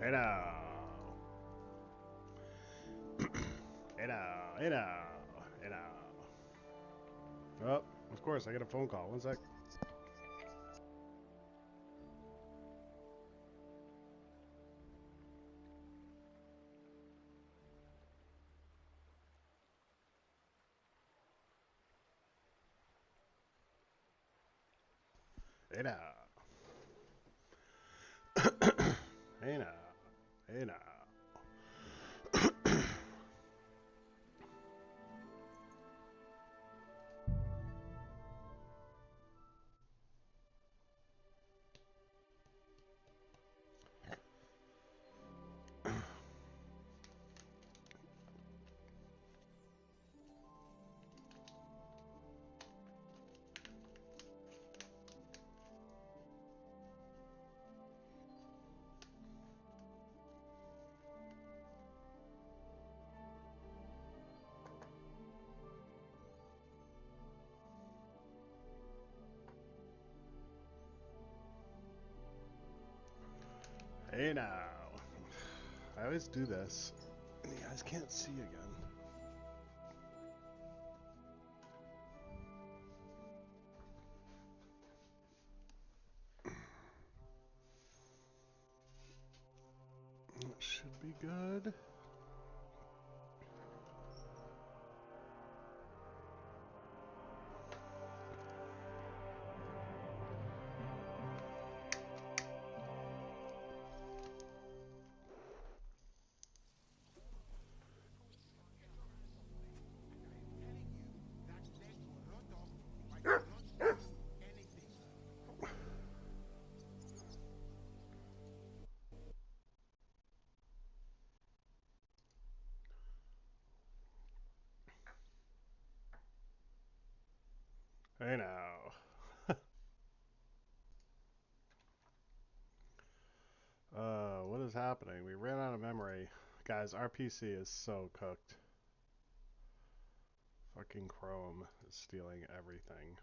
Hey now. Hey now. Hey now. Hey now. Oh, of course, I get a phone call. One sec. Hey now. Hey now. Hey now. Hey now. I always do this, and you guys can't see again. It should be good. Hey now. What is happening? We ran out of memory. Guys, our PC is so cooked. Fucking Chrome is stealing everything.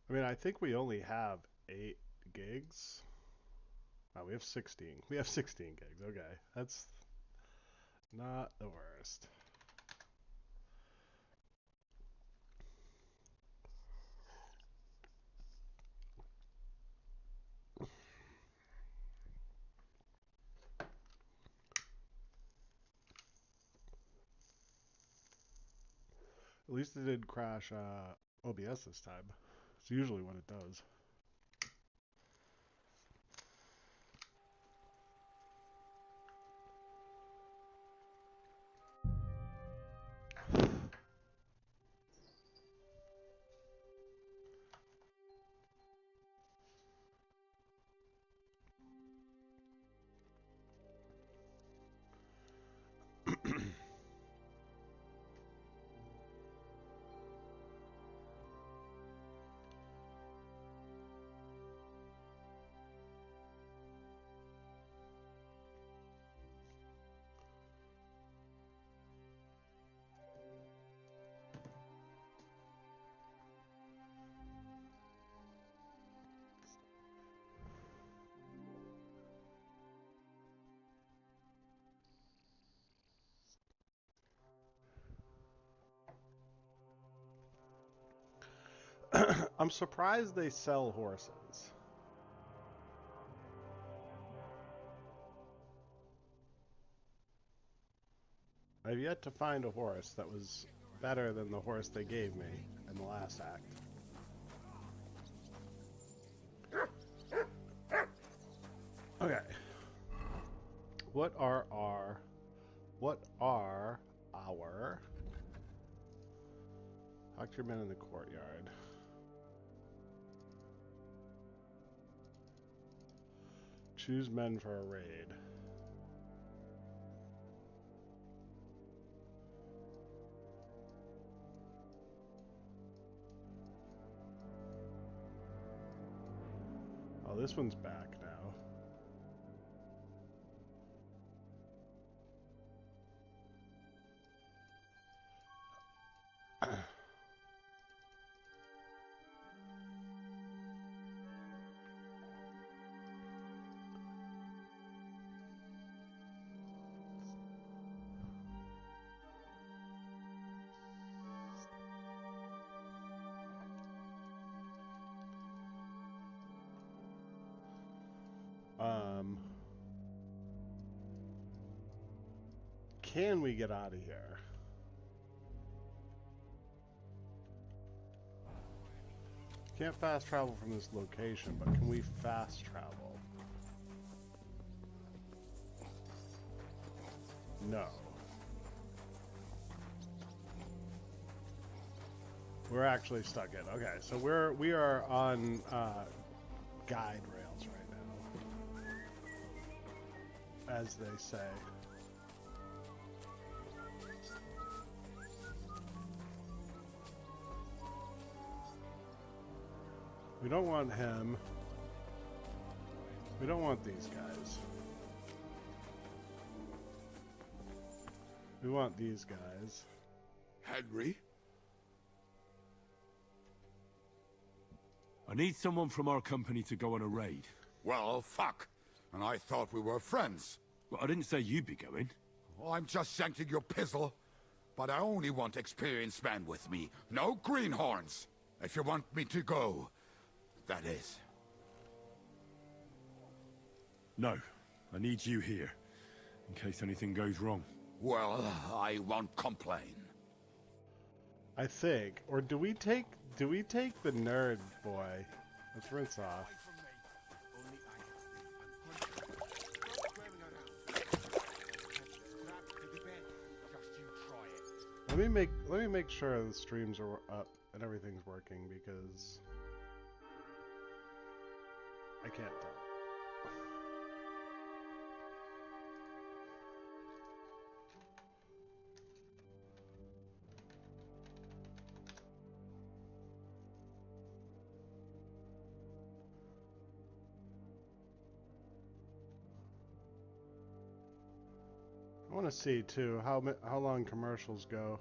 I mean, I think we only have 8 gigs. Oh, we have 16. We have 16 gigs. Okay. That's not the worst. At least it did crash OBS this time. It's usually what it does. I'm surprised they sell horses. I've yet to find a horse that was better than the horse they gave me in the last act. Okay. What are our talk to your men in the courtyard. Choose men for a raid. Oh, this one's back now. Can we get out of here? Can't fast travel from this location, but can we fast travel? No. We're actually stuck in. Okay, so we are on guide rails right now, as they say. We don't want him. We don't want these guys. We want these guys. Henry? I need someone from our company to go on a raid. Well, fuck. And I thought we were friends. Well, I didn't say you'd be going. I'm just shanking your pizzle. But I only want experienced men with me. No greenhorns. If you want me to go, that is. No, I need you here, in case anything goes wrong. Well, I won't complain. I think. Or do we take the nerd boy? Let's rinse off. Let me make sure the streams are up and everything's working, because I can't tell. I want to see too how long commercials go.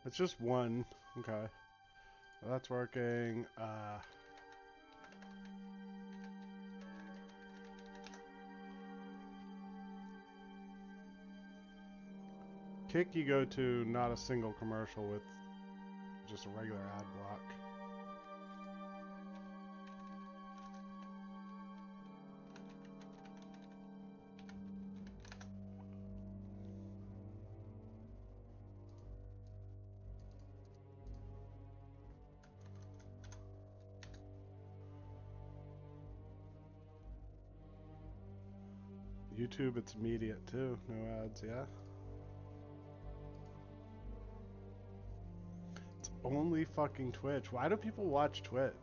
It's just one. Okay. Well, that's working. Kick, you go to not a single commercial with just a regular ad block. YouTube, it's immediate too. No ads, yeah. It's only fucking Twitch. Why do people watch Twitch?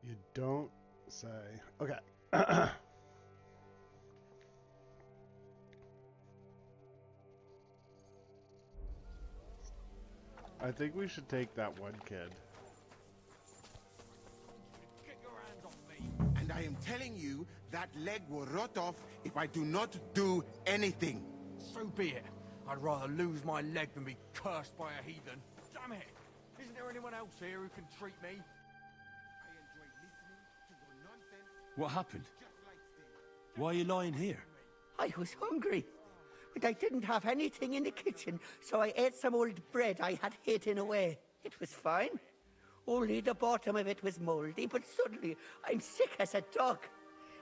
You don't say. Okay. I think we should take that one kid. Get your hands off me. And I am telling you, that leg will rot off if I do not do anything. So be it. I'd rather lose my leg than be cursed by a heathen. Damn it! Isn't there anyone else here who can treat me? I enjoy listening to your nonsense. What happened? Just like Sting. Why are you lying here? I was hungry, but I didn't have anything in the kitchen, so I ate some old bread I had hidden away. It was fine. Only the bottom of it was moldy, but suddenly I'm sick as a dog.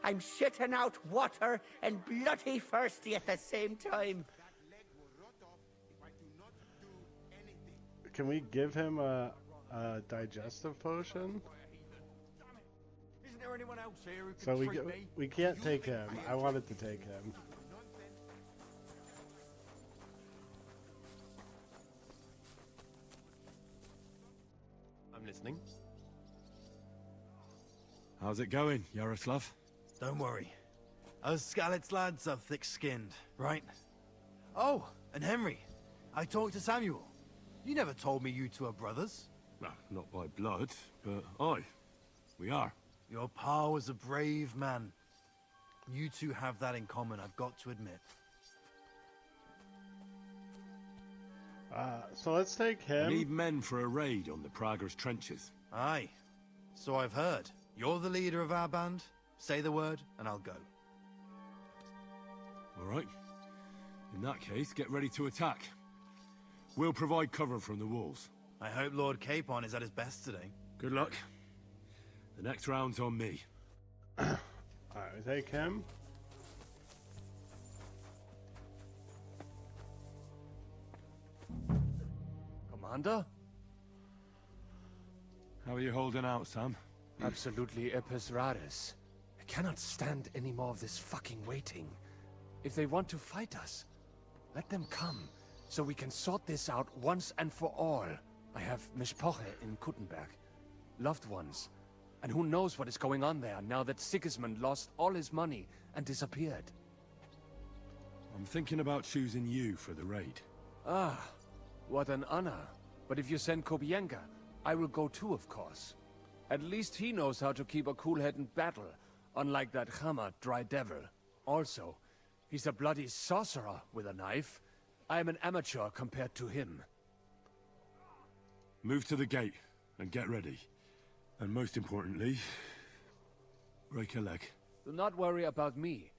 I'm shitting out water and bloody thirsty at the same time. That leg will rot off if I do not do anything. Can we give him a digestive potion? Isn't there anyone else here who can So treat me? we can't take him. I wanted to take him. happening. How's it going, Yaroslav? Don't worry. Us Skalitz lads are thick-skinned, right? Oh, and Henry. I talked to Samuel. You never told me you two are brothers. No, not by blood, but aye, we are. Your pa was a brave man. You two have that in common, I've got to admit. So let's take I him. need men for a raid on the Prager's trenches. Aye. So I've heard. You're the leader of our band. Say the word, and I'll go. All right. In that case, get ready to attack. We'll provide cover from the walls. I hope Lord Capon is at his best today. Good luck. The next round's on me. Alright, we take him. Commander? How are you holding out, Sam? Absolutely epis raris. I cannot stand any more of this fucking waiting. If they want to fight us, let them come, so we can sort this out once and for all. I have Mishpoche in Kuttenberg, loved ones, and who knows what is going on there now that Sigismund lost all his money and disappeared. I'm thinking about choosing you for the raid. Ah, what an honor. But if you send Kobienka, I will go too, of course. At least he knows how to keep a cool head in battle, unlike that Hammer dry devil. Also, he's a bloody sorcerer with a knife. I am an amateur compared to him. Move to the gate and get ready. And most importantly, break a leg. Do not worry about me.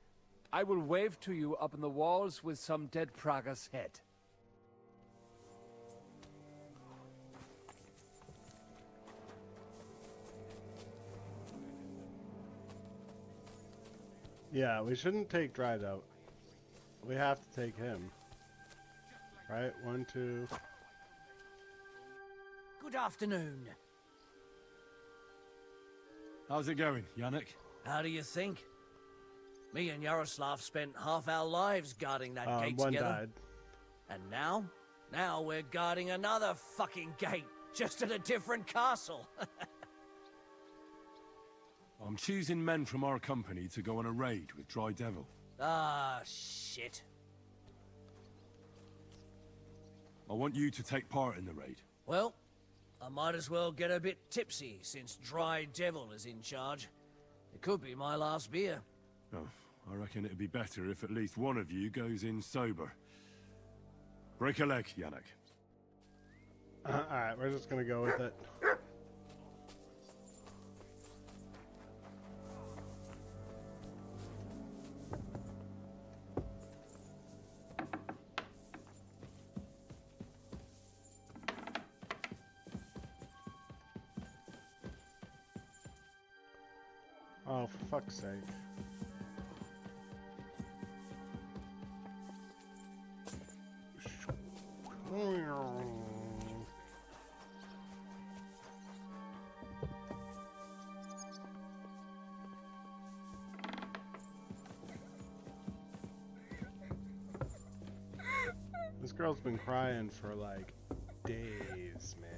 I will wave to you up in the walls with some dead Prager's head. Yeah, we shouldn't take Dried Out. We have to take him. Right? 1, 2. Good afternoon. How's it going, Yannick? How do you think? Me and Yaroslav spent half our lives guarding that gate One together. died. And now? Now we're guarding another fucking gate, just at a different castle. I'm choosing men from our company to go on a raid with Dry Devil. Ah, shit. I want you to take part in the raid. Well, I might as well get a bit tipsy, since Dry Devil is in charge. It could be my last beer. Oh, I reckon it'd be better if at least one of you goes in sober. Break a leg, Yannick. Alright, we're just gonna go with it. Oh, for fuck's sake. This girl's been crying for like days, man.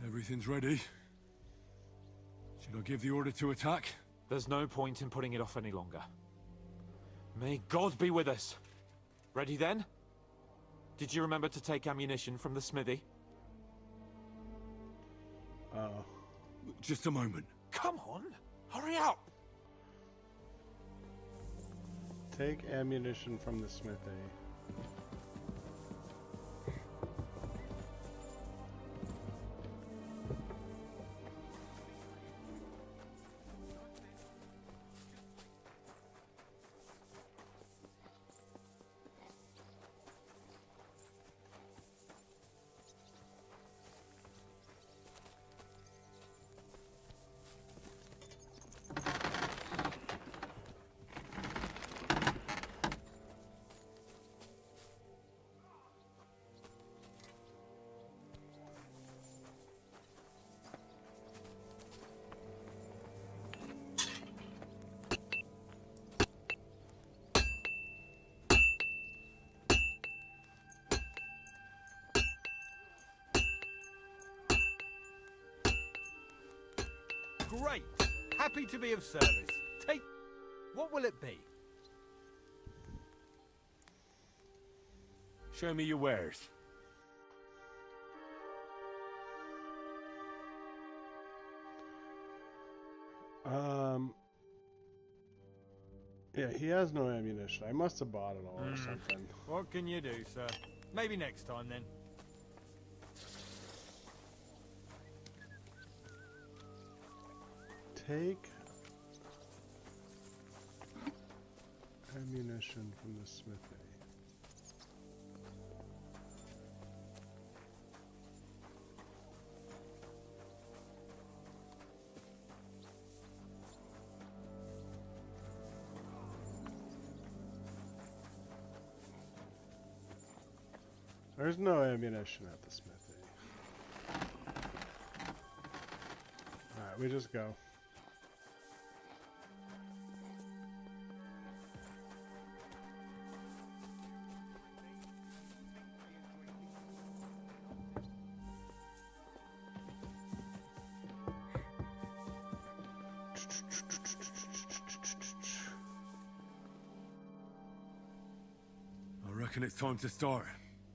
Everything's ready. Should I give the order to attack? There's no point in putting it off any longer. May God be with us. Ready then? Did you remember to take ammunition from the smithy? Just a moment. Come on, hurry up! Take ammunition from the smithy. Great. Happy to be of service. Take... What will it be? Show me your wares. Yeah, he has no ammunition. I must have bought it all or something. What can you do, sir? Maybe next time, then. Take ammunition from the smithy. There's no ammunition at the smithy. Alright, we just go. I reckon it's time to start.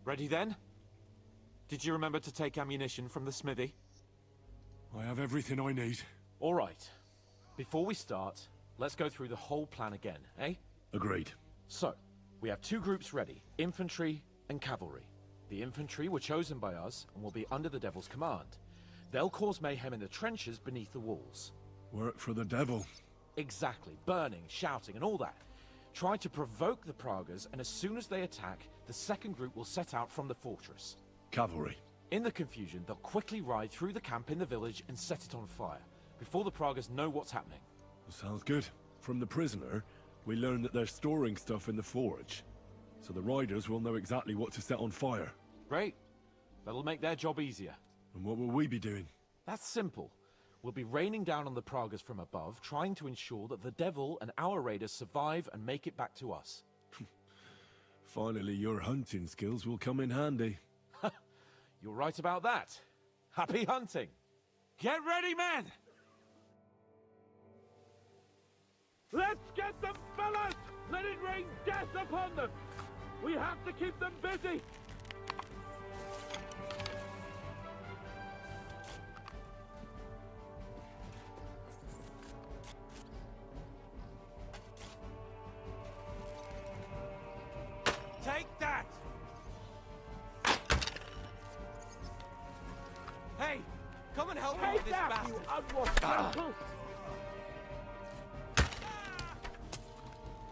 Ready then? Did you remember to take ammunition from the smithy? I have everything I need. All right. Before we start, let's go through the whole plan again, eh? Agreed. So, we have two groups ready, infantry and cavalry. The infantry were chosen by us and will be under the Devil's command. They'll cause mayhem in the trenches beneath the walls. Work for the devil. Exactly, burning, shouting and all that. Try to provoke the Pragas, and as soon as they attack, the second group will set out from the fortress. Cavalry. In the confusion, they'll quickly ride through the camp in the village and set it on fire, before the Pragas know what's happening. Sounds good. From the prisoner, we learned that they're storing stuff in the forge. So the riders will know exactly what to set on fire. Great. That'll make their job easier. And what will we be doing? That's simple. We'll be raining down on the Pragas from above, trying to ensure that the Devil and our raiders survive and make it back to us. Finally, your hunting skills will come in handy. You're right about that. Happy hunting! Get ready, men! Let's get them, fellas! Let it rain death upon them! We have to keep them busy! Take that! Hey, come and help me with Take this that, bastard! you unwashed rascal!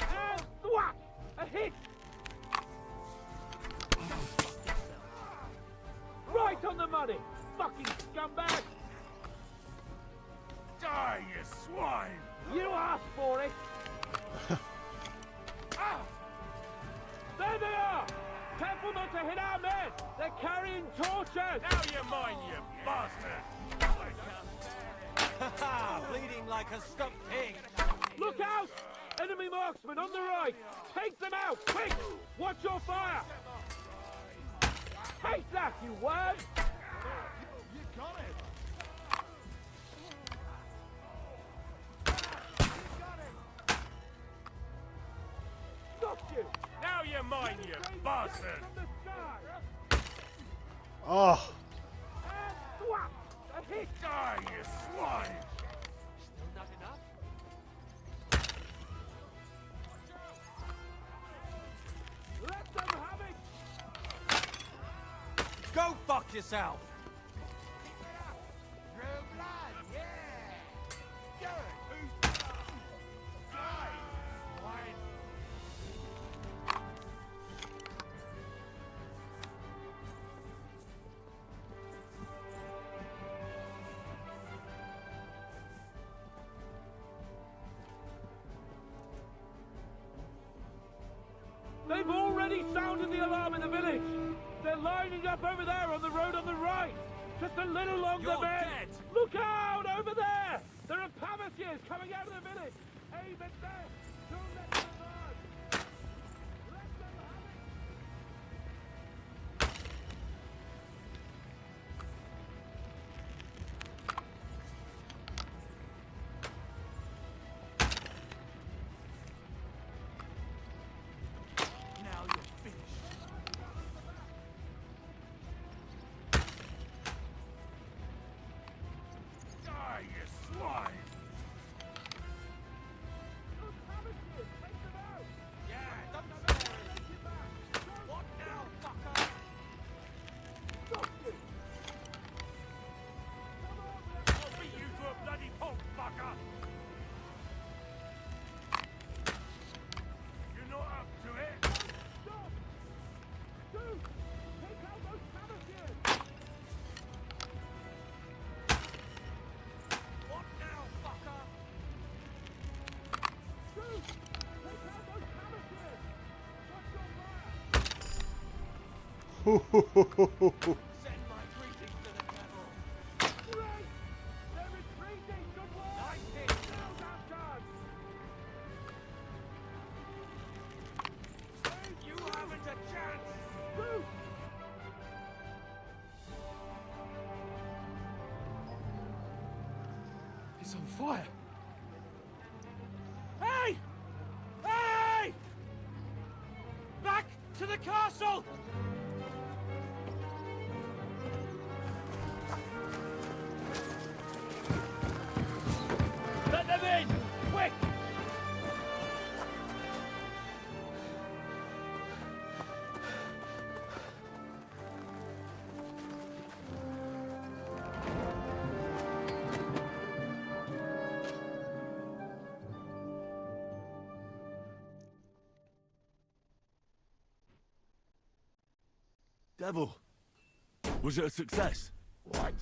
And thwack! A hit! Right on the money! Fucking scumbag! Die, you swine! You asked for it! There they are! Careful not to hit our men! They're carrying torches! Now you mind, you bastard! Ha! Bleeding like a stuck pig! Look out! Enemy marksmen on the right! Take them out! Quick! Watch your fire! Take that, you worm! You got it! Stop you! Now you mind, you bastard! From the sky! Oh, And thwack! A hit! Die, you swine! Still not enough? Let them have it! Go fuck yourself! True blood, yeah! Good! Who's... Die, swine! They've already sounded the alarm in the village! They're lining up over there on the road on the right! Just a little longer, You're men! dead! Look out! Over there! There are Pavasiers coming out of the village! Aim at them! Don't let them run! Let them have it! Why? Yeah, don't spare it. What now, fucker? I'll beat you to a bloody pulp, fucker! You're not up to it? Stop! Dude! Take out those cabbages! What now, fucker? Dude! Take out those cabbages! What's your plan? Send my greetings to the devil. Great! They're retreating! Good work! Nice hit! Now that's done! You haven't a chance! Dude! It's on fire. Hey! Hey! Back to the castle! Let them in! Quick! Devil, was it a success? What?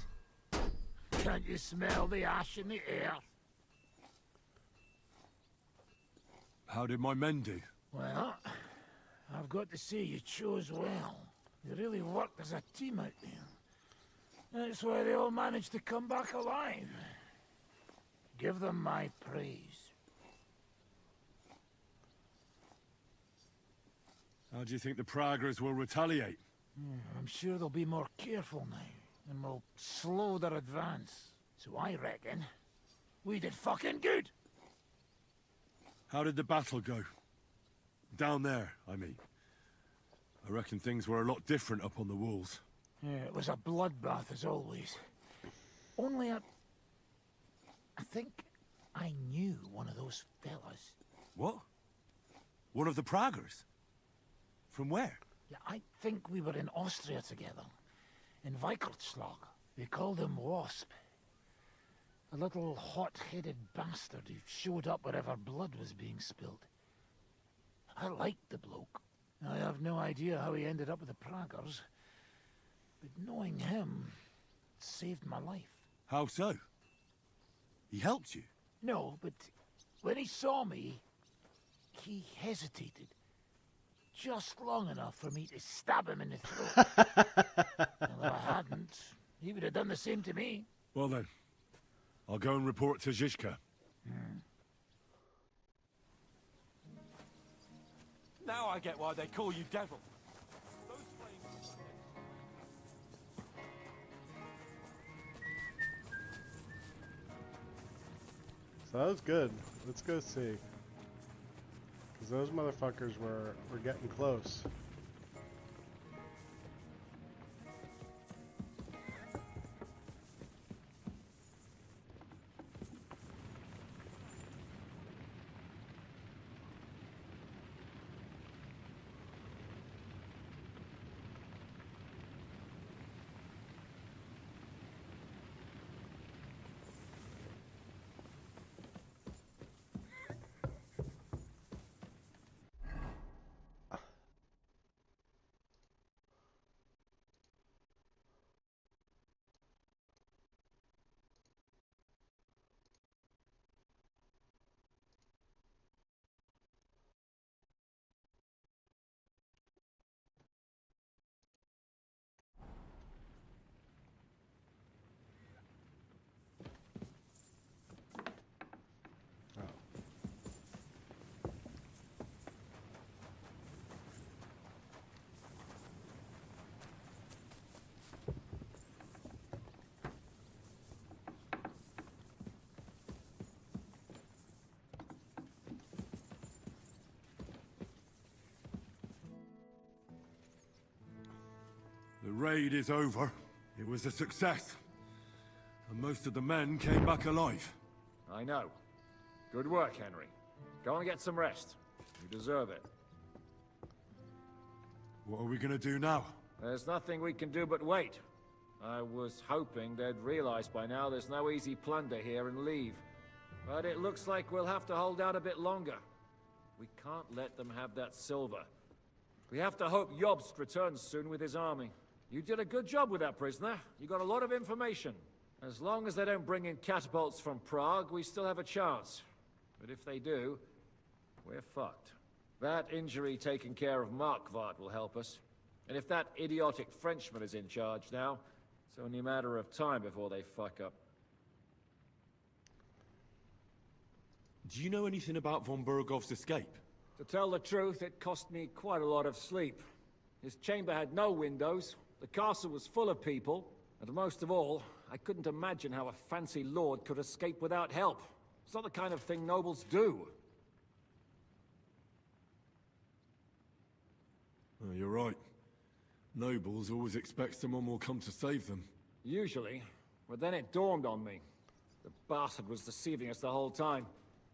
Can't you smell the ash in the air? How did my men do? Well, I've got to say you chose well. You really worked as a team out there. That's why they all managed to come back alive. Give them my praise. How do you think the Praggers will retaliate? I'm sure they'll be more careful now, and will slow their advance. So I reckon we did fucking good. How did the battle go? Down there, I mean. I reckon things were a lot different up on the walls. Yeah, it was a bloodbath as always. Only I think I knew one of those fellas. What? One of the Praggers? From where? Yeah, I think we were in Austria together. In Weikertschlag. They called him Wasp. A little hot-headed bastard who showed up wherever blood was being spilled. I liked the bloke. I have no idea how he ended up with the Praggers. But knowing him saved my life. How so? He helped you? No, but when he saw me, he hesitated. Just long enough for me to stab him in the throat. And if I hadn't, he would have done the same to me. Well then, I'll go and report to Zizka. Now I get why they call you Devil. So that was good. Let's go see. Because those motherfuckers were getting close. The raid is over. It was a success. And most of the men came back alive. I know. Good work, Henry. Go and get some rest. You deserve it. What are we gonna do now? There's nothing we can do but wait. I was hoping they'd realize by now there's no easy plunder here and leave. But it looks like we'll have to hold out a bit longer. We can't let them have that silver. We have to hope Jobst returns soon with his army. You did a good job with that prisoner. You got a lot of information. As long as they don't bring in catapults from Prague, we still have a chance. But if they do, we're fucked. That injury taking care of Markvart will help us. And if that idiotic Frenchman is in charge now, it's only a matter of time before they fuck up. Do you know anything about von Burgov's escape? To tell the truth, it cost me quite a lot of sleep. His chamber had no windows, the castle was full of people, and most of all, I couldn't imagine how a fancy lord could escape without help. It's not the kind of thing nobles do. Oh, you're right. Nobles always expect someone will come to save them. Usually, but then it dawned on me. The bastard was deceiving us the whole time.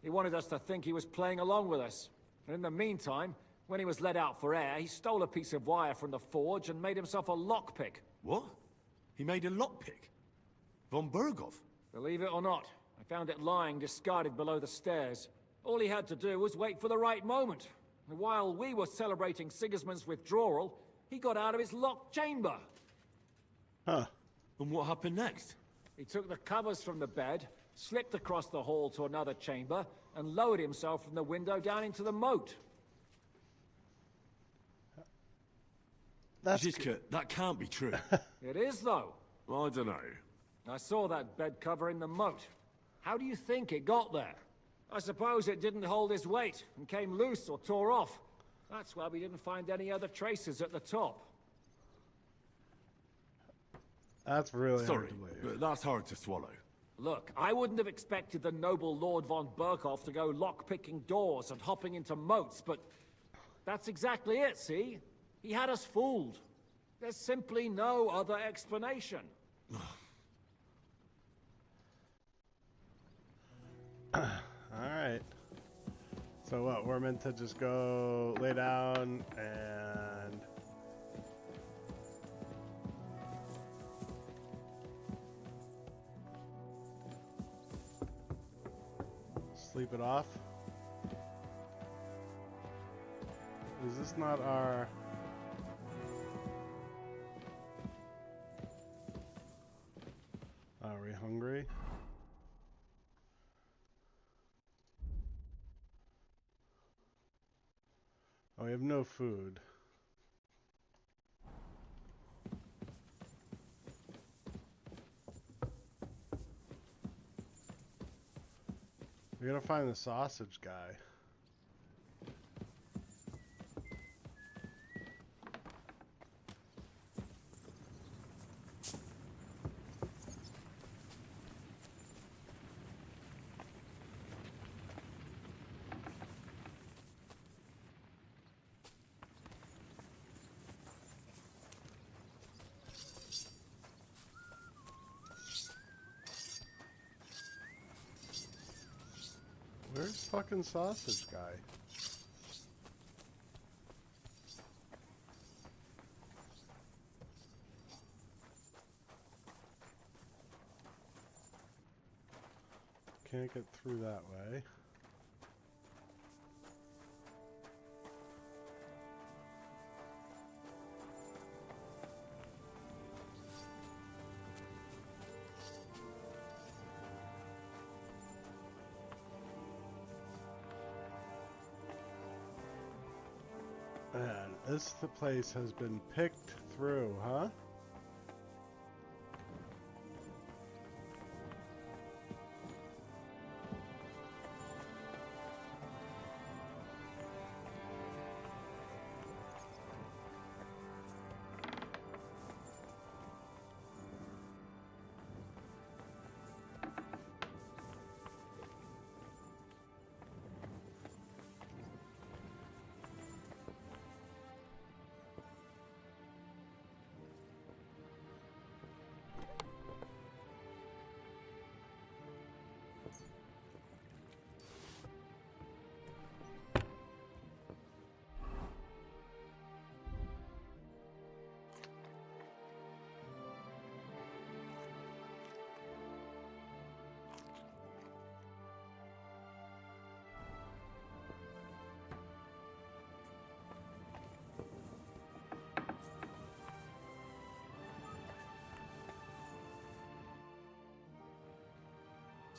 He wanted us to think he was playing along with us. And in the meantime, when he was let out for air, he stole a piece of wire from the forge and made himself a lockpick. What? He made a lockpick? Von Burgov? Believe it or not, I found it lying discarded below the stairs. All he had to do was wait for the right moment. And while we were celebrating Sigismund's withdrawal, he got out of his locked chamber. Huh. And what happened next? He took the covers from the bed, slipped across the hall to another chamber, and lowered himself from the window down into the moat. Zizka, that can't be true. It is, though. I don't know. I saw that bed cover in the moat. How do you think it got there? I suppose it didn't hold his weight and came loose or tore off. That's why we didn't find any other traces at the top. That's really Sorry, hard to believe. but that's hard to swallow. Look, I wouldn't have expected the noble Lord von Berkhoff to go lock-picking doors and hopping into moats, but that's exactly it, see? He had us fooled. There's simply no other explanation. Alright. So what, we're meant to just go lay down and... sleep it off? Is this not our... Are we hungry? Oh, we have no food. We gotta find the sausage guy. Where's fucking sausage guy? Can't get through that way. And this place has been picked through, huh?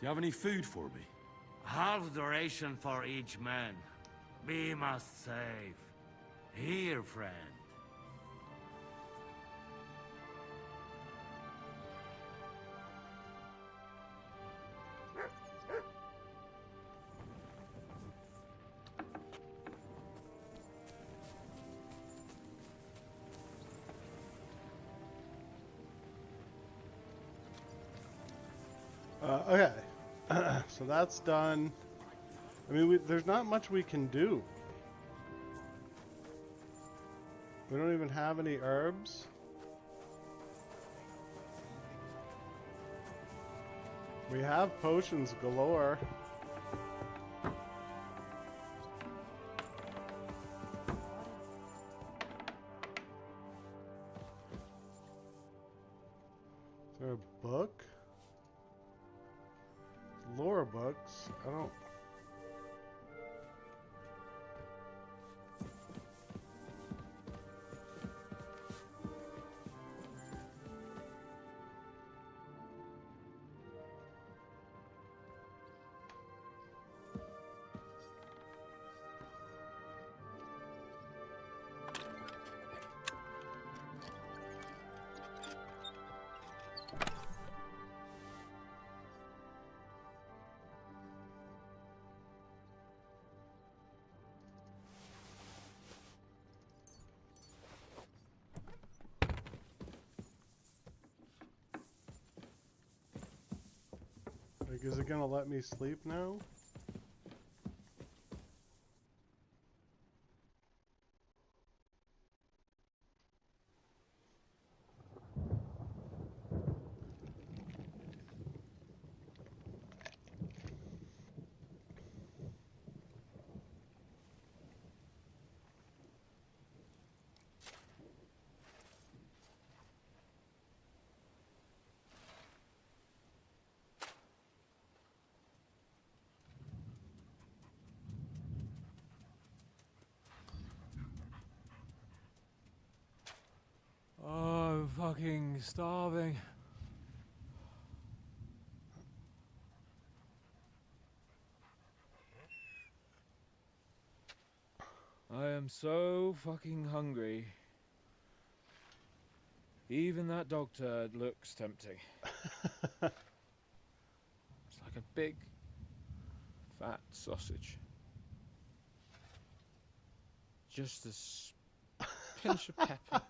you have any food for me? Half the ration for each man. We must save. Here, friend. Okay, so that's done. I mean, there's not much we can do. We don't even have any herbs. We have potions galore. Is there a book? Lore books? I don't... Like, is it gonna let me sleep now? Oh, I'm fucking starving. I am so fucking hungry. Even that dog turd looks tempting. It's like a big, fat sausage. Just a pinch of pepper.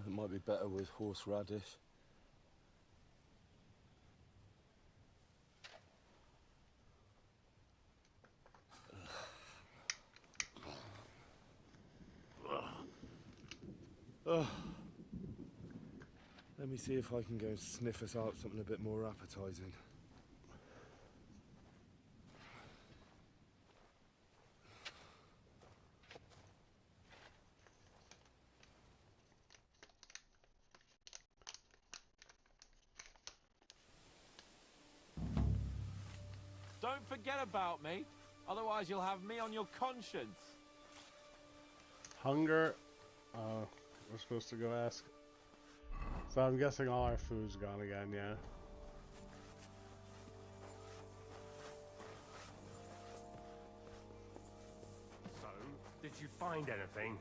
It might be better with horseradish. Let me see if I can go and sniff us out something a bit more appetizing. Don't forget about me, otherwise you'll have me on your conscience. Hunger. We're supposed to go ask. So I'm guessing all our food's gone again, yeah. So, did you find anything?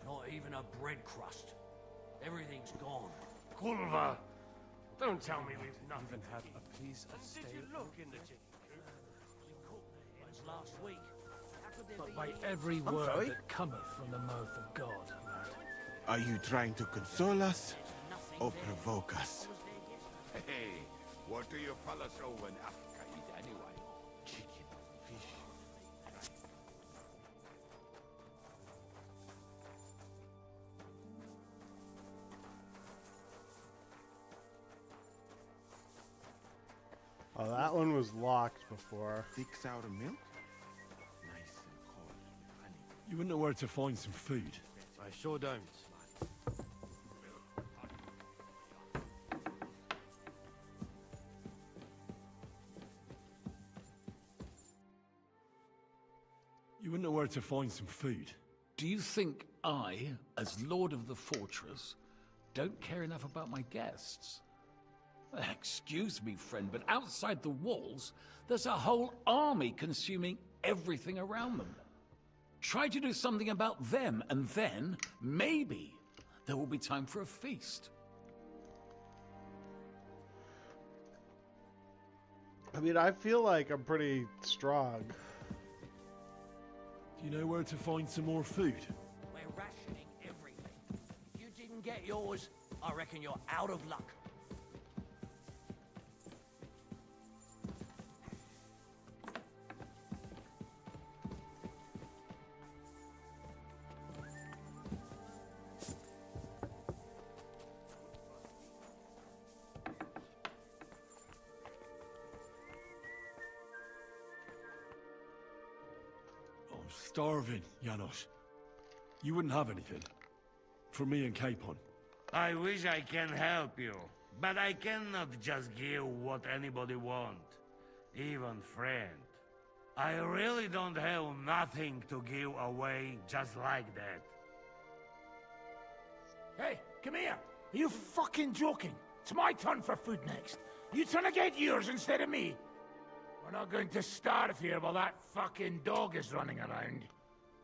Not even a bread crust. Everything's gone. Culver! Don't tell me we've nothing had a piece of steak. Did you look in the chicken coop? Since last week. How could there But be by any- every word that cometh from the mouth of God, lad. Are you trying to console us or provoke us? Hey, what do you fellas over in Africa eat anyway? Chicken, fish. Oh, that one was locked before. Thick sour milk? Nice and cold with honey. You wouldn't know where to find some food. I sure don't. You wouldn't know where to find some food. Do you think I, as Lord of the Fortress, don't care enough about my guests. Excuse me, friend, but outside the walls, there's a whole army consuming everything around them. Try to do something about them, and then, maybe, there will be time for a feast. I mean, I feel like I'm pretty strong. Do you know where to find some more food? We're rationing everything. If you didn't get yours, I reckon you're out of luck. I'm starving, Janos. You wouldn't have anything? For me and Capon. I wish I can help you, but I cannot just give what anybody want, even friend. I really don't have nothing to give away just like that. Hey, come here. Are you fucking joking? It's my turn for food next. You trying to get yours instead of me? We're not going to starve here while that fucking dog is running around.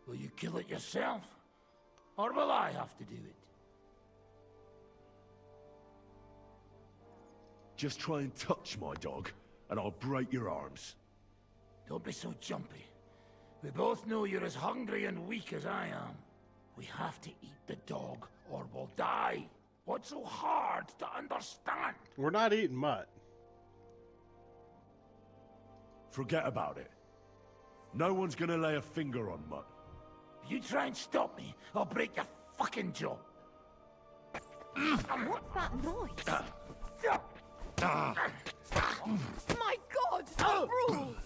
Will you kill it yourself? Or will I have to do it? Just try and touch my dog, and I'll break your arms. Don't be so jumpy. We both know you're as hungry and weak as I am. We have to eat the dog, or we'll die. What's so hard to understand? We're not eating mutt. Forget about it. No one's gonna lay a finger on Mutt. If you try and stop me, I'll break your fucking jaw. What's that noise? My God! Rule!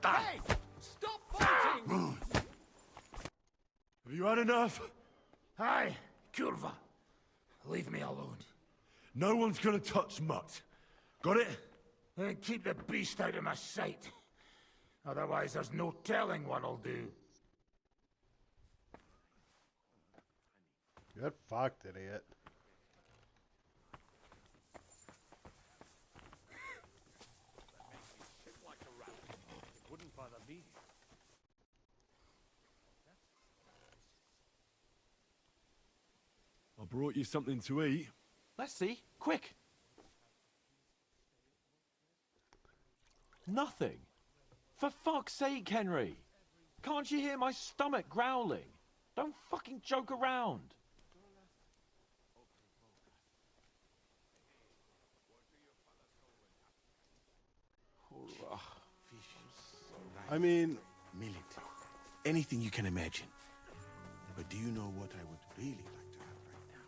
Hey! Stop fighting! Have you had enough? Hi, Curva. Leave me alone. No one's gonna touch Mutt. Got it? And keep the beast out of my sight. Otherwise, there's no telling what I'll do. Get fucked, idiot. I brought you something to eat. Let's see. Quick! Nothing. For fuck's sake, Henry. Can't you hear my stomach growling? Don't fucking joke around. I mean... Millet. Anything you can imagine. But do you know what I would really like to have right now?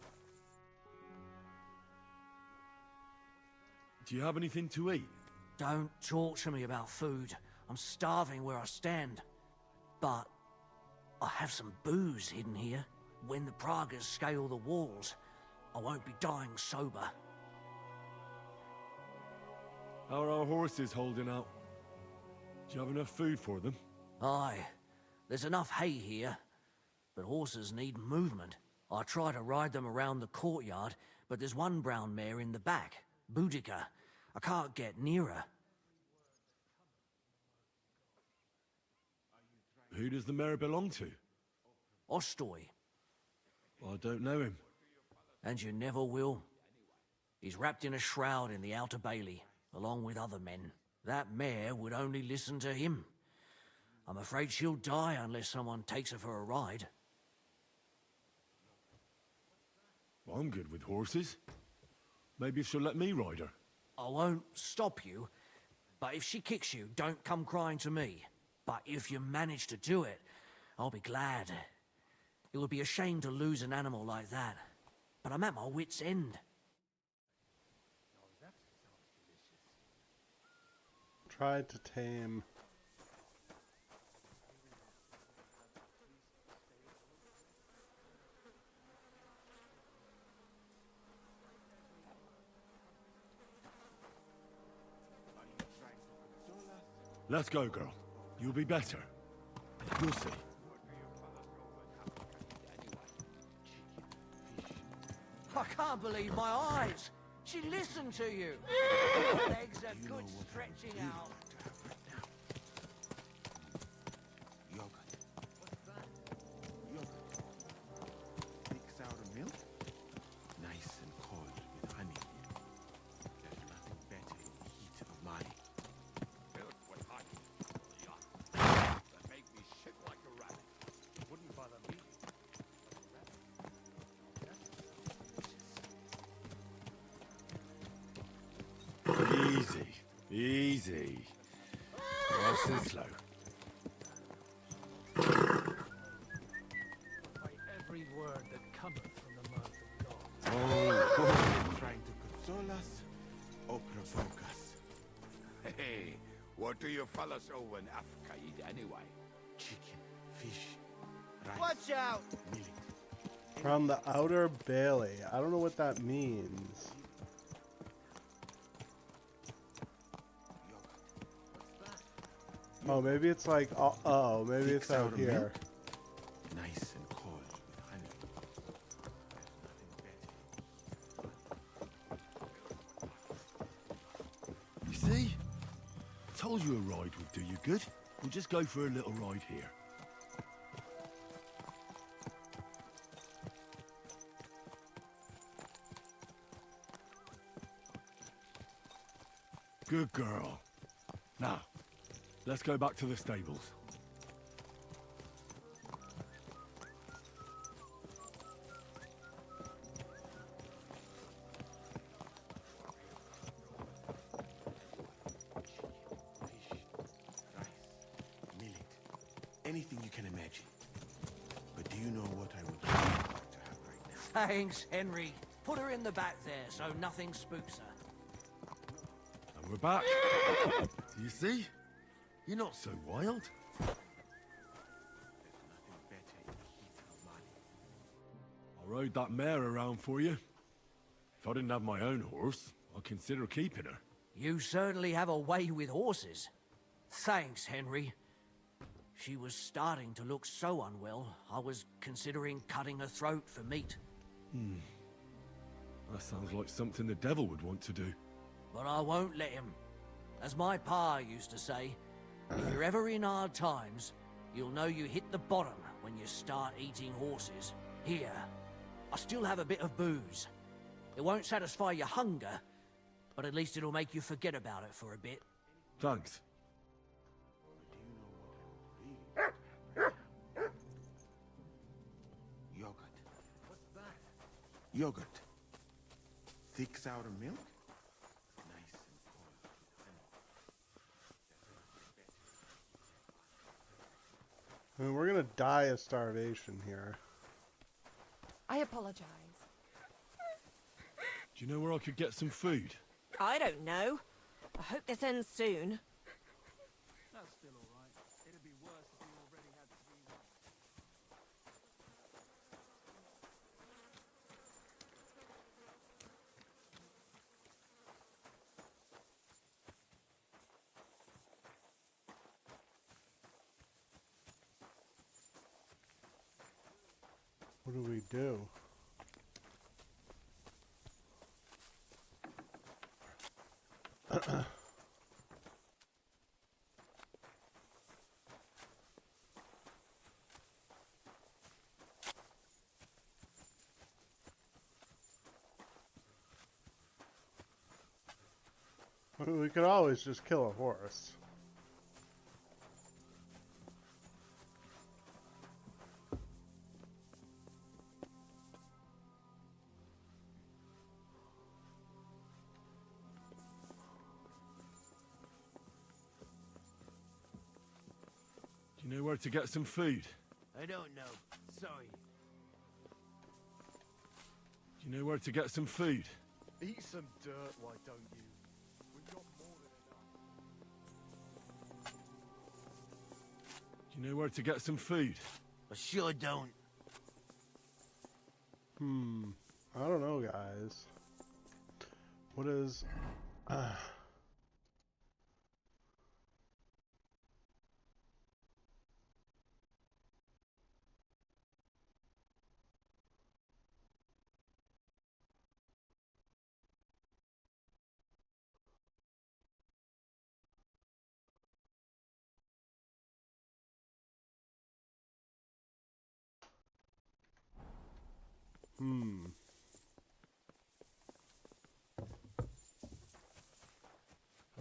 Do you have anything to eat? Don't talk to me about food. I'm starving where I stand. But I have some booze hidden here. When the Pragas scale the walls, I won't be dying sober. How are our horses holding out? Do you have enough food for them? Aye. There's enough hay here, but horses need movement. I try to ride them around the courtyard, but there's one brown mare in the back, Boudica. I can't get near her. Who does the mare belong to? Ostoy. I don't know him. And you never will. He's wrapped in a shroud in the Outer Bailey, along with other men. That mare would only listen to him. I'm afraid she'll die unless someone takes her for a ride. I'm good with horses. Maybe she'll let me ride her. I won't stop you, but if she kicks you, don't come crying to me. But if you manage to do it, I'll be glad. It would be a shame to lose an animal like that, but I'm at my wit's end. Tried to tame... Let's go, girl. You'll be better. You'll see. I can't believe my eyes. She listened to you. Her legs are good stretching out. Yogurt. Yogurt. Thick sour milk. Nice and cold with honey. There's nothing better in the heat of Mali. Milk with honey. Yuck. That make me shit like a rabbit. Wouldn't bother me. Easy, easy. Nice and slow. By every word that cometh from the mouth of God. Trying to console us or provoke us? Hey, what do you fellas owe in Africa eat anyway? Chicken, fish, rice, Watch out! millet. From the Outer Bailey. I don't know what that means. Oh, maybe it's like, oh, maybe it's out Thick sour here. milk. Nice and cold with honey. There's nothing better. You see? Told you a ride would do you good. We'll just go for a little ride here. Good girl. Now, let's go back to the stables. Fish, rice, millet. Anything you can imagine. But do you know what I would really like to have right now? Thanks, Henry. Put her in the back there so nothing spooks her. And we're back. Do you see? You're not so wild. There's nothing better in the heat of Mali. I rode that mare around for you. If I didn't have my own horse, I'd consider keeping her. You certainly have a way with horses. Thanks, Henry. She was starting to look so unwell, I was considering cutting her throat for meat. That sounds like something the devil would want to do. But I won't let him. As my pa used to say, if you're ever in hard times, you'll know you hit the bottom when you start eating horses. Here, I still have a bit of booze. It won't satisfy your hunger, but at least it'll make you forget about it for a bit. Thanks. But do you know what I would really... Yogurt. What's that? Yogurt. Thick sour milk. Nice and cold with honey. I mean, we're gonna die of starvation here. I apologize. Do you know where I could get some food? I don't know. I hope this ends soon. That's still alright. It'd be worse if you already had 3 months. What do we do? We could always just kill a horse. Do you know where to get some food? I don't know. Sorry. Do you know where to get some food? Eat some dirt, why don't you? We've got more than enough. Do you know where to get some food? I sure don't. I don't know, guys. What is... I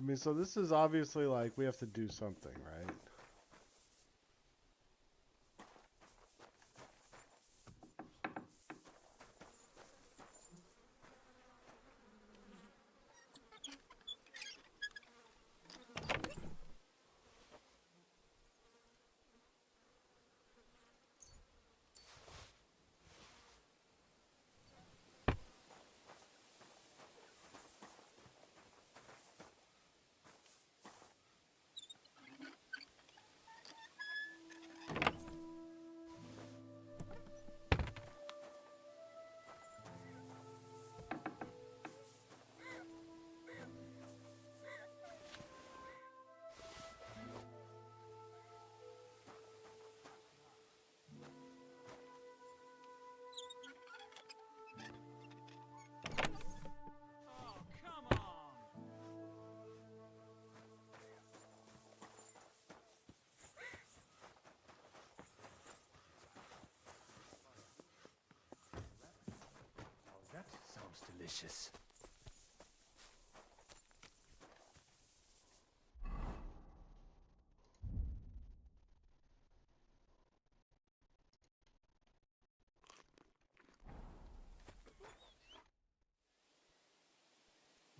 mean, so this is obviously like we have to do something, right? That sounds delicious.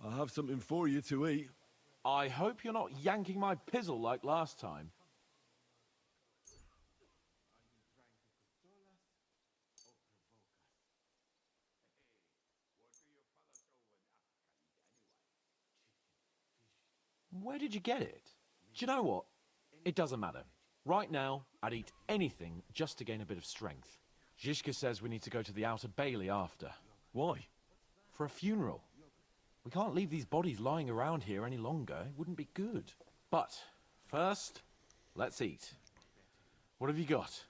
I have something for you to eat. I hope you're not yanking my pizzle like last time. Where did you get it? Do you know what? It doesn't matter. Right now, I'd eat anything just to gain a bit of strength. Zizka says we need to go to the Outer Bailey after. Why? For a funeral. We can't leave these bodies lying around here any longer. It wouldn't be good. But, first, let's eat. What have you got?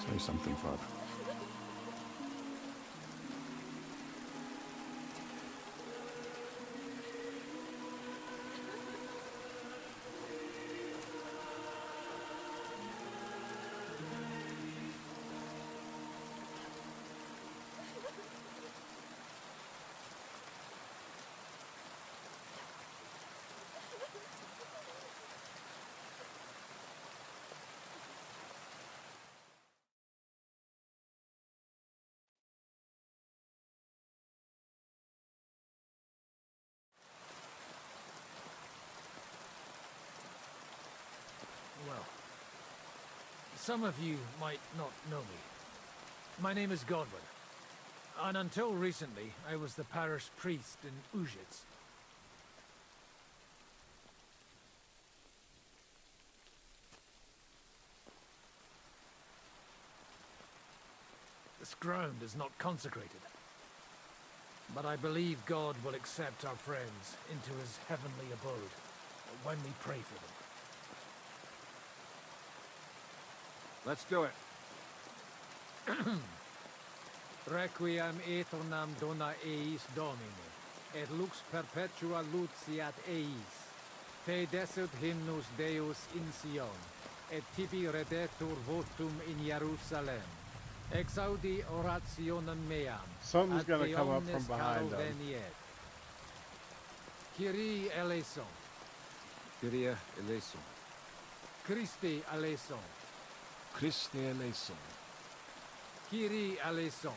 Say something, Father. Well, some of you might not know me. My name is Godwin, and until recently, I was the parish priest in Ujitz. This ground is not consecrated, but I believe God will accept our friends into his heavenly abode when we pray for them. Let's do it. Requiem aeternam dona eis Domine, et lux perpetua luciat eis. Te desut hymnus Deus in Sion, et tibi redetur votum in Jerusalem. Exaudi orationem meam. Something's gonna come up from behind them. Kyrie eleison. Kyrie eleison. Christi eleison. Christe eleison. Kyrie eleison.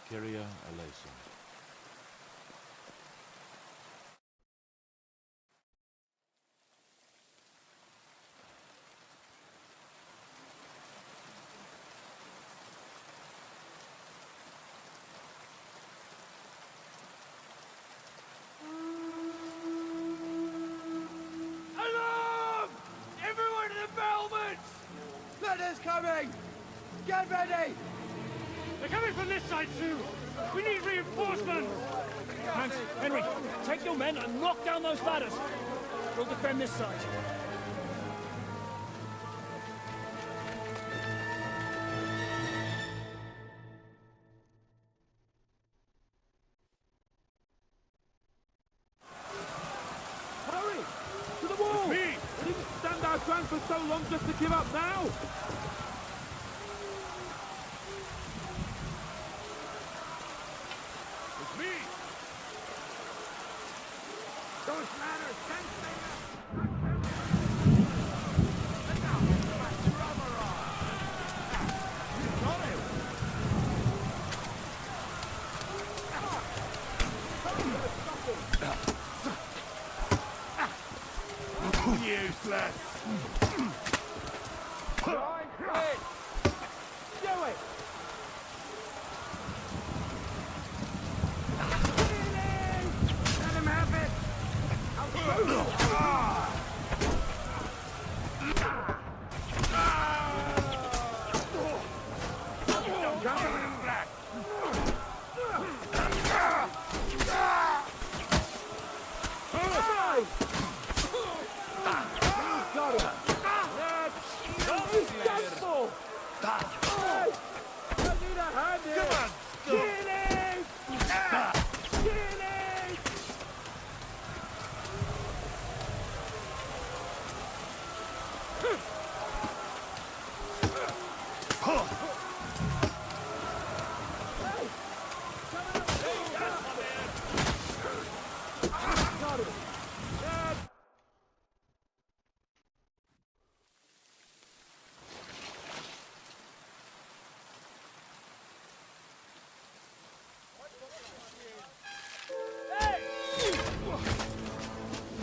Kyrie eleison. coming! Get ready! They're coming from this side too! We need reinforcements! Hanks, Henry, take your men and knock down those ladders. We'll defend this side. Hurry! To the wall! It's me! We didn't stand our ground for so long just to give up now! It's me! Those ladders can't stay up! Useless! Line clear! Do it! Let him have it!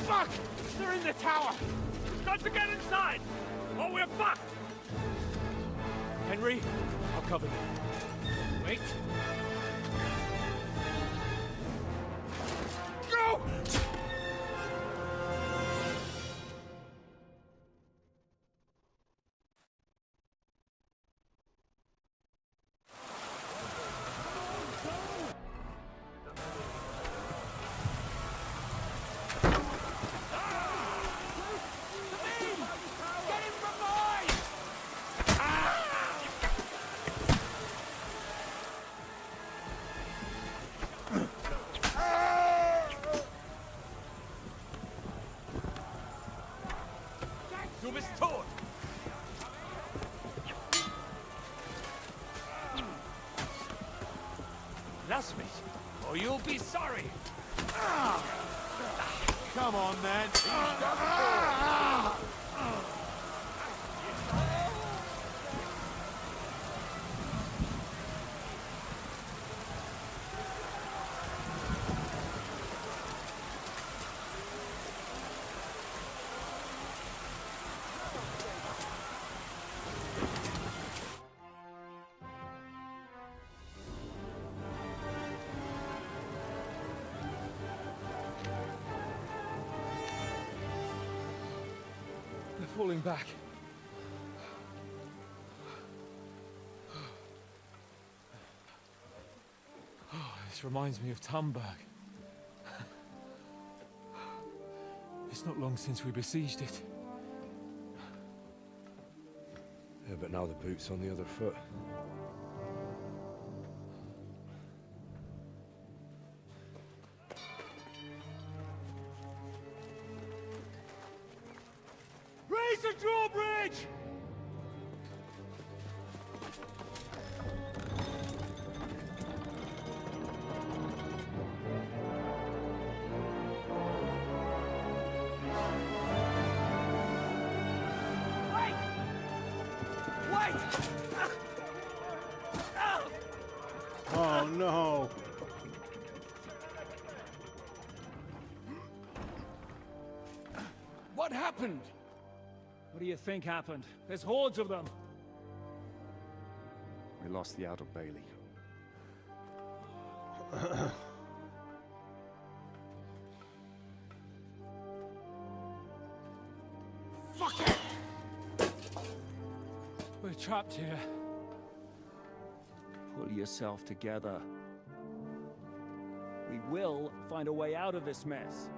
Fuck! They're in the tower! We've got to get inside! Or we're fucked! Henry, I'll cover you. Wait. Go! Du bist tot! Lass mich, or you'll be sorry! Come on, man! They're falling back. Oh, this reminds me of Tamberg. It's not long since we besieged it. Yeah, but now the boot's on the other foot. Raise the drawbridge! Wait! Wait! Oh no! What happened? What do you think happened? There's hordes of them. We lost the outer bailey. Fuck it! We're trapped here. Pull yourself together. We will find a way out of this mess.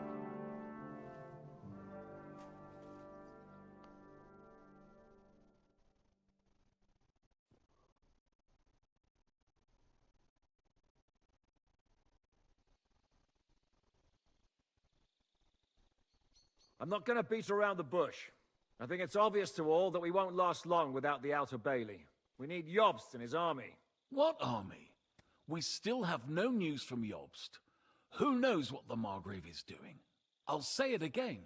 I'm not going to beat around the bush. I think it's obvious to all that we won't last long without the Outer Bailey. We need Jobst and his army. What army? We still have no news from Jobst. Who knows what the Margrave is doing? I'll say it again.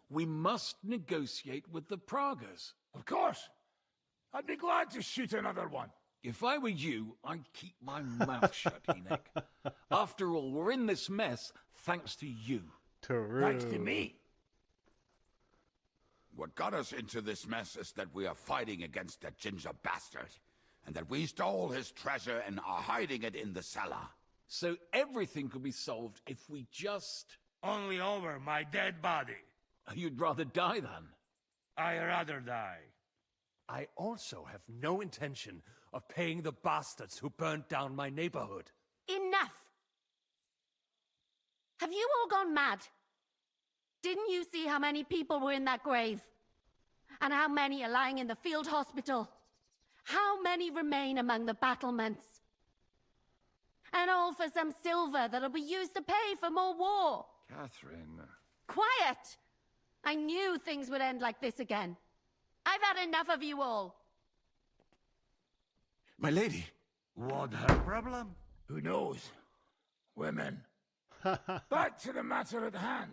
We must negotiate with the Pragas. Of course. I'd be glad to shoot another one. If I were you, I'd keep my mouth shut, Enoch. After all, we're in this mess thanks to you. Thanks to me. What got us into this mess is that we are fighting against that ginger bastard, and that we stole his treasure and are hiding it in the cellar. So everything could be solved if we just... Only over my dead body. You'd rather die then? I'd rather die. I also have no intention of paying the bastards who burnt down my neighborhood. Enough! Have you all gone mad? Didn't you see how many people were in that grave? And how many are lying in the field hospital? How many remain among the battlements? And all for some silver that'll be used to pay for more war. Kathrine... Quiet! I knew things would end like this again. I've had enough of you all. My lady. What her problem? Who knows? Women. Back to the matter at hand.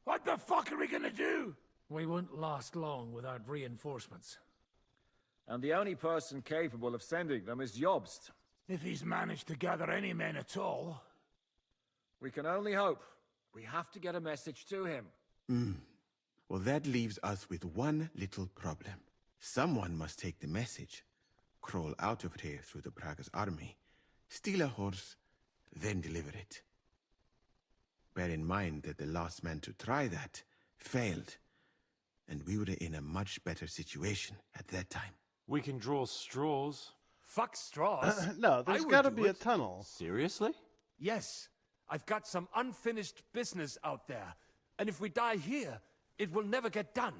What the fuck are we gonna do? We won't last long without reinforcements. And the only person capable of sending them is Jobst. If he's managed to gather any men at all. We can only hope. We have to get a message to him. Well, that leaves us with one little problem. Someone must take the message, crawl out of here through the Praga's army, steal a horse, then deliver it. Bear in mind that the last man to try that failed, and we were in a much better situation at that time. We can draw straws. Fuck straws. No, there's got to be a tunnel. Seriously? Yes. I've got some unfinished business out there. And if we die here, it will never get done.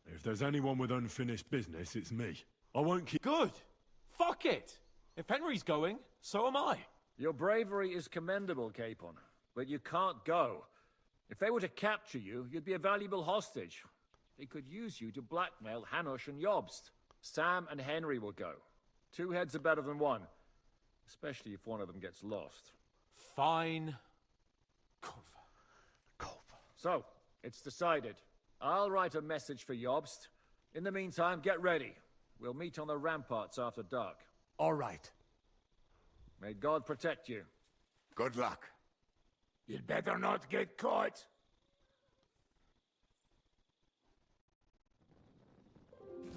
If there's anyone with unfinished business, it's me. I won't keep... Good! Fuck it! If Henry's going, so am I. Your bravery is commendable, Capon, but you can't go. If they were to capture you, you'd be a valuable hostage. They could use you to blackmail Hanush and Jobst. Sam and Henry will go. 2 heads are better than 1, especially if one of them gets lost. Fine. So, it's decided. I'll write a message for Jobst. In the meantime, get ready. We'll meet on the ramparts after dark. All right. May God protect you. Good luck. You'd better not get caught.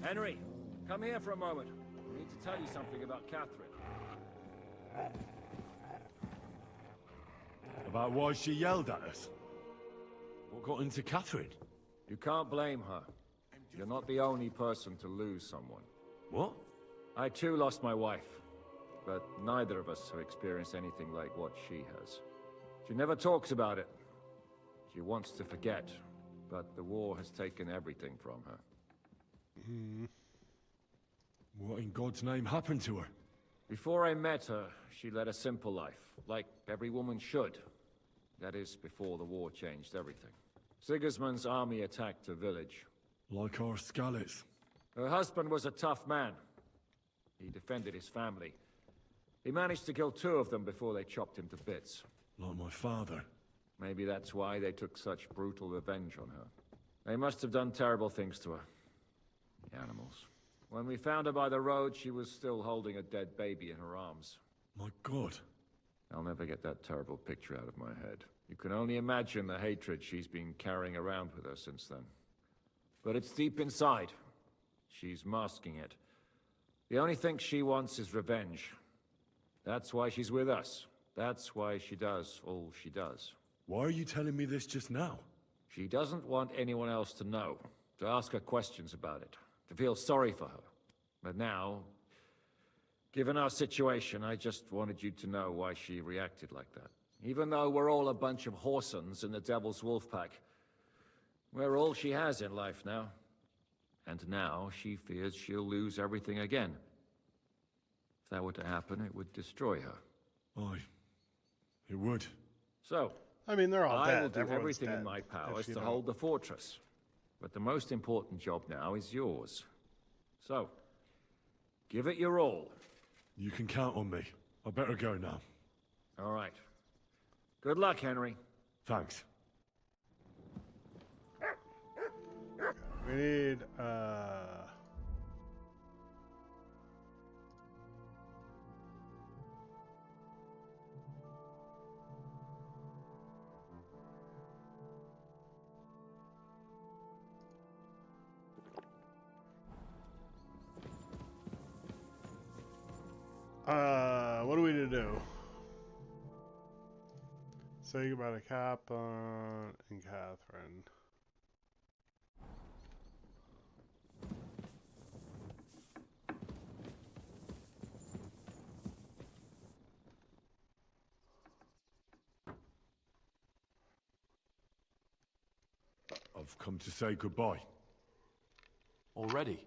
Henry, come here for a moment. I need to tell you something about Kathrine. About why she yelled at us? What got into Kathrine? You can't blame her. You're not the only person to lose someone. What? I too lost my wife, but neither of us have experienced anything like what she has. She never talks about it. She wants to forget, but the war has taken everything from her. What in God's name happened to her? Before I met her, she led a simple life, like every woman should. That is, before the war changed everything. Sigismund's army attacked her village. Like our Skalitz. Her husband was a tough man. He defended his family. He managed to kill 2 of them before they chopped him to bits. Like my father. Maybe that's why they took such brutal revenge on her. They must have done terrible things to her. The animals. When we found her by the road, she was still holding a dead baby in her arms. My God. I'll never get that terrible picture out of my head. You can only imagine the hatred she's been carrying around with her since then. But it's deep inside. She's masking it. The only thing she wants is revenge. That's why she's with us. That's why she does all she does. Why are you telling me this just now? She doesn't want anyone else to know, to ask her questions about it, to feel sorry for her. But now, given our situation, I just wanted you to know why she reacted like that. Even though we're all a bunch of whoresons in the Devil's Wolf Pack, we're all she has in life now. And now she fears she'll lose everything again. If that were to happen, it would destroy her. Aye, it would. So, I mean, they're all dead. I will do Everyone's everything dead in my powers if you to don't. hold the fortress. But the most important job now is yours. So, give it your all. You can count on me. I better go now. All right. Good luck, Henry. Thanks. We need, what do we need to do? Say goodbye to Kappa and Kathrine. I've come to say goodbye. Already?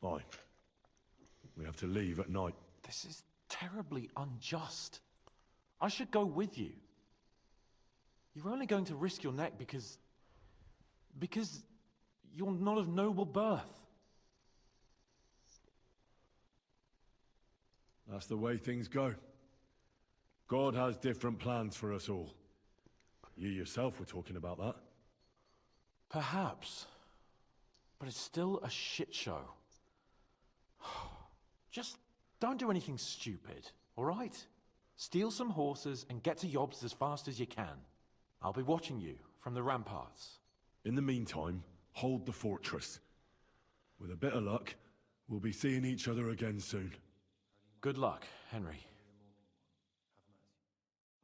Aye. We have to leave at night. This is terribly unjust. I should go with you. You're only going to risk your neck because you're not of noble birth. That's the way things go. God has different plans for us all. You yourself were talking about that. Perhaps. But it's still a shit show. Just don't do anything stupid, all right? Steal some horses and get to Yobs as fast as you can. I'll be watching you from the ramparts. In the meantime, hold the fortress. With a bit of luck, we'll be seeing each other again soon. Good luck, Henry.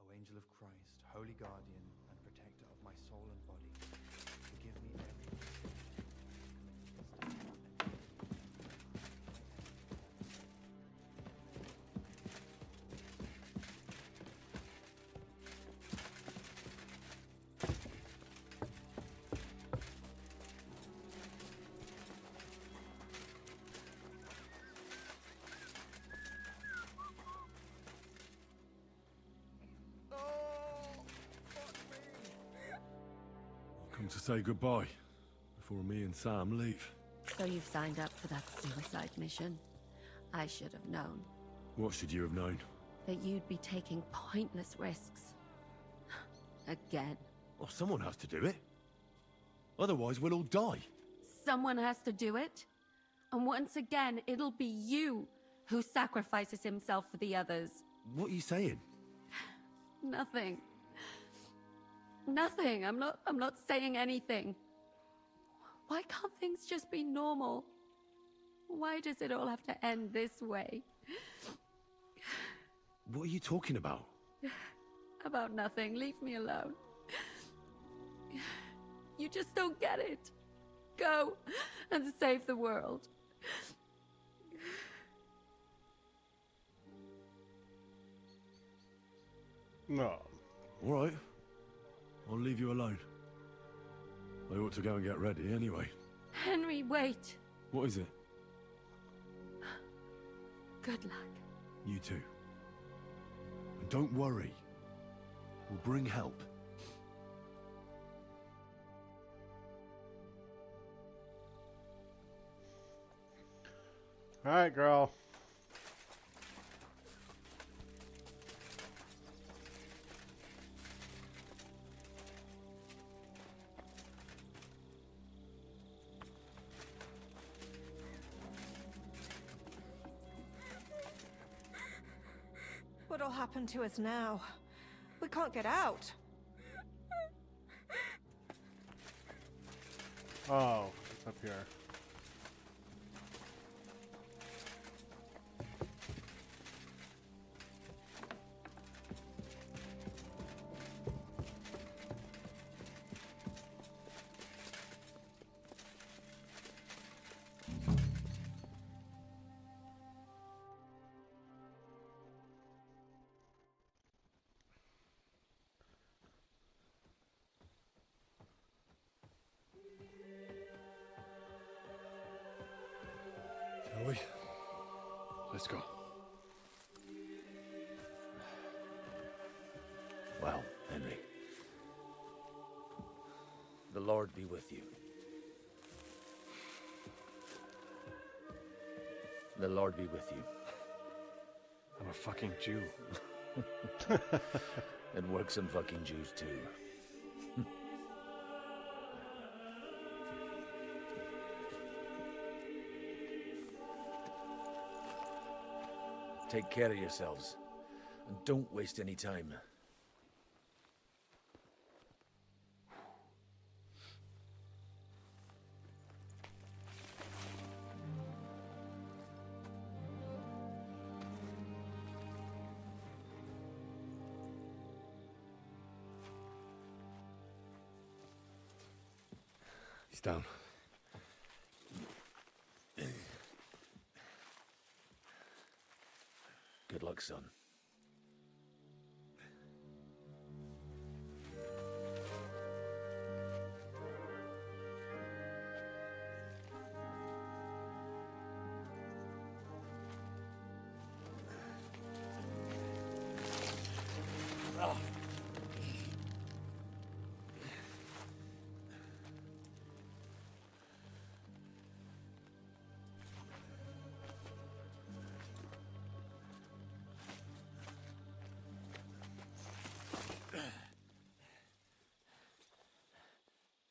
O angel of Christ, holy guardian and protector of my soul and body, forgive me every... Come to say goodbye before me and Sam leave. So you've signed up for that suicide mission? I should have known. What should you have known? That you'd be taking pointless risks. Again. Well, someone has to do it. Otherwise, we'll all die. Someone has to do it. And once again, it'll be you who sacrifices himself for the others. What are you saying? Nothing. Nothing. I'm not saying anything. Why can't things just be normal? Why does it all have to end this way? What are you talking about? About nothing. Leave me alone. You just don't get it. Go and save the world. No. All right. I'll leave you alone. I ought to go and get ready anyway. Henry, wait. What is it? Good luck. You too. And don't worry. We'll bring help. All right, girl. What'll happen to us now? We can't get out. Oh, it's up here. Shall we? Let's go. Well, Henry. The Lord be with you. The Lord be with you. I'm a fucking Jew. It works on fucking Jews too. Take care of yourselves, and don't waste any time. He's down. Good luck, son.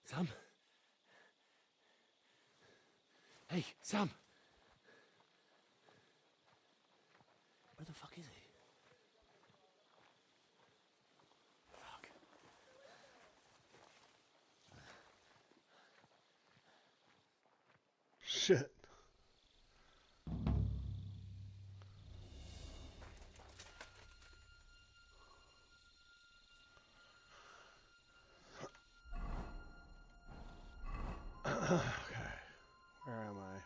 Sam? Hey, Sam! Where the fuck is he? Fuck. Shit. Okay. Where am I?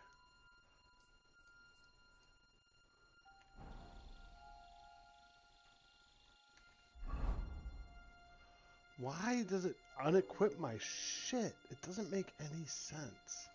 Why does it unequip my shit? It doesn't make any sense.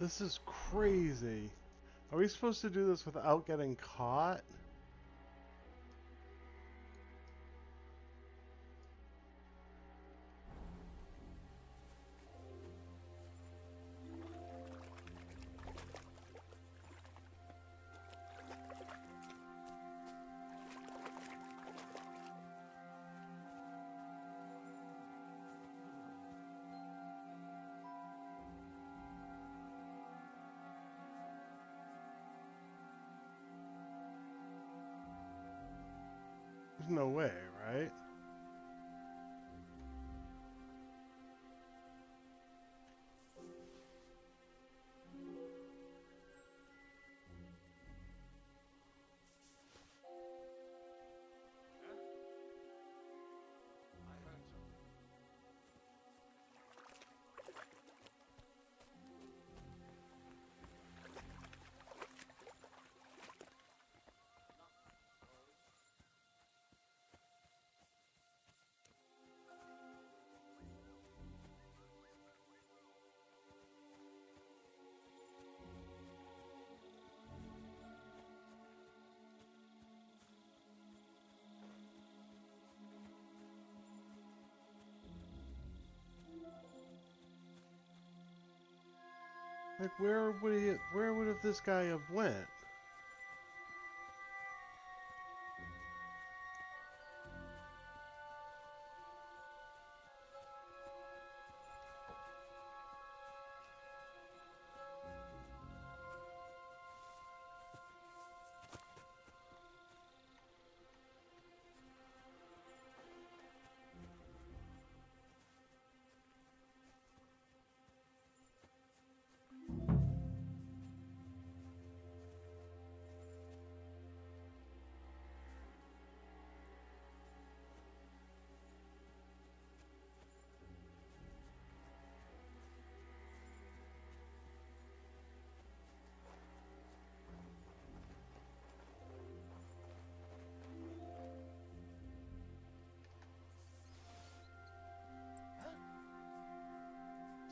This is crazy. Are we supposed to do this without getting caught? There's no way, right? Like, where would have this guy have went?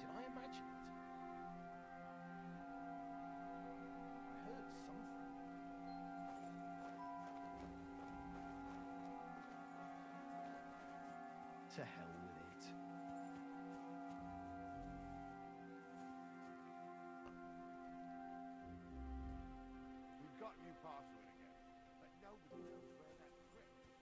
Did I imagine it? I heard something. To hell with it. We've got new password again, but nobody knows where that crypt is.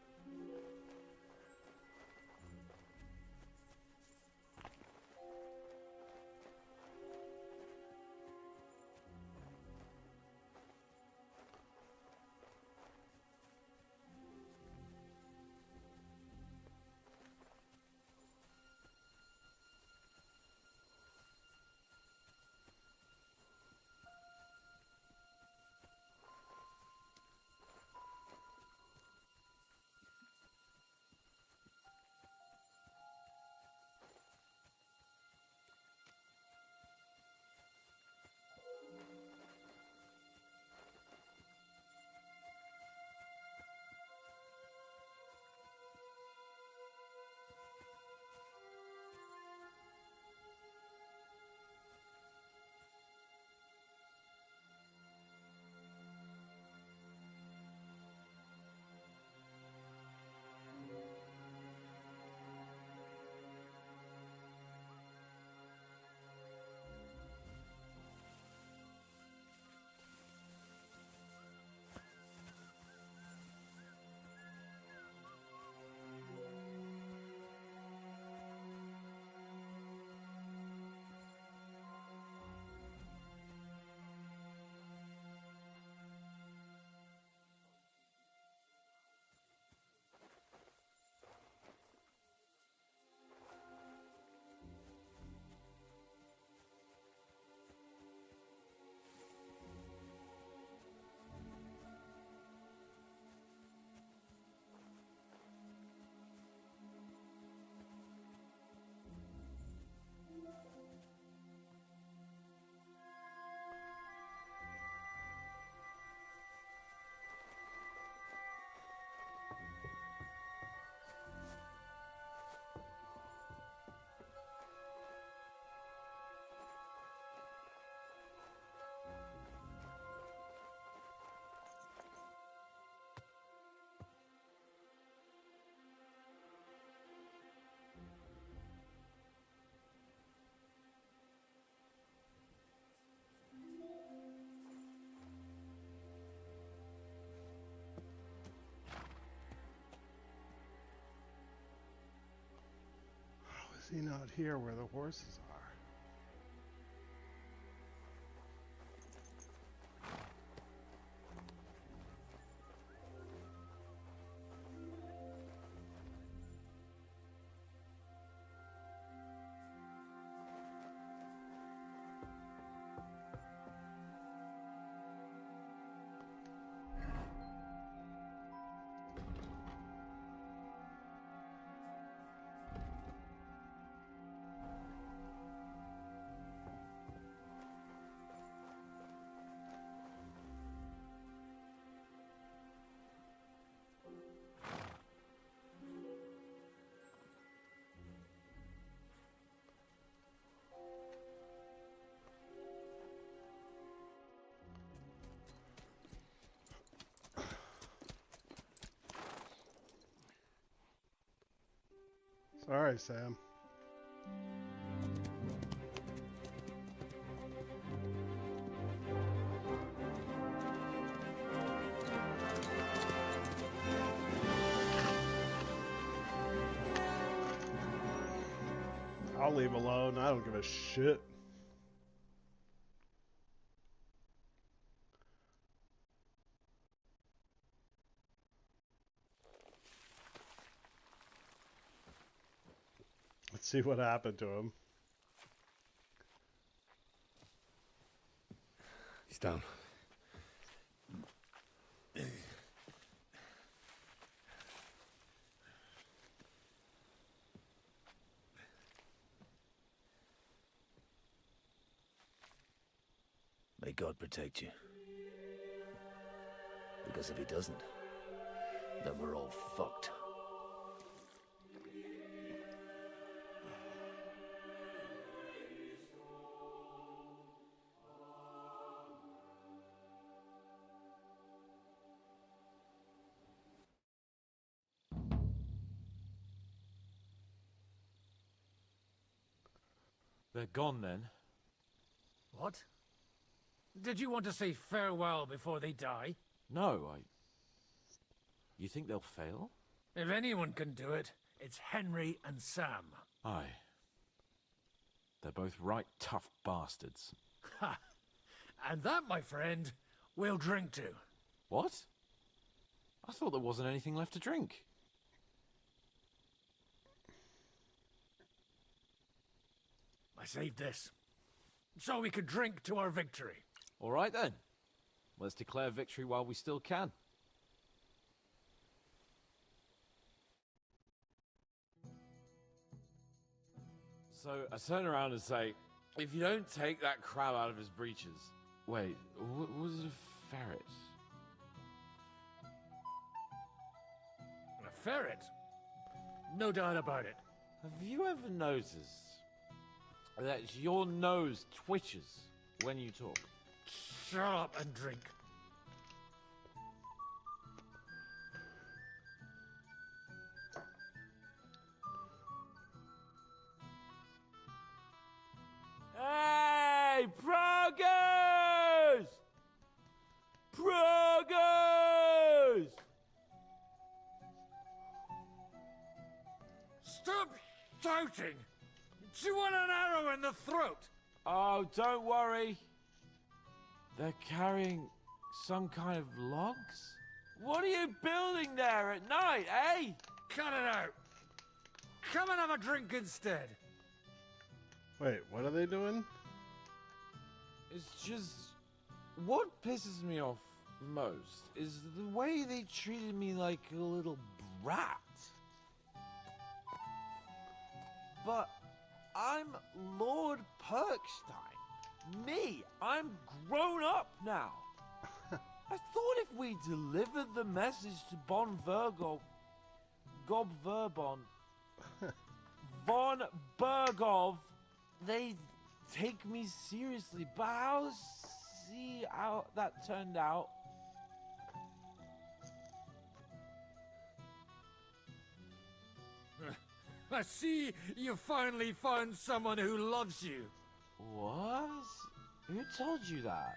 Is he not here where the horses are? Sorry, Sam. I'll leave alone. I don't give a shit. Let's see what happened to him. He's down. May God protect you. Because if he doesn't, then we're all fucked. They're gone then. What? Did you want to say farewell before they die? No, You think they'll fail? If anyone can do it, it's Henry and Sam. Aye. They're both right tough bastards. Ha! And that, my friend, we'll drink to. What? I thought there wasn't anything left to drink. I saved this, so we could drink to our victory. All right then. Let's declare victory while we still can. So I turn around and say, if you don't take that crab out of his breeches... Wait, was it a ferret? A ferret? No doubt about it. Have you ever noticed that your nose twitches when you talk? Shut up and drink. Hey, progress! Progress! Stop shouting! Do you want an arrow in the throat? Oh, don't worry. They're carrying some kind of logs? What are you building there at night, eh? Cut it out. Come and have a drink instead. Wait, what are they doing? It's just... What pisses me off most is the way they treated me like a little brat. But I'm Lord Perkstein. Me, I'm grown up now. I thought if we delivered the message to Bon Virgo, Gob Verbon, Von Bergov, they'd take me seriously, but I'll see how that turned out. I see you finally found someone who loves you. What? Who told you that?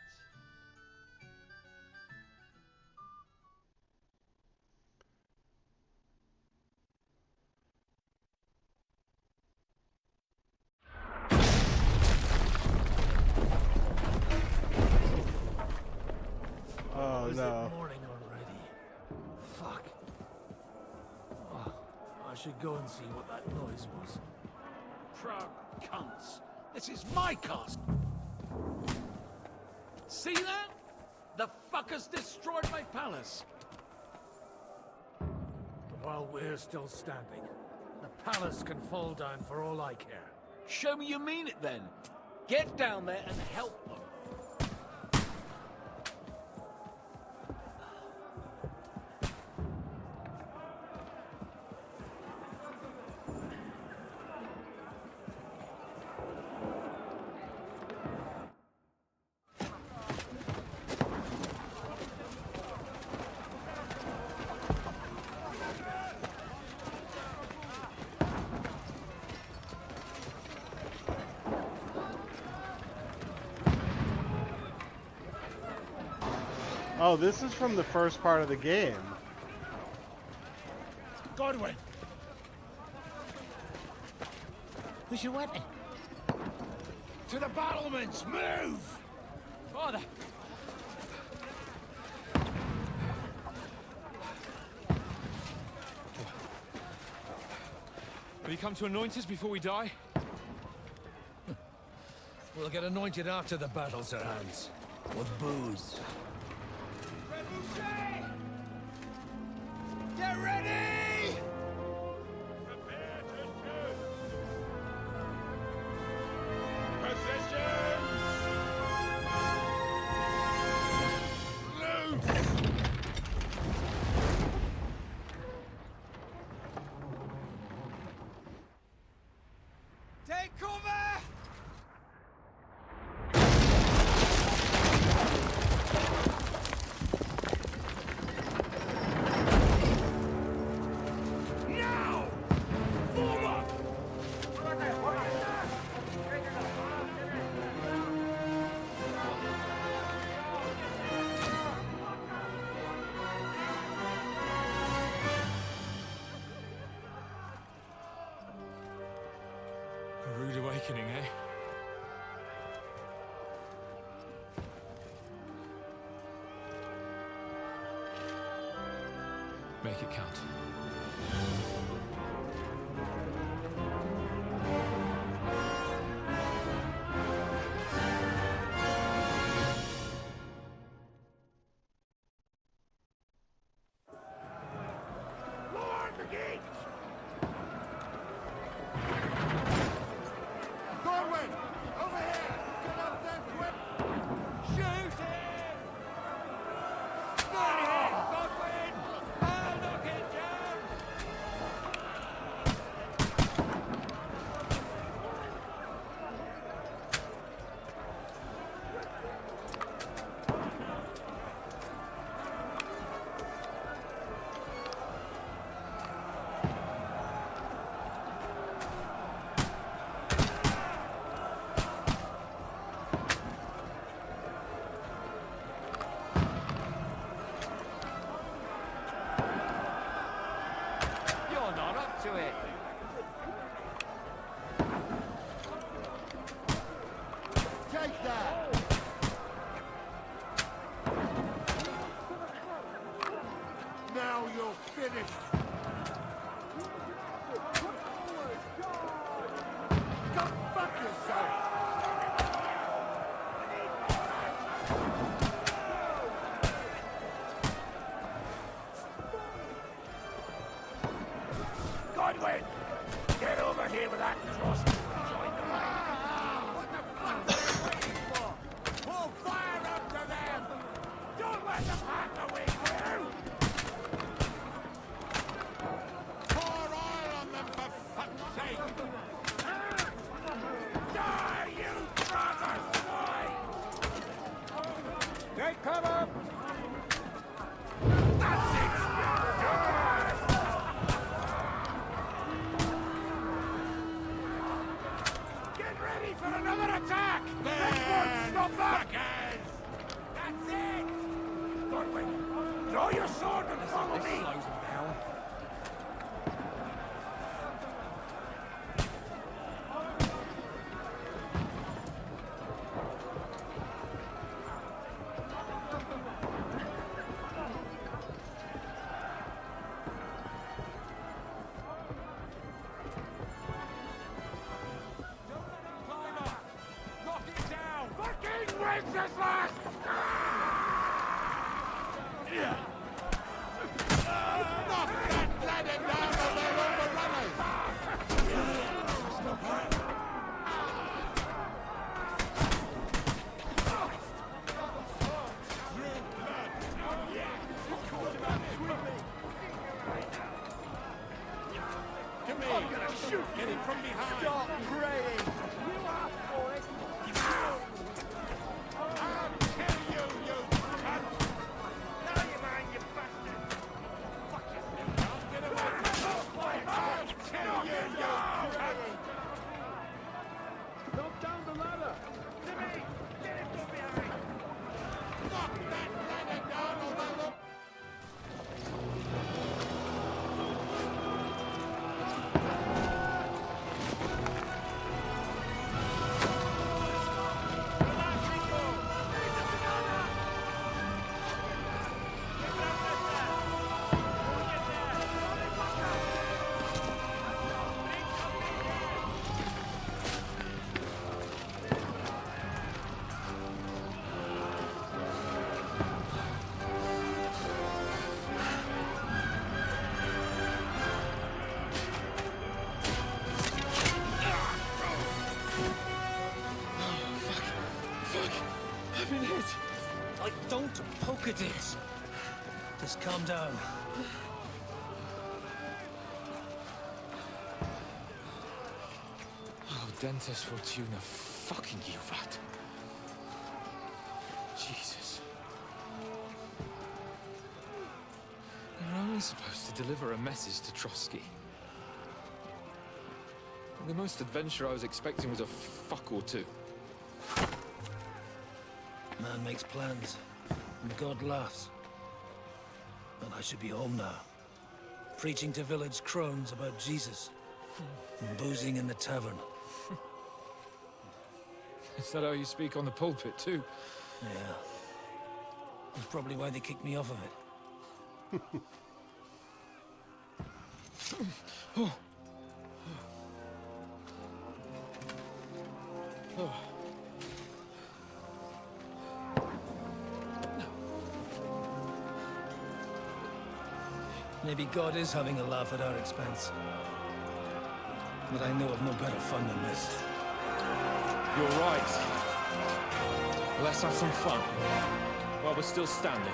is no. it morning already? Fuck. Oh, I should go and see what that noise was. Proud cunts. This is my castle. See that? The fuckers destroyed my palace. While we're still standing, the palace can fall down for all I care. Show me you mean it then. Get down there and help them. Oh, this is from the first part of the game. Godwin! Where's your weapon? To the battlements! Move! Father! Have you come to anoint us before we die? We'll get anointed after the battle, Sir Hans. With booze. Get ready! Take cover! Now! Forward! A rude awakening, eh? Make it count. Lower the gates! Godwin! Over here! Get up there quick! Shoot him! Not him! Godwin! I'll knock it down! You're not up to it. Take that! Now you're finished! Go fuck yourself! Godwin! Get over here with that cross and join the line! What the fuck are you waiting for? Pull fire up to them! Don't let them hack away from you! Pour oil on them for fuck's sake! Die, you brother swine! Take cover! That's it! Yes! Prager's last! Knock that ladder down or they'll overrun us! To me! I'm gonna shoot! Get him from behind! Stop praying! You asked for it! I'll kill you, you cunt! Now you mind, you bastard! Fuck yourself! I'll get him off! I'll kill you, you cunt! Knock down the ladder! Timmy! Get him from behind! Knock that ladder down or they'll... I've been hit. Don't poke at it. Just calm down. Oh, Dentes Fortuna, fucking you, Vat. Jesus. You're only supposed to deliver a message to Trotsky. The most adventure I was expecting was a fuck or two. Man makes plans, and God laughs. But I should be home now. Preaching to village crones about Jesus. And boozing in the tavern. Is that how you speak on the pulpit, too? Yeah. That's probably why they kicked me off of it. Oh. Oh. Maybe God is having a laugh at our expense. But I know of no better fun than this. You're right. Let's have some fun. While we're still standing.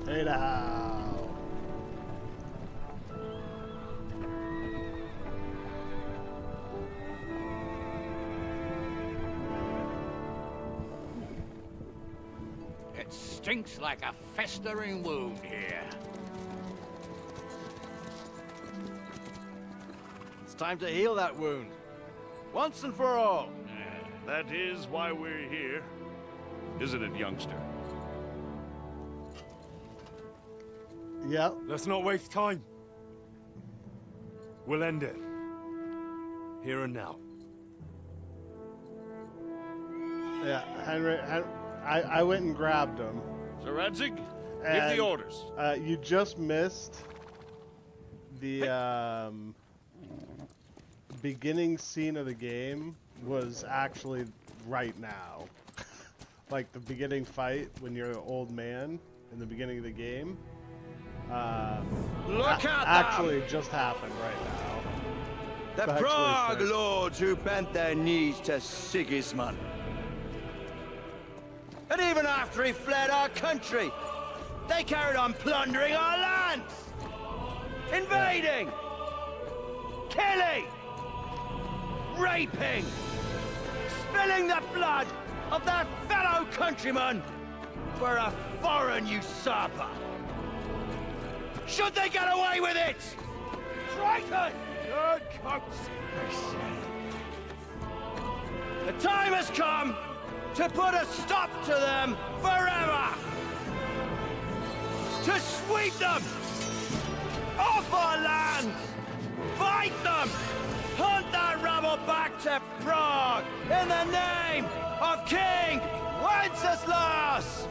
Hey now. It stinks like a festering wound here. It's time to heal that wound. Once and for all. That is why we're here. Isn't it, youngster? Yep. Let's not waste time. We'll end it. Here and now. Yeah, Henry, I went and grabbed him. Sir Radzig, give And, the orders. You just missed the beginning scene of the game was actually right now. Like the beginning fight when you're an old man in the beginning of the game. Look at actually just happened right now. The It's actually Prague fixed. lords who bent their knees to Sigismund. And even after he fled our country, they carried on plundering our lands, invading, killing, raping, spilling the blood of their fellow countrymen for a foreign usurper. Should they get away with it? Traitor! Good coats! The time has come to put a stop to them forever! To sweep them off our lands! Fight them! Hunt that rabble back to Prague in the name of King Wenceslas!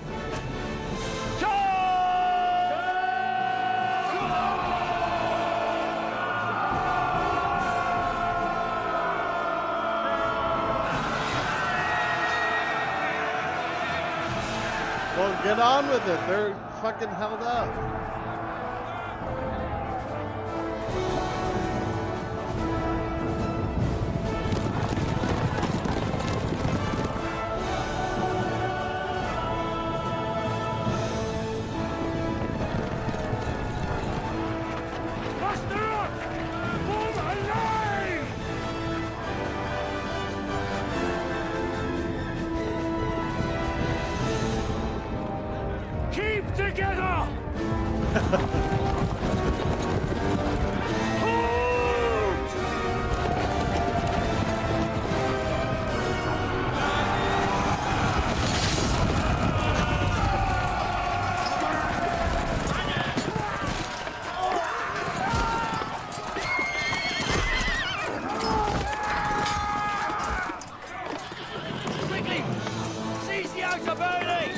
Well, get on with it. They're fucking held up. Muster up! Form a line! Keep together! Quickly! Seize the outer building!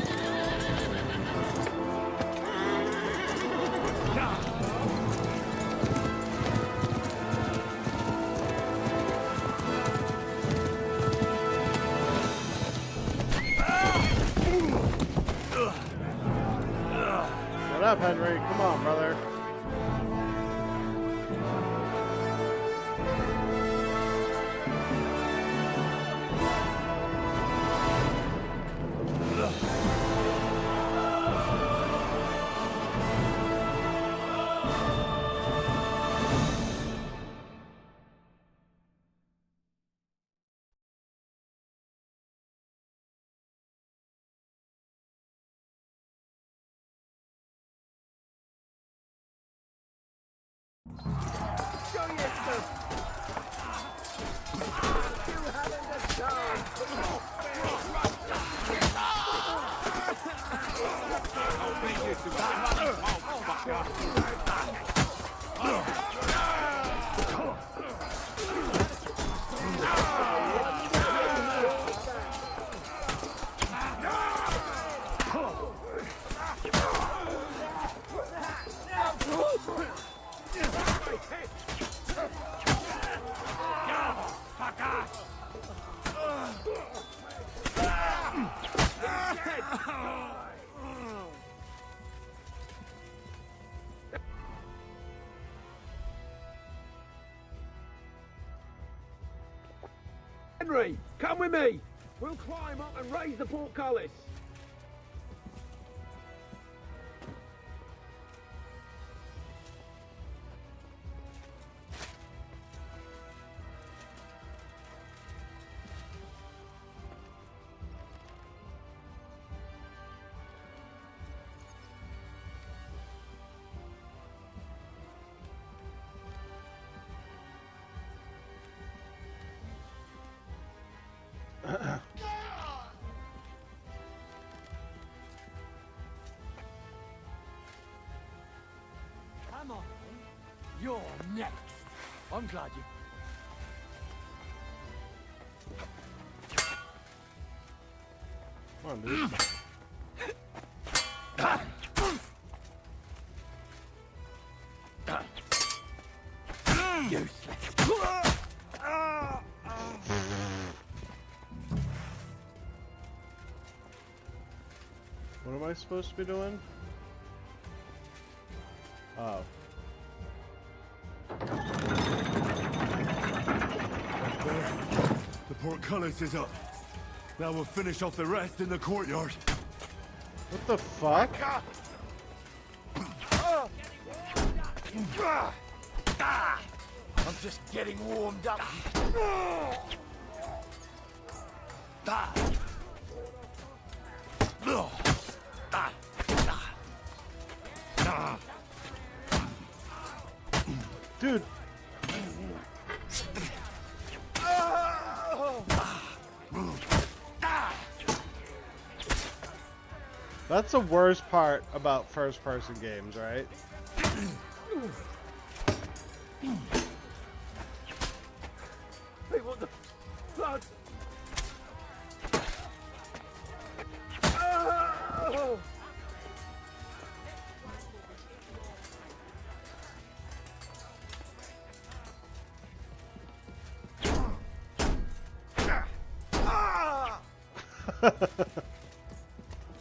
Get up, Henry. Come on, brother. Show yourself! You haven't a Henry, come with me. We'll climb up and raise the portcullis. You're next. I'm glad you... Come on, dude. What am I supposed to be doing? Oh. The portcullis is up. Now we'll finish off the rest in the courtyard. What the fuck? I'm just getting warmed up. Dude. That's the worst part about first-person games, right? Hey, what the blood?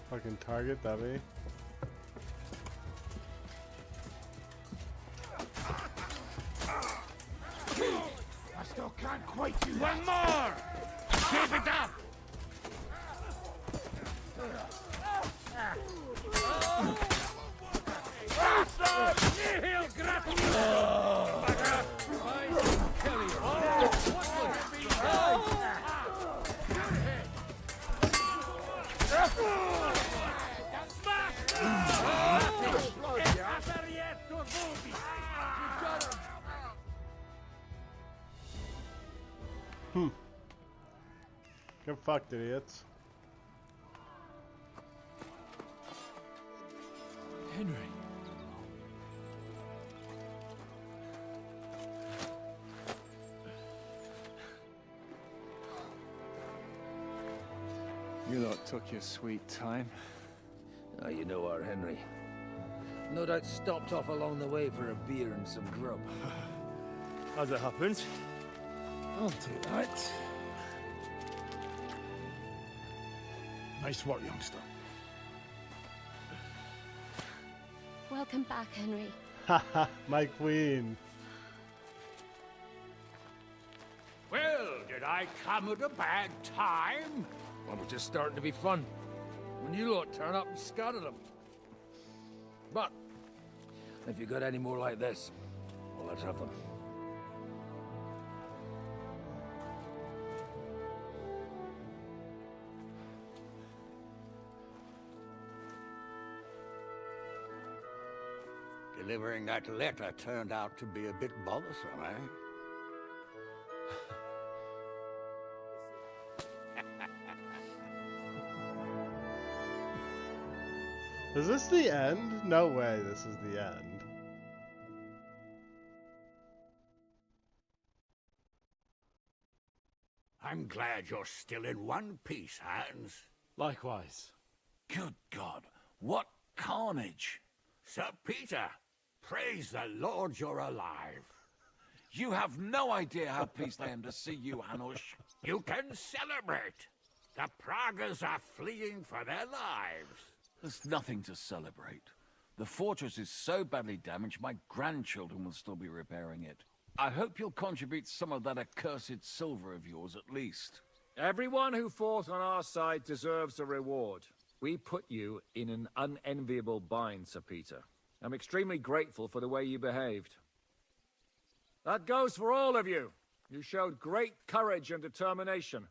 Fucking target dummy. I still can't quite do that. One more! Keep it up! Get fucked, idiots. Henry. You lot took your sweet time. Ah, you know our Henry. No doubt stopped off along the way for a beer and some grub. As it happens. I'll take that. Nice work, youngster. Welcome back, Henry. Haha, my queen. Well, did I come at a bad time? Well, we're just starting to be fun. When you lot turn up and scatter them. But, if you got any more like this, well, let's have them. Delivering that letter turned out to be a bit bothersome, eh? Is this the end? No way this is the end. I'm glad you're still in one piece, Hans. Likewise. Good God, what carnage! Sir Peter, praise the Lord you're alive. You have no idea how pleased I am to see you, Hanush. You can celebrate. The Pragas are fleeing for their lives. There's nothing to celebrate. The fortress is so badly damaged, my grandchildren will still be repairing it. I hope you'll contribute some of that accursed silver of yours at least. Everyone who fought on our side deserves a reward. We put you in an unenviable bind, Sir Peter. I'm extremely grateful for the way you behaved. That goes for all of you. You showed great courage and determination.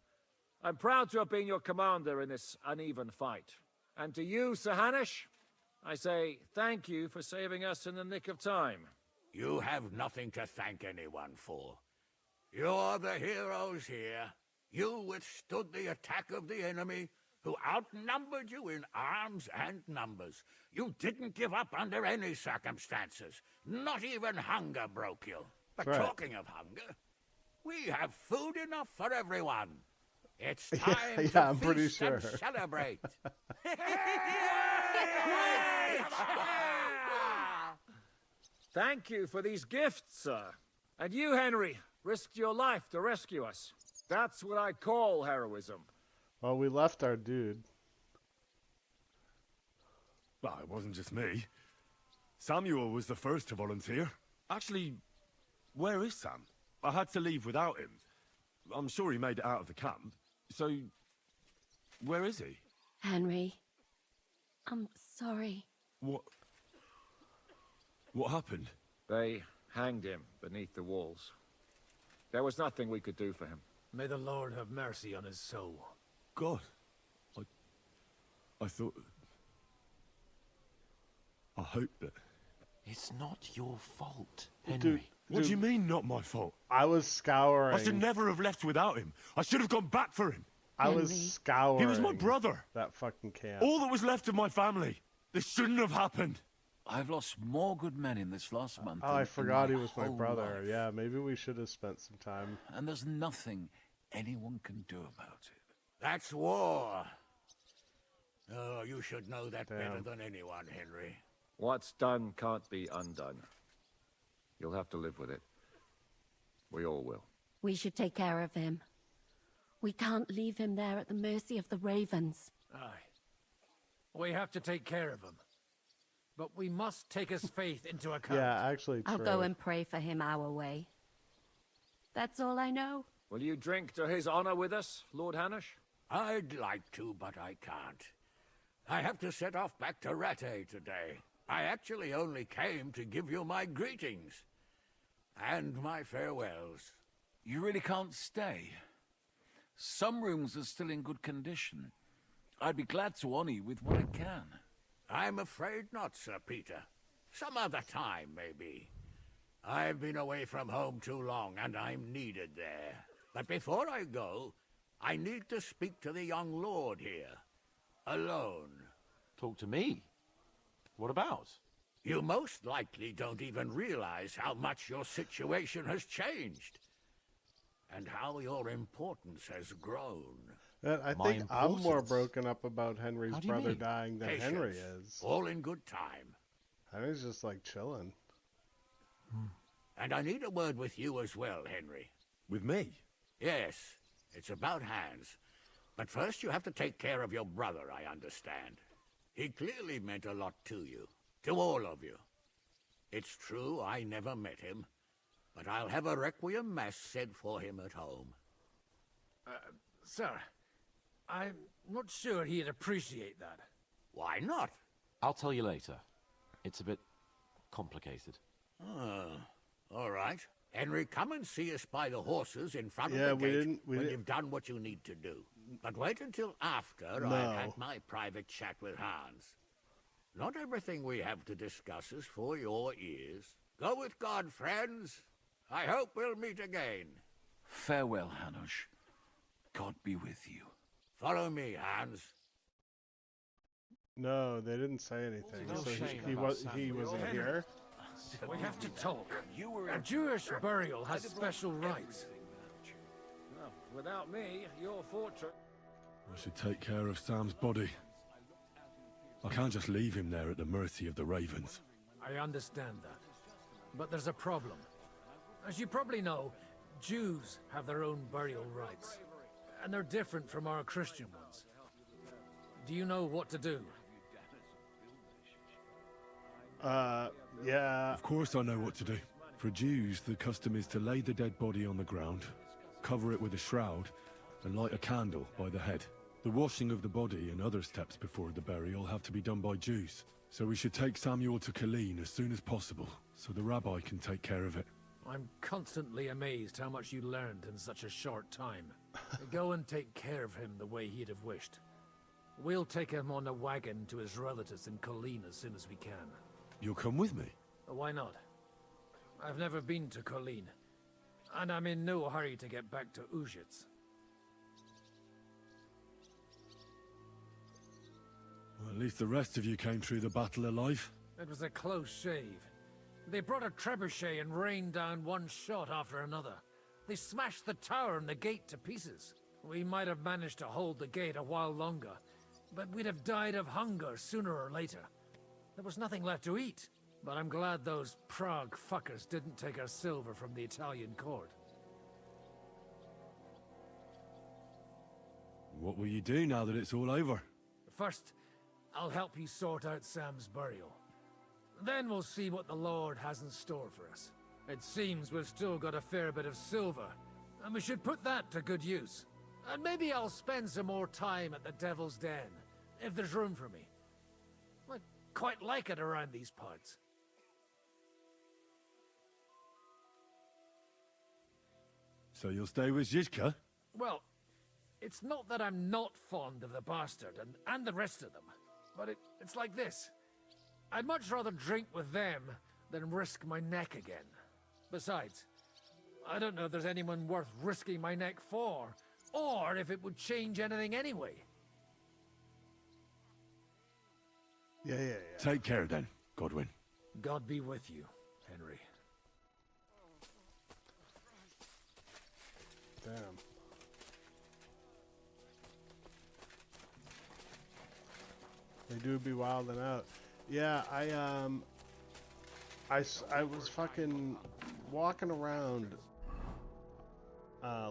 I'm proud to have been your commander in this uneven fight. And to you, Sir Hanush, I say thank you for saving us in the nick of time. You have nothing to thank anyone for. You're the heroes here. You withstood the attack of the enemy, who outnumbered you in arms and numbers. You didn't give up under any circumstances. Not even hunger broke you. But Right. talking of hunger, we have food enough for everyone. It's time Yeah, to I'm pretty feast and sure. celebrate. Thank you for these gifts, sir. And you, Henry, risked your life to rescue us. That's what I call heroism. Well, we left our dude. Well, it wasn't just me. Samuel was the first to volunteer. Actually, where is Sam? I had to leave without him. I'm sure he made it out of the camp. So, where is he? Henry, I'm sorry. What happened? They hanged him beneath the walls. There was nothing we could do for him. May the Lord have mercy on his soul. God. I thought... I hope that... It's not your fault, Henry. Dude, What do you mean, not my fault? I was scouring. I should never have left without him. I should have gone back for him. I was scouring. He was my brother. That fucking camp. All that was left of my family. This shouldn't have happened. I've lost more good men in this last month. Oh, I than forgot in he was my whole brother. life. Yeah, maybe we should have spent some time. And there's nothing anyone can do about it. That's war. Oh, you should know that better Damn. than anyone, Henry. What's done can't be undone. You'll have to live with it. We all will. We should take care of him. We can't leave him there at the mercy of the ravens. Aye. We have to take care of him. But we must take his faith into account. Yeah, actually, I'll true. go and pray for him our way. That's all I know. Will you drink to his honor with us, Lord Hanish? I'd like to, but I can't. I have to set off back to Rattay today. I actually only came to give you my greetings. And my farewells. You really can't stay. Some rooms are still in good condition. I'd be glad to honor you with what I can. I'm afraid not, Sir Peter. Some other time, maybe. I've been away from home too long, and I'm needed there. But before I go, I need to speak to the young lord here. Alone. Talk to me? What about? You most likely don't even realize how much your situation has changed. And how your importance has grown. I think I'm more broken up about Henry's How do you brother mean? dying than Patience. Henry is. All in good time. Henry's just like chilling. And I need a word with you as well, Henry. With me? Yes, it's about Hans. But first you have to take care of your brother, I understand. He clearly meant a lot to you. To all of you. It's true I never met him. But I'll have a requiem mass said for him at home. Sir, I'm not sure he'd appreciate that. Why not? I'll tell you later. It's a bit complicated. All right. Henry, come and see us by the horses in front Yeah, of the we gate didn't- we when didn't- you've done what you need to do. But wait until after No. I've had my private chat with Hans. Not everything we have to discuss is for your ears. Go with God, friends. I hope we'll meet again. Farewell, Hanush. God be with you. Follow me, Hans. No, they didn't say anything. No So shame he about wasn't Samuel. here. We have to talk. A Jewish burial has special rites. Well, without me, your fortress... I should take care of Sam's body. I can't just leave him there at the mercy of the ravens. I understand that. But there's a problem. As you probably know, Jews have their own burial rites. And they're different from our Christian ones. Do you know what to do? Yeah. Of course I know what to do. For Jews, the custom is to lay the dead body on the ground, cover it with a shroud, and light a candle by the head. The washing of the body and other steps before the burial have to be done by Jews. So we should take Samuel to Colleen as soon as possible, so the rabbi can take care of it. I'm constantly amazed how much you learned in such a short time. Go and take care of him the way he'd have wished. We'll take him on a wagon to his relatives in Colleen as soon as we can. You'll come with me? Why not? I've never been to Colleen, and I'm in no hurry to get back to Ujitz. Well, at least the rest of you came through the battle alive. It was a close shave. They brought a trebuchet and rained down one shot after another. They smashed the tower and the gate to pieces. We might have managed to hold the gate a while longer, but we'd have died of hunger sooner or later. There was nothing left to eat. But I'm glad those Prague fuckers didn't take our silver from the Italian court. What will you do now that it's all over? First, I'll help you sort out Sam's burial. Then we'll see what the Lord has in store for us. It seems we've still got a fair bit of silver, and we should put that to good use. And maybe I'll spend some more time at the Devil's Den, if there's room for me. I quite like it around these parts. So you'll stay with Zizka? Well, it's not that I'm not fond of the bastard and the rest of them, but it's like this. I'd much rather drink with them than risk my neck again. Besides, I don't know if there's anyone worth risking my neck for, or if it would change anything anyway. Yeah. Take care then, Godwin. God be with you, Henry. Damn. They do be wilding out. Yeah, I was fucking walking around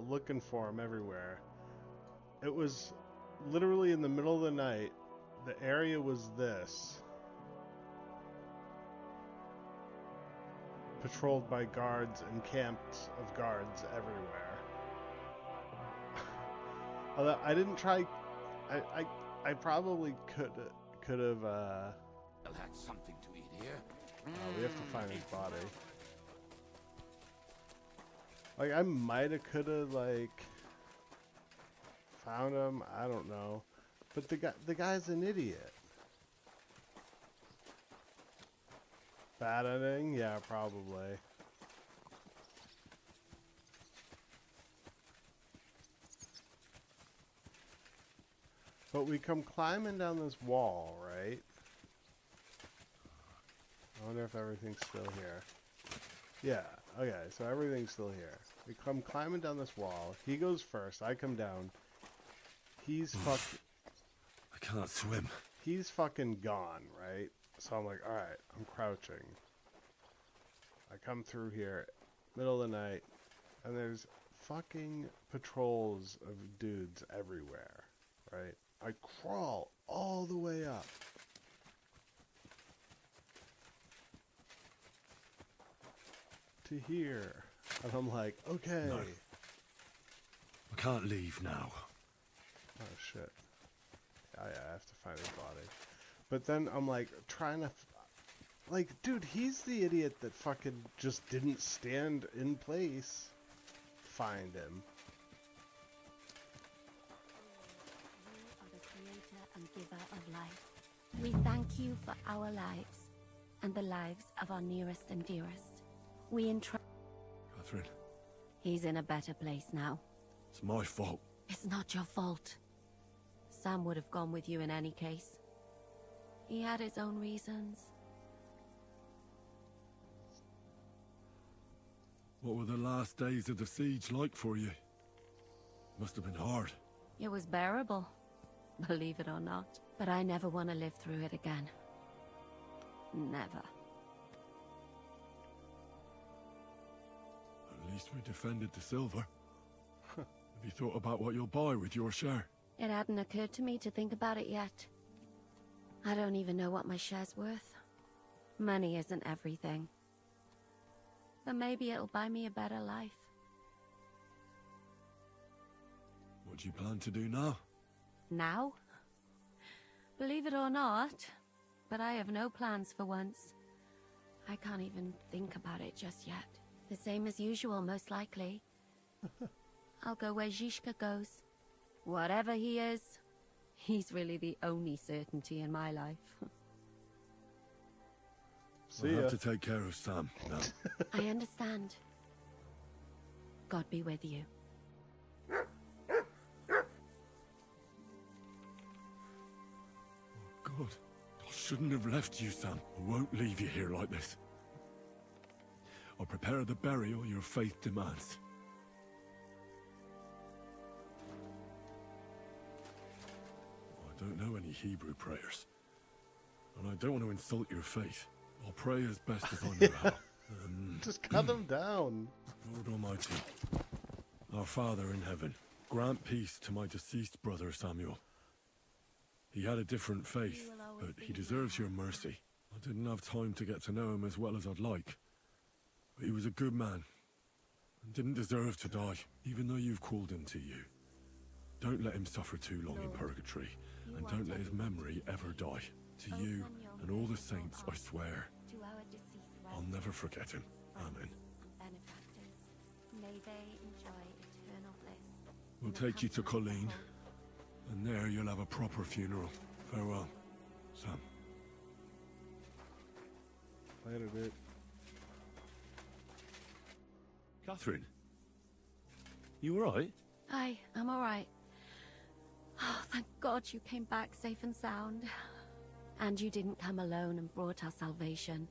looking for him everywhere. It was literally in the middle of the night. The area was this. Patrolled by guards and camps of guards everywhere. Although I didn't try, I probably could have. I'll have something to eat here. We have to find his body. Like I might have, could have like found him. I don't know, but the guy's an idiot. Bad ending? Yeah, probably. But we come climbing down this wall, right? I wonder if everything's still here. Yeah, okay, so everything's still here. We come climbing down this wall. He goes first, I come down. He's I can't swim. He's fucking gone, right? So I'm like, alright, I'm crouching. I come through here, middle of the night, and there's fucking patrols of dudes everywhere, right? I crawl all the way up. To here. And I'm like, okay. No. I can't leave now. Oh shit. Yeah, I have to find his body. But then I'm like, trying to... Like, dude, he's the idiot that fucking just didn't stand in place. Find him. And giver of life. We thank you for our lives and the lives of our nearest and dearest. We entrust. Kathrine. He's in a better place now. It's my fault. It's not your fault. Sam would have gone with you in any case. He had his own reasons. What were the last days of the siege like for you? Must have been hard. It was bearable. Believe it or not. But I never want to live through it again. Never. At least we defended the silver. Have you thought about what you'll buy with your share? It hadn't occurred to me to think about it yet. I don't even know what my share's worth. Money isn't everything. But maybe it'll buy me a better life. What do you plan to do now? Now? Believe it or not, but I have no plans for once. I can't even think about it just yet. The same as usual, most likely. I'll go where Zizka goes. Whatever he is, he's really the only certainty in my life. I have to take care of Sam now. I understand. God be with you. God. God, I shouldn't have left you, Sam. I won't leave you here like this. I'll prepare the burial your faith demands. I don't know any Hebrew prayers, and I don't want to insult your faith. I'll pray as best as I know how. Just cut them down. Lord Almighty, our Father in heaven, grant peace to my deceased brother Samuel. He had a different faith, but he deserves your mercy. I didn't have time to get to know him as well as I'd like. But he was a good man, and didn't deserve to die, even though you've called him to you. Don't let him suffer too long in purgatory, and don't let his memory ever die. To you and all the saints, I swear, I'll never forget him. Amen. Benefactors, may they enjoy eternal bliss. We'll take you to Colleen, and there you'll have a proper funeral. Farewell, Sam. Later, dude. Kathrine, you alright? I'm alright. Oh, thank God you came back safe and sound. And you didn't come alone and brought our salvation.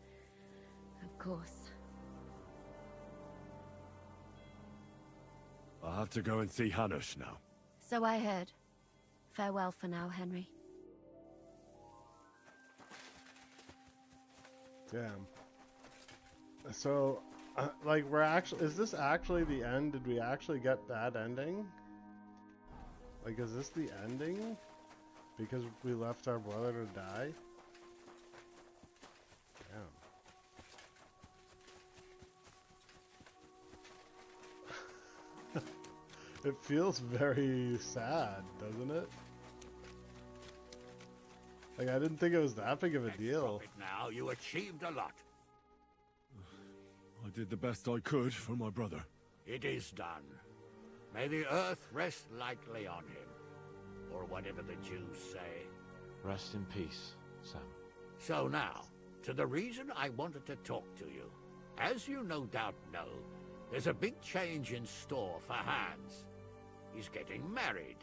Of course. I have to go and see Hanush now. So I heard. Farewell for now, Henry. Damn. So, like, is this actually the end? Did we actually get that ending? Like, is this the ending? Because we left our brother to die? Damn. It feels very sad, doesn't it? Like, I didn't think it was that big of a deal. Now, you achieved a lot. I did the best I could for my brother. It is done. May the earth rest lightly on him. Or whatever the Jews say. Rest in peace, Sam. So now, to the reason I wanted to talk to you. As you no doubt know, there's a big change in store for Hans. He's getting married.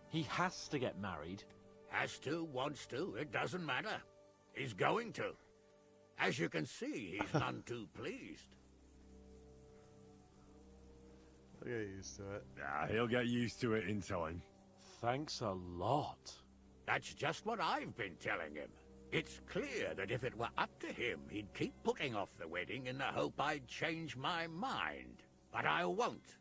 He has to get married. Has to, wants to, it doesn't matter. He's going to. As you can see, he's none too pleased. He'll get used to it. Yeah, he'll get used to it in time. Thanks a lot. That's just what I've been telling him. It's clear that if it were up to him, he'd keep putting off the wedding in the hope I'd change my mind. But I won't.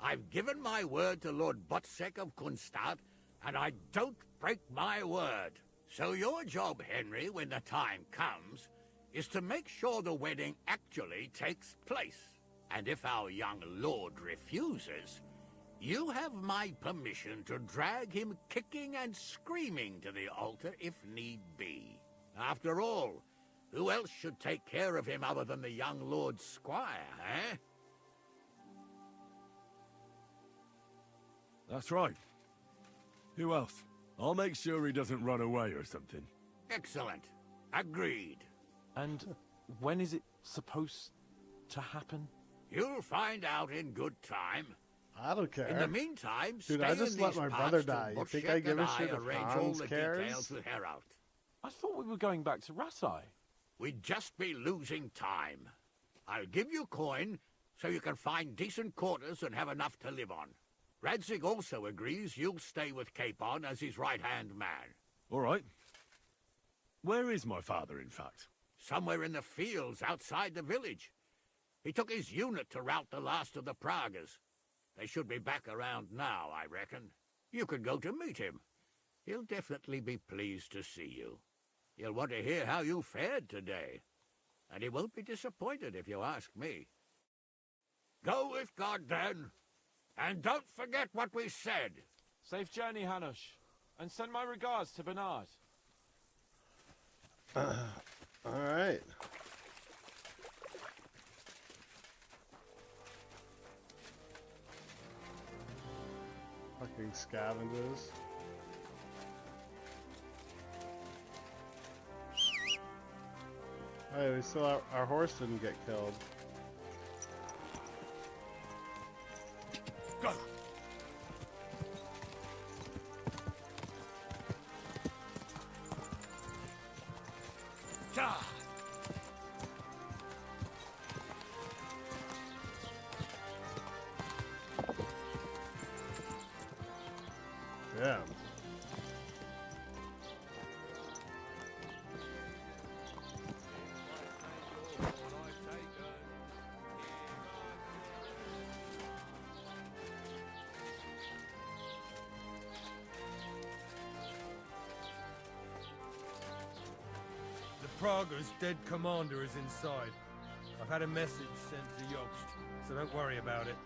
I've given my word to Lord Botsek of Kunstad, and I don't break my word. So your job, Henry, when the time comes, is to make sure the wedding actually takes place. And if our young lord refuses, you have my permission to drag him kicking and screaming to the altar if need be. After all, who else should take care of him other than the young lord's squire, eh? That's right. Who else? I'll make sure he doesn't run away or something. Excellent. Agreed. And when is it supposed to happen? You'll find out in good time. I don't care. In the meantime, dude, stay I just in let these my parts brother till die. You think Butchek I give a and shit if arrange all Hans the cares? details with Herald. I thought we were going back to Ratai. We'd just be losing time. I'll give you coin so you can find decent quarters and have enough to live on. Radzig also agrees you'll stay with Capon as his right-hand man. All right. Where is my father, in fact? Somewhere in the fields outside the village. He took his unit to rout the last of the Pragas. They should be back around now, I reckon. You could go to meet him. He'll definitely be pleased to see you. He'll want to hear how you fared today. And he won't be disappointed if you ask me. Go with God, then. And don't forget what we said. Safe journey, Hanush. And send my regards to Bernard. Alright. Fucking scavengers. Hey, we still our horse didn't get killed. Go. Damn. The Prague's dead commander is inside. I've had a message sent to Jobst, so don't worry about it.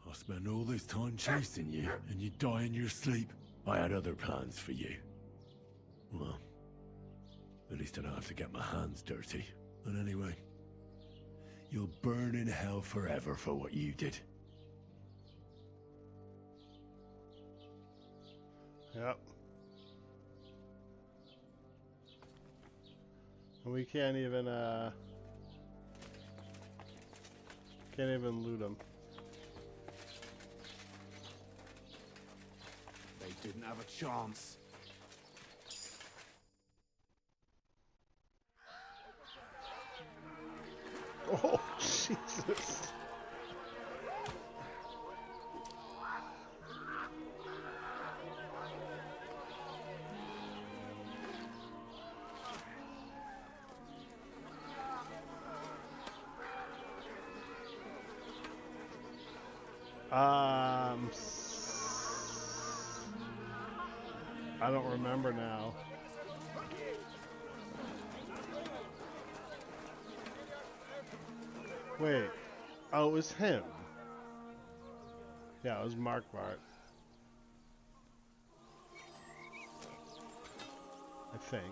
I spent all this time chasing you, and you die in your sleep. I had other plans for you. Well, at least I don't have to get my hands dirty. And anyway, you'll burn in hell forever for what you did. Yep. And we can't even loot them. They didn't have a chance. Oh, Jesus. I don't remember now. Wait. Oh, it was him. Yeah, it was Mark Bart. I think.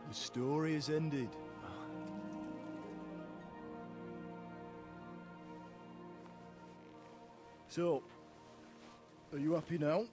The story is ended. So, are you happy now?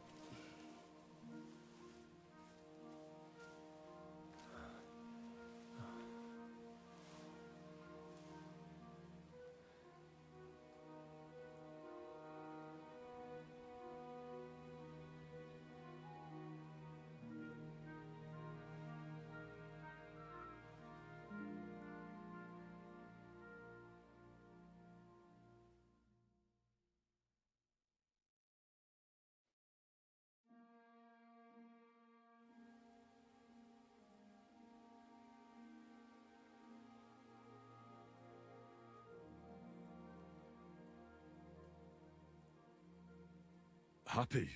Happy?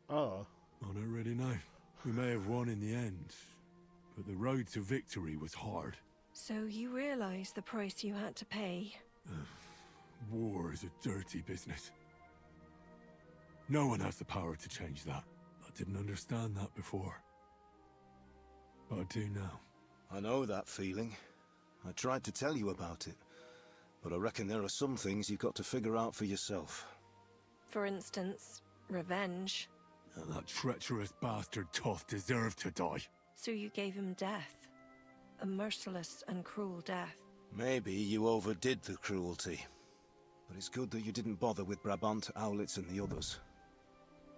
Oh. I don't really know. We may have won in the end, but the road to victory was hard. So you realize the price you had to pay? War is a dirty business. No one has the power to change that. I didn't understand that before. But I do now. I know that feeling. I tried to tell you about it, but I reckon there are some things you've got to figure out for yourself. For instance, revenge. And that treacherous bastard Toth deserved to die. So you gave him death. A merciless and cruel death. Maybe you overdid the cruelty. But it's good that you didn't bother with Brabant, Owlitz and the others.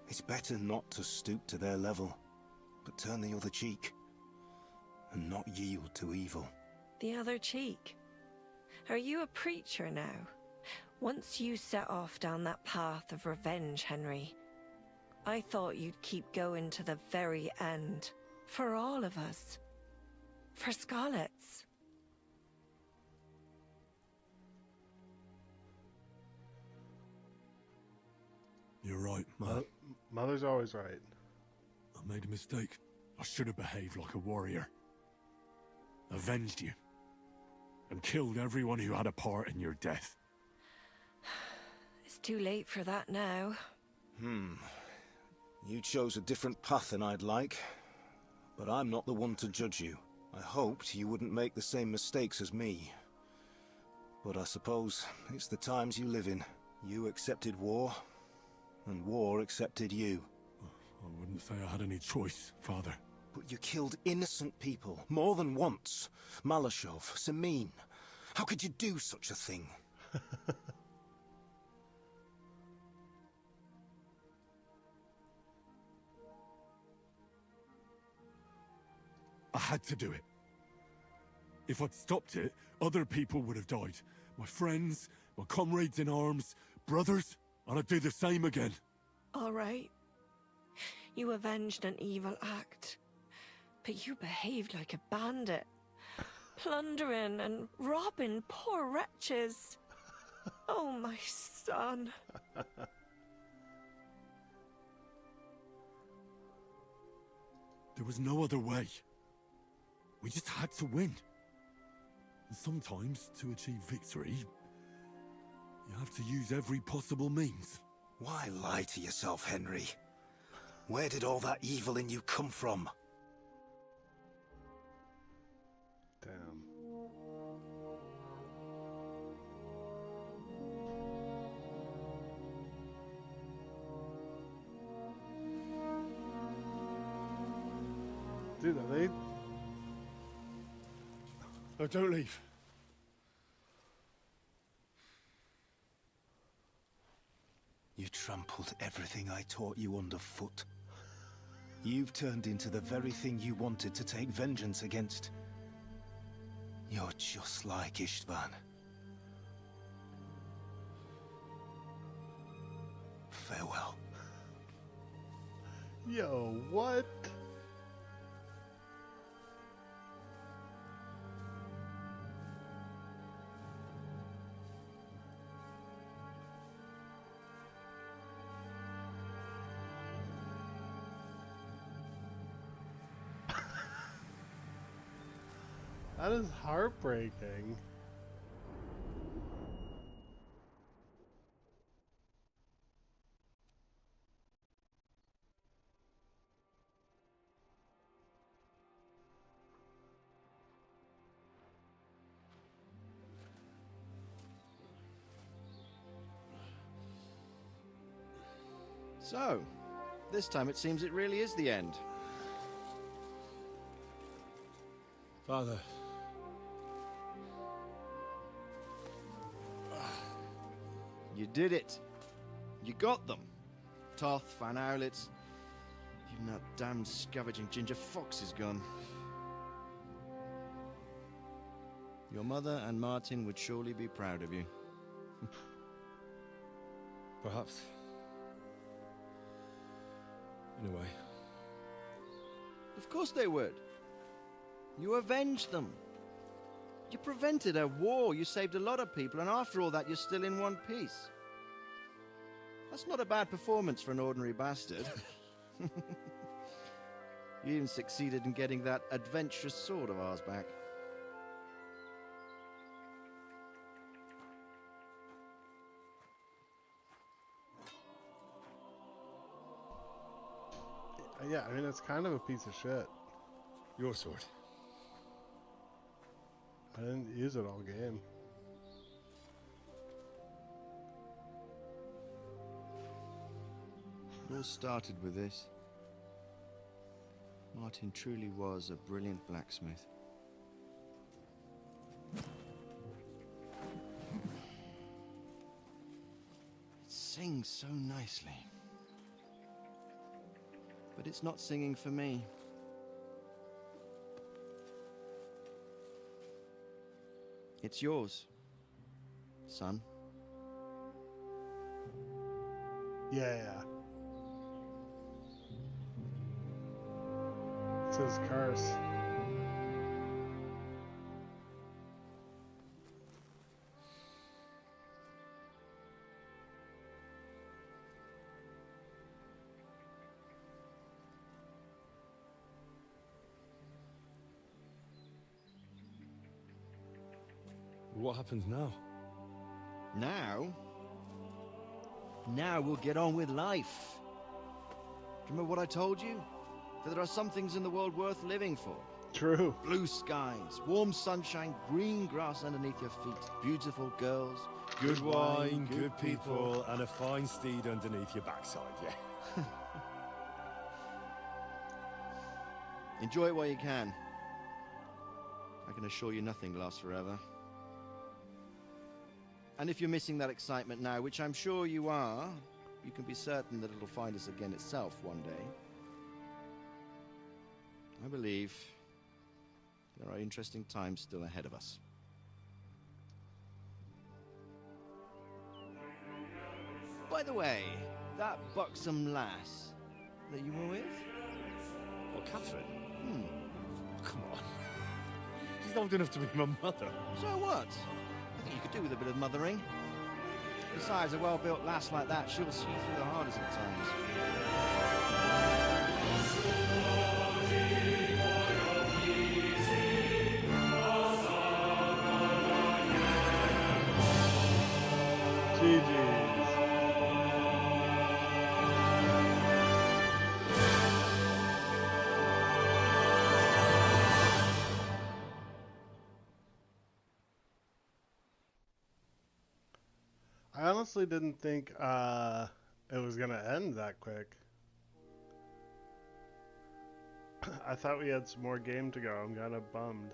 It's better not to stoop to their level, but turn the other cheek. And not yield to evil. The other cheek? Are you a preacher now? Once you set off down that path of revenge, Henry, I thought you'd keep going to the very end. For all of us. For Scarlet's. You're right, Ma. Mother's always right. I made a mistake. I should have behaved like a warrior. Avenged you. And killed everyone who had a part in your death. It's too late for that now. You chose a different path than I'd like. But I'm not the one to judge you. I hoped you wouldn't make the same mistakes as me. But I suppose it's the times you live in. You accepted war, and war accepted you. I wouldn't say I had any choice, Father. But you killed innocent people, more than once. Malashov, Samin. How could you do such a thing? I had to do it. If I'd stopped it, other people would have died. My friends, my comrades in arms, brothers, and I'd do the same again. All right. You avenged an evil act. But you behaved like a bandit. Plundering and robbing poor wretches. Oh, my son. There was no other way. We just had to win. And sometimes, to achieve victory, you have to use every possible means. Why lie to yourself, Henry? Where did all that evil in you come from? Damn. Dude, are they... Oh, don't leave. You trampled everything I taught you underfoot. You've turned into the very thing you wanted to take vengeance against. You're just like Istvan. Farewell. Yo, what? That is heartbreaking. So, this time it seems it really is the end. Father. You did it. You got them. Toth, Van Owlitz. Even that damned scavenging ginger fox is gone. Your mother and Martin would surely be proud of you. Perhaps. In a way. Of course they would. You avenged them. You prevented a war, you saved a lot of people, and after all that you're still in one piece. That's not a bad performance for an ordinary bastard. You even succeeded in getting that adventurous sword of ours back. Yeah, I mean, it's kind of a piece of shit. Your sword. I didn't use it all game. It all started with this. Martin truly was a brilliant blacksmith. It sings so nicely. But it's not singing for me. It's yours, son. Yeah. It's his curse. What happens now? Now? Now we'll get on with life. Do you remember what I told you? That there are some things in the world worth living for. True. Blue skies, warm sunshine, green grass underneath your feet, beautiful girls, Good wine, good people, and a fine steed underneath your backside, yeah. Enjoy it while you can. I can assure you nothing lasts forever. And if you're missing that excitement now, which I'm sure you are, you can be certain that it'll find us again itself one day. I believe there are interesting times still ahead of us. By the way, that buxom lass that you were with? What, Kathrine? Come on. She's old enough to be my mother. So what? I think you could do with a bit of mothering. Besides, a well-built lass like that, she'll see through the hardest of times. GG's. I honestly didn't think it was gonna end that quick. I thought we had some more game to go. I'm kind of bummed.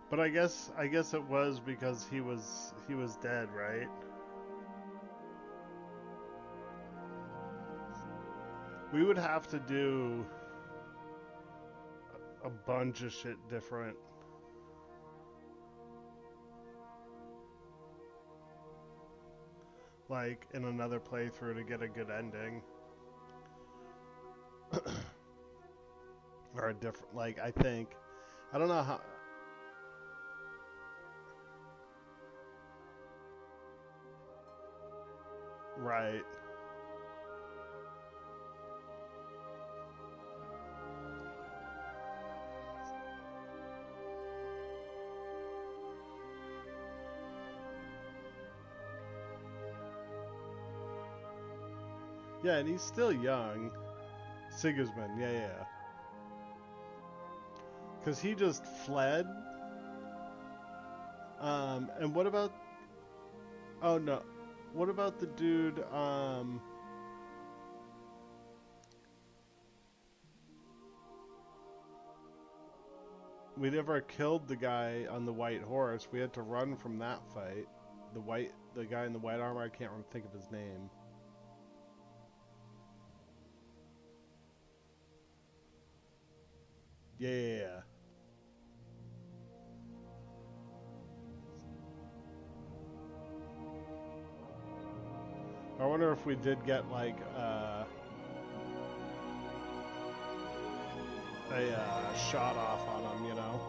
But I guess it was because he was dead, right? We would have to do a bunch of shit different. Like in another playthrough to get a good ending. Or a different, like, I think, I don't know how. Right. Yeah, and he's still young. Sigismund, yeah. Because he just fled. And what about... Oh, no. What about the dude, we never killed the guy on the white horse. We had to run from that fight. The guy in the white armor, I can't think of his name. Yeah. I wonder if we did get like a shot off on him, you know?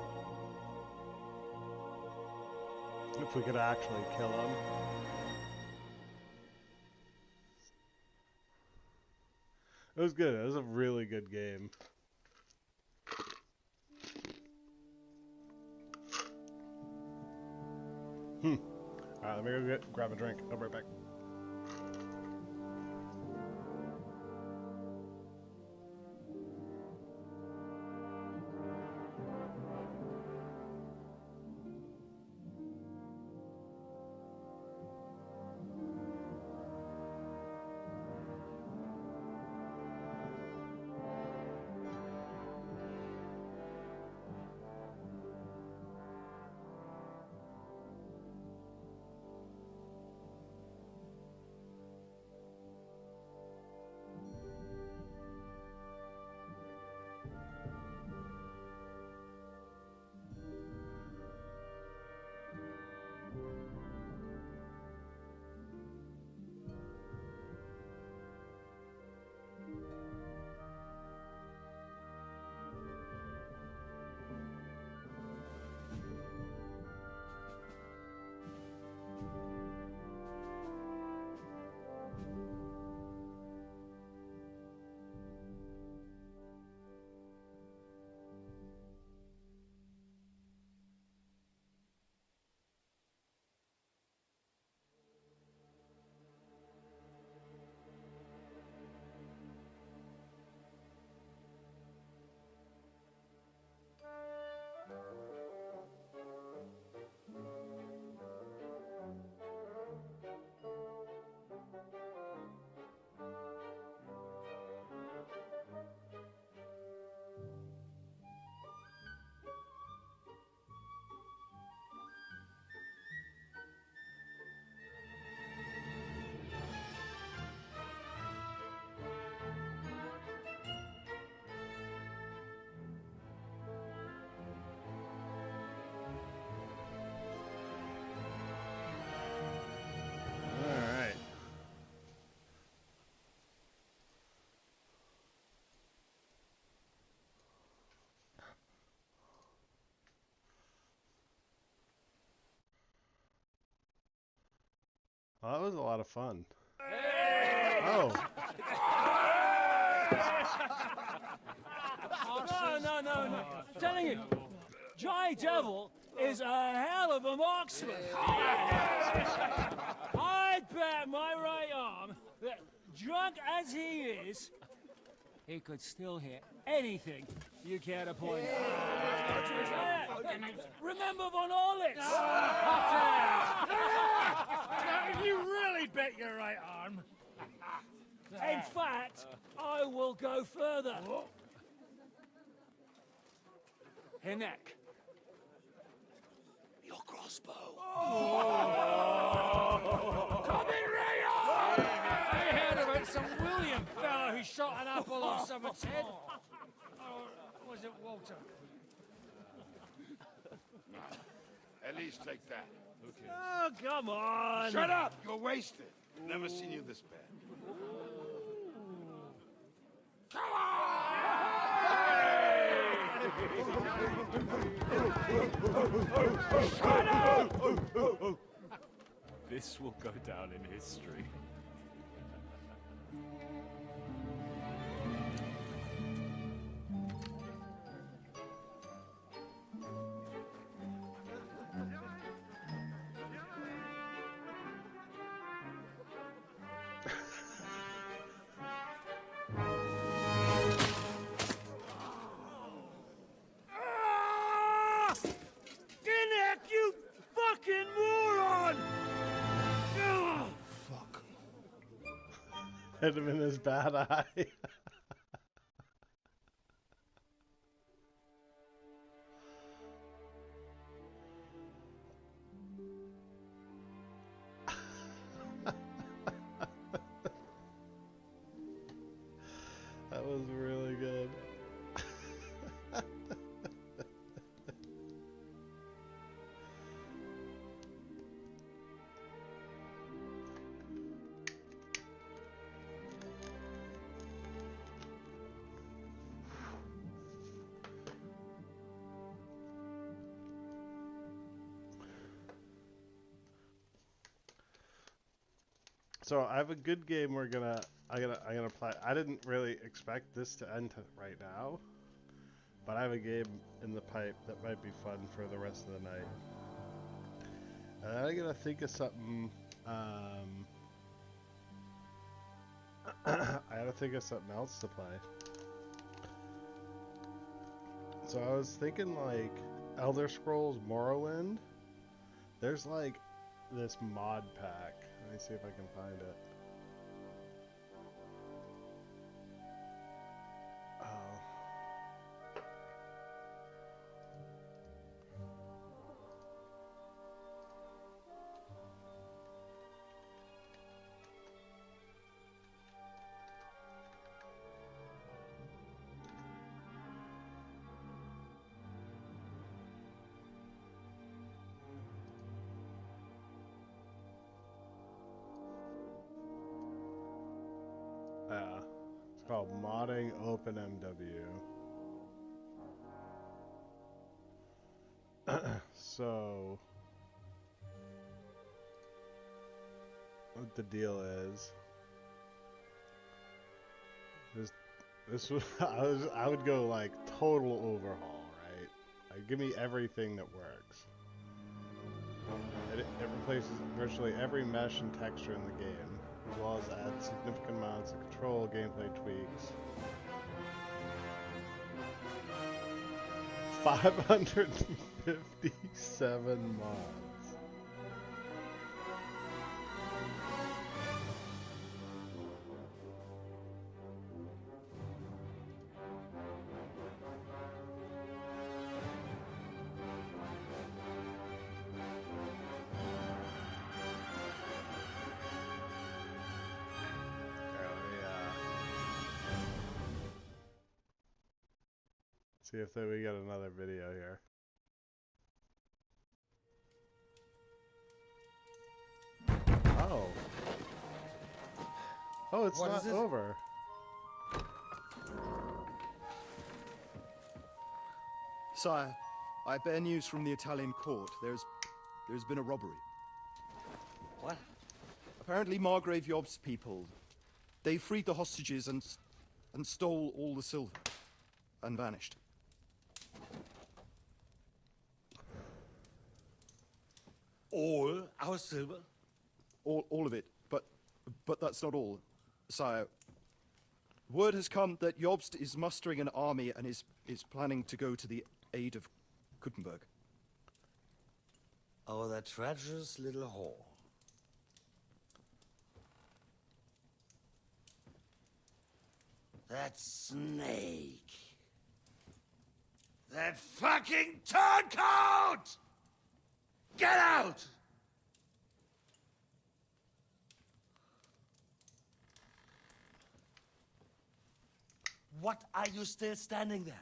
If we could actually kill him. It was good. It was a really good game. Alright, let me go grab a drink. I'll be right back. Well, that was a lot of fun. Oh. No. I'm telling you, Jai Devil is a hell of a marksman. I'd bet my right arm that, drunk as he is, he could still hit anything you care to point at. Remember Von Orlitz? You really bet your right arm. In fact, I will go further. Her neck. Your crossbow. Come in, Rayo! I heard about some William fella who shot an apple off someone's head. Or was it Walter? At least take that. Okay. Oh, come on! Shut up! You're wasted. Never seen you this bad. Come on! Shut up! This will go down in history. You fucking moron! Fuck. Hit him in his bad eye. That was really good. So I have a good game I'm gonna play. I didn't really expect this to end right now, but I have a game in the pipe that might be fun for the rest of the night. And I'm gonna think of something. I gotta think of something else to play. So I was thinking like Elder Scrolls Morrowind. There's like this mod pack. Let me see if I can find it. Oh. It's called Modding OpenMW. So, what the deal is? This was I would go like total overhaul, right? Like, give me everything that works. It replaces virtually every mesh and texture in the game, as well as adds significant amounts of control, gameplay tweaks. 557 mods. See if we got another video here. Oh. Oh, it's not over. Sire, I bear news from the Italian court. There's been a robbery. What? A Apparently Margrave Yob's people, they freed the hostages and stole all the silver and vanished. All our silver? All of it, but that's not all, sire. Word has come that Jobst is mustering an army and is planning to go to the aid of Kuttenberg. Oh, that treacherous little whore. That snake. That fucking turncoat! Get out! What are you still standing there?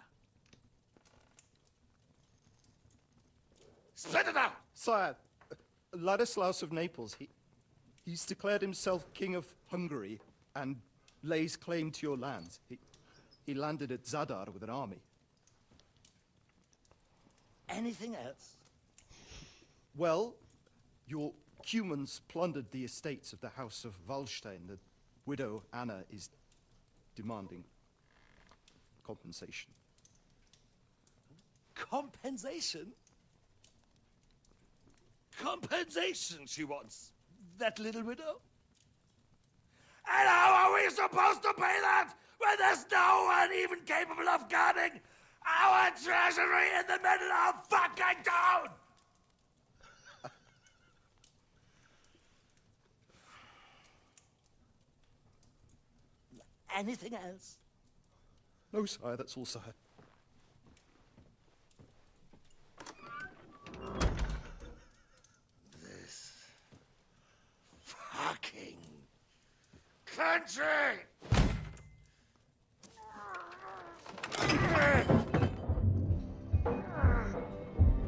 Spit it out! Sire, Ladislaus of Naples, he's declared himself King of Hungary and lays claim to your lands. He landed at Zadar with an army. Anything else? Well, your Cumans plundered the estates of the House of Wallstein. The widow Anna is demanding compensation. Compensation? Compensation she wants, that little widow? And how are we supposed to pay that when there's no one even capable of guarding our treasury in the middle of fucking town? Anything else? No, sire, that's all, sire. This fucking country!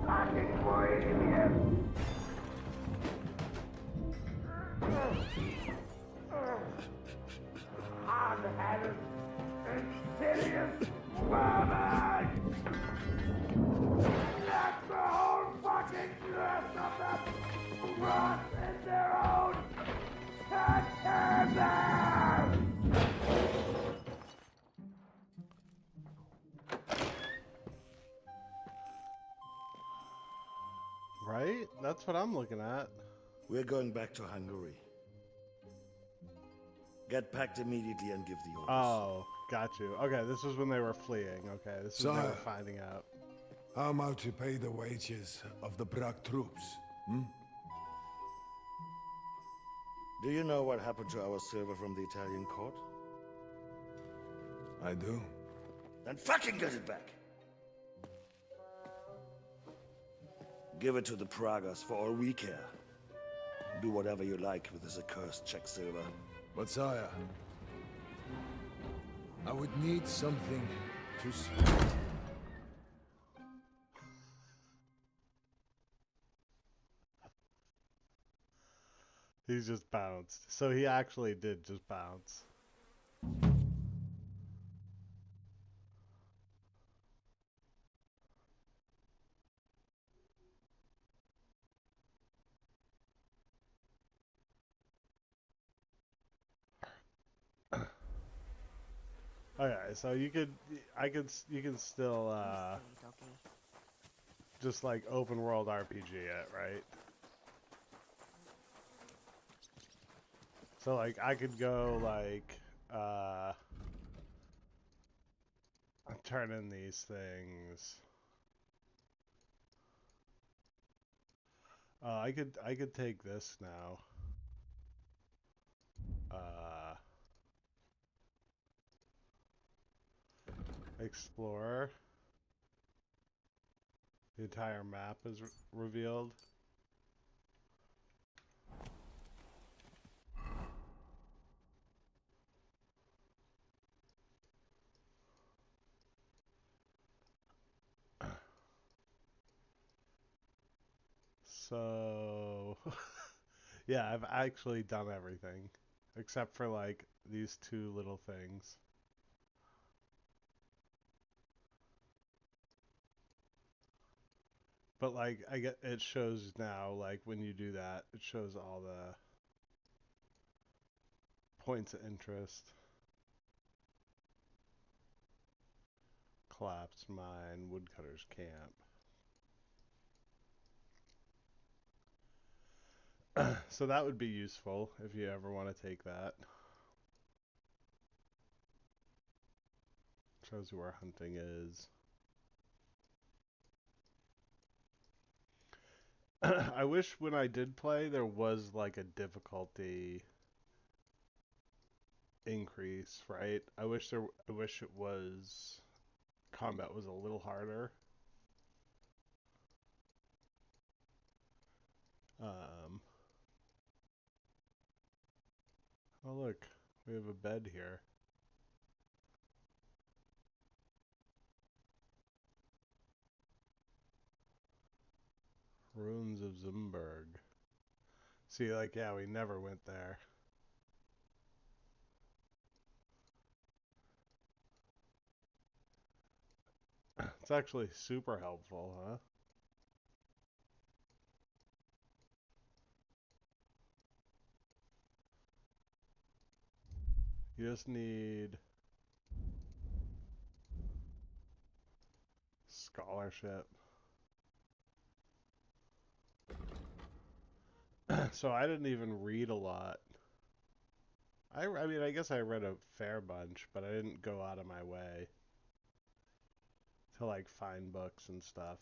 Fucking boy, idiot! Hard-headed, insidious woman! That's the whole fucking rest of them! Rot in their own containers! Right? That's what I'm looking at. We're going back to Hungary. Get packed immediately and give the orders. Oh, got you. Okay, this was when they were fleeing. Okay, this is when they were Sire. finding out. How am I to pay the wages of the Prague troops? Do you know what happened to our silver from the Italian court? I do. Then fucking get it back! Give it to the Pragas for all we care. Do whatever you like with this accursed Czech silver. But sire, I would need something to see. He's just bounced. So he actually did just bounce. Okay, so you can still just like open world RPG it, right? So like I could go like turn in these things. I could take this now. Explorer. The entire map is revealed. So, yeah, I've actually done everything except for like these two little things. But like it shows now, like when you do that, it shows all the points of interest. Collapsed mine, woodcutter's camp. So that would be useful if you ever want to take that. Shows you where hunting is. I wish when I did play there was like a difficulty increase, right? I wish it was combat was a little harder. Oh look, we have a bed here. Ruins of Zimberg. See, like, yeah, we never went there. It's actually super helpful, huh? You just need scholarship. So I didn't even read a lot. I mean, I guess I read a fair bunch, but I didn't go out of my way to like find books and stuff.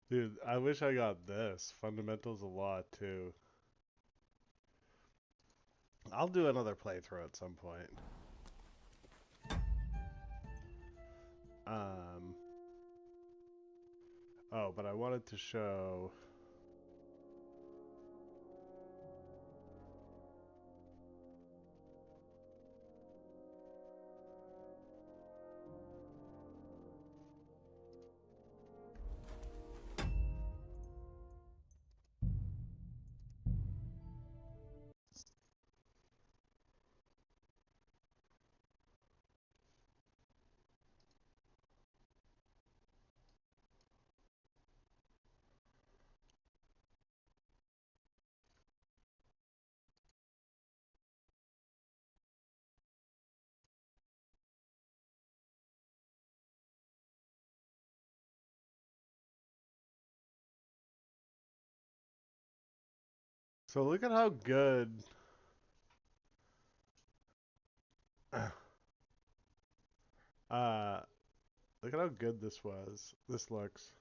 Dude, I wish I got this. Fundamentals of Law 2. I'll do another playthrough at some point. Oh, but I wanted to show... So look at how good... look at how good this was. This looks.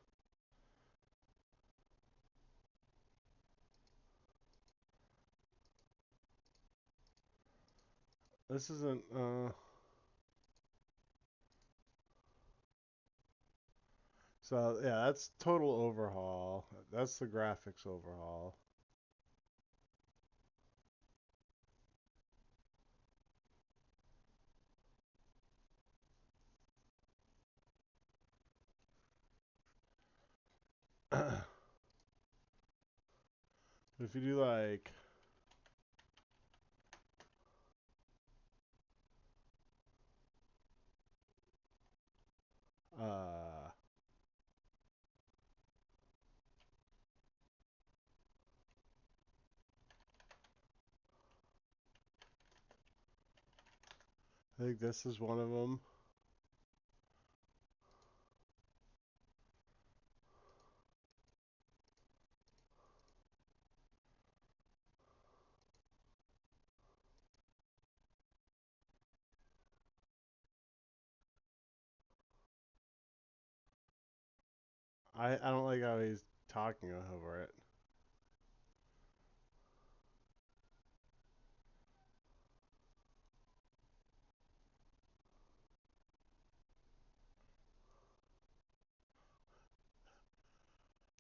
This isn't, So, yeah, that's total overhaul. That's the graphics overhaul. If you do like... I think this is one of them. I don't like how he's talking over it.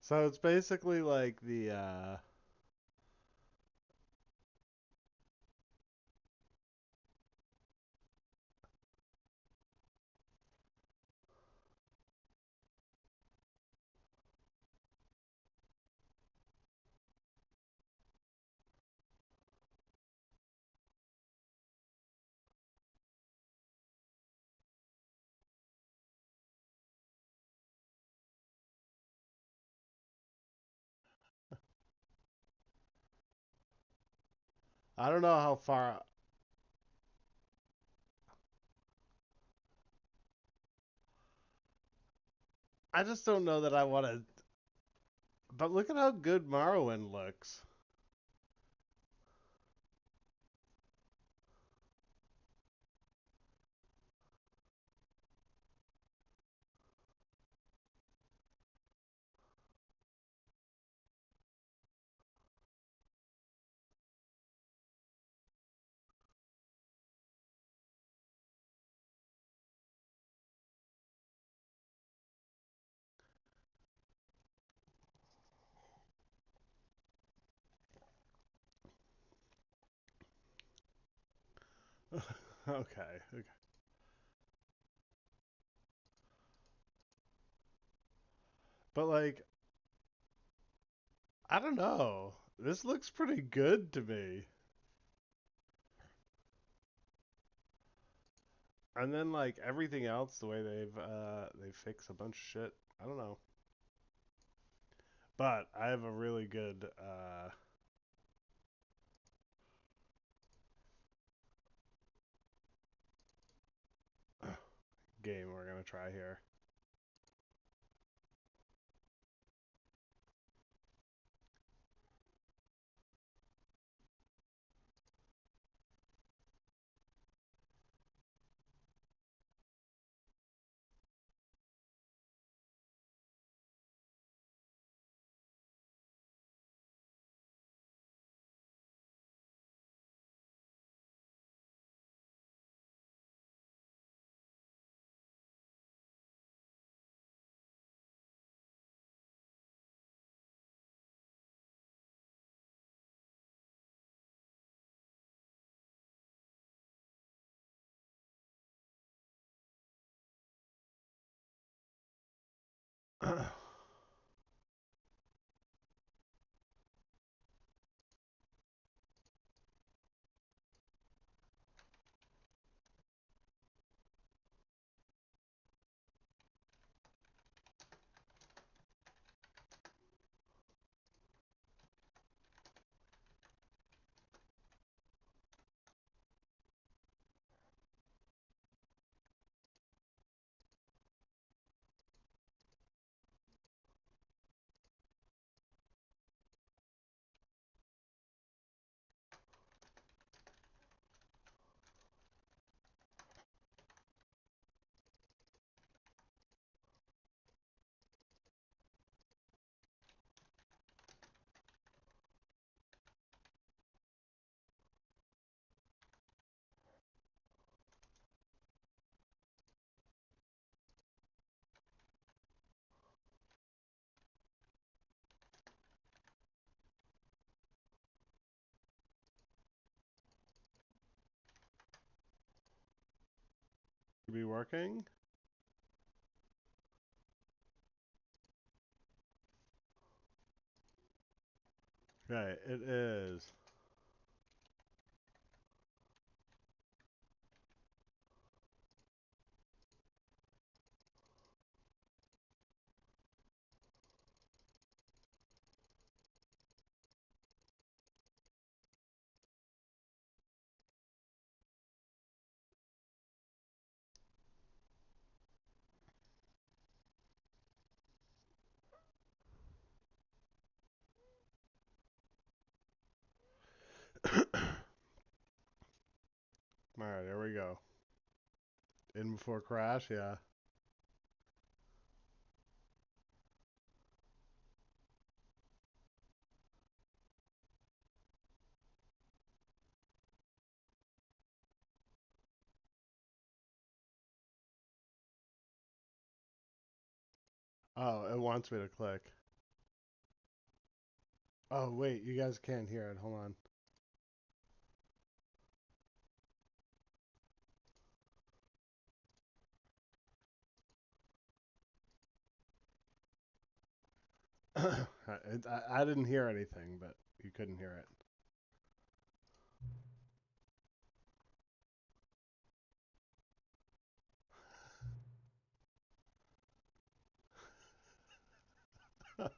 So it's basically like the, I don't know how far. I just don't know that I want to. But look at how good Morrowind looks. Okay. But like, I don't know. This looks pretty good to me. And then like everything else, the way they fix a bunch of shit. I don't know. But I have a really good game we're gonna try here. Be working? Right, it is. Alright, here we go. In before crash, yeah. Oh, it wants me to click. Oh, wait, you guys can't hear it. Hold on. I didn't hear anything, but you couldn't hear it.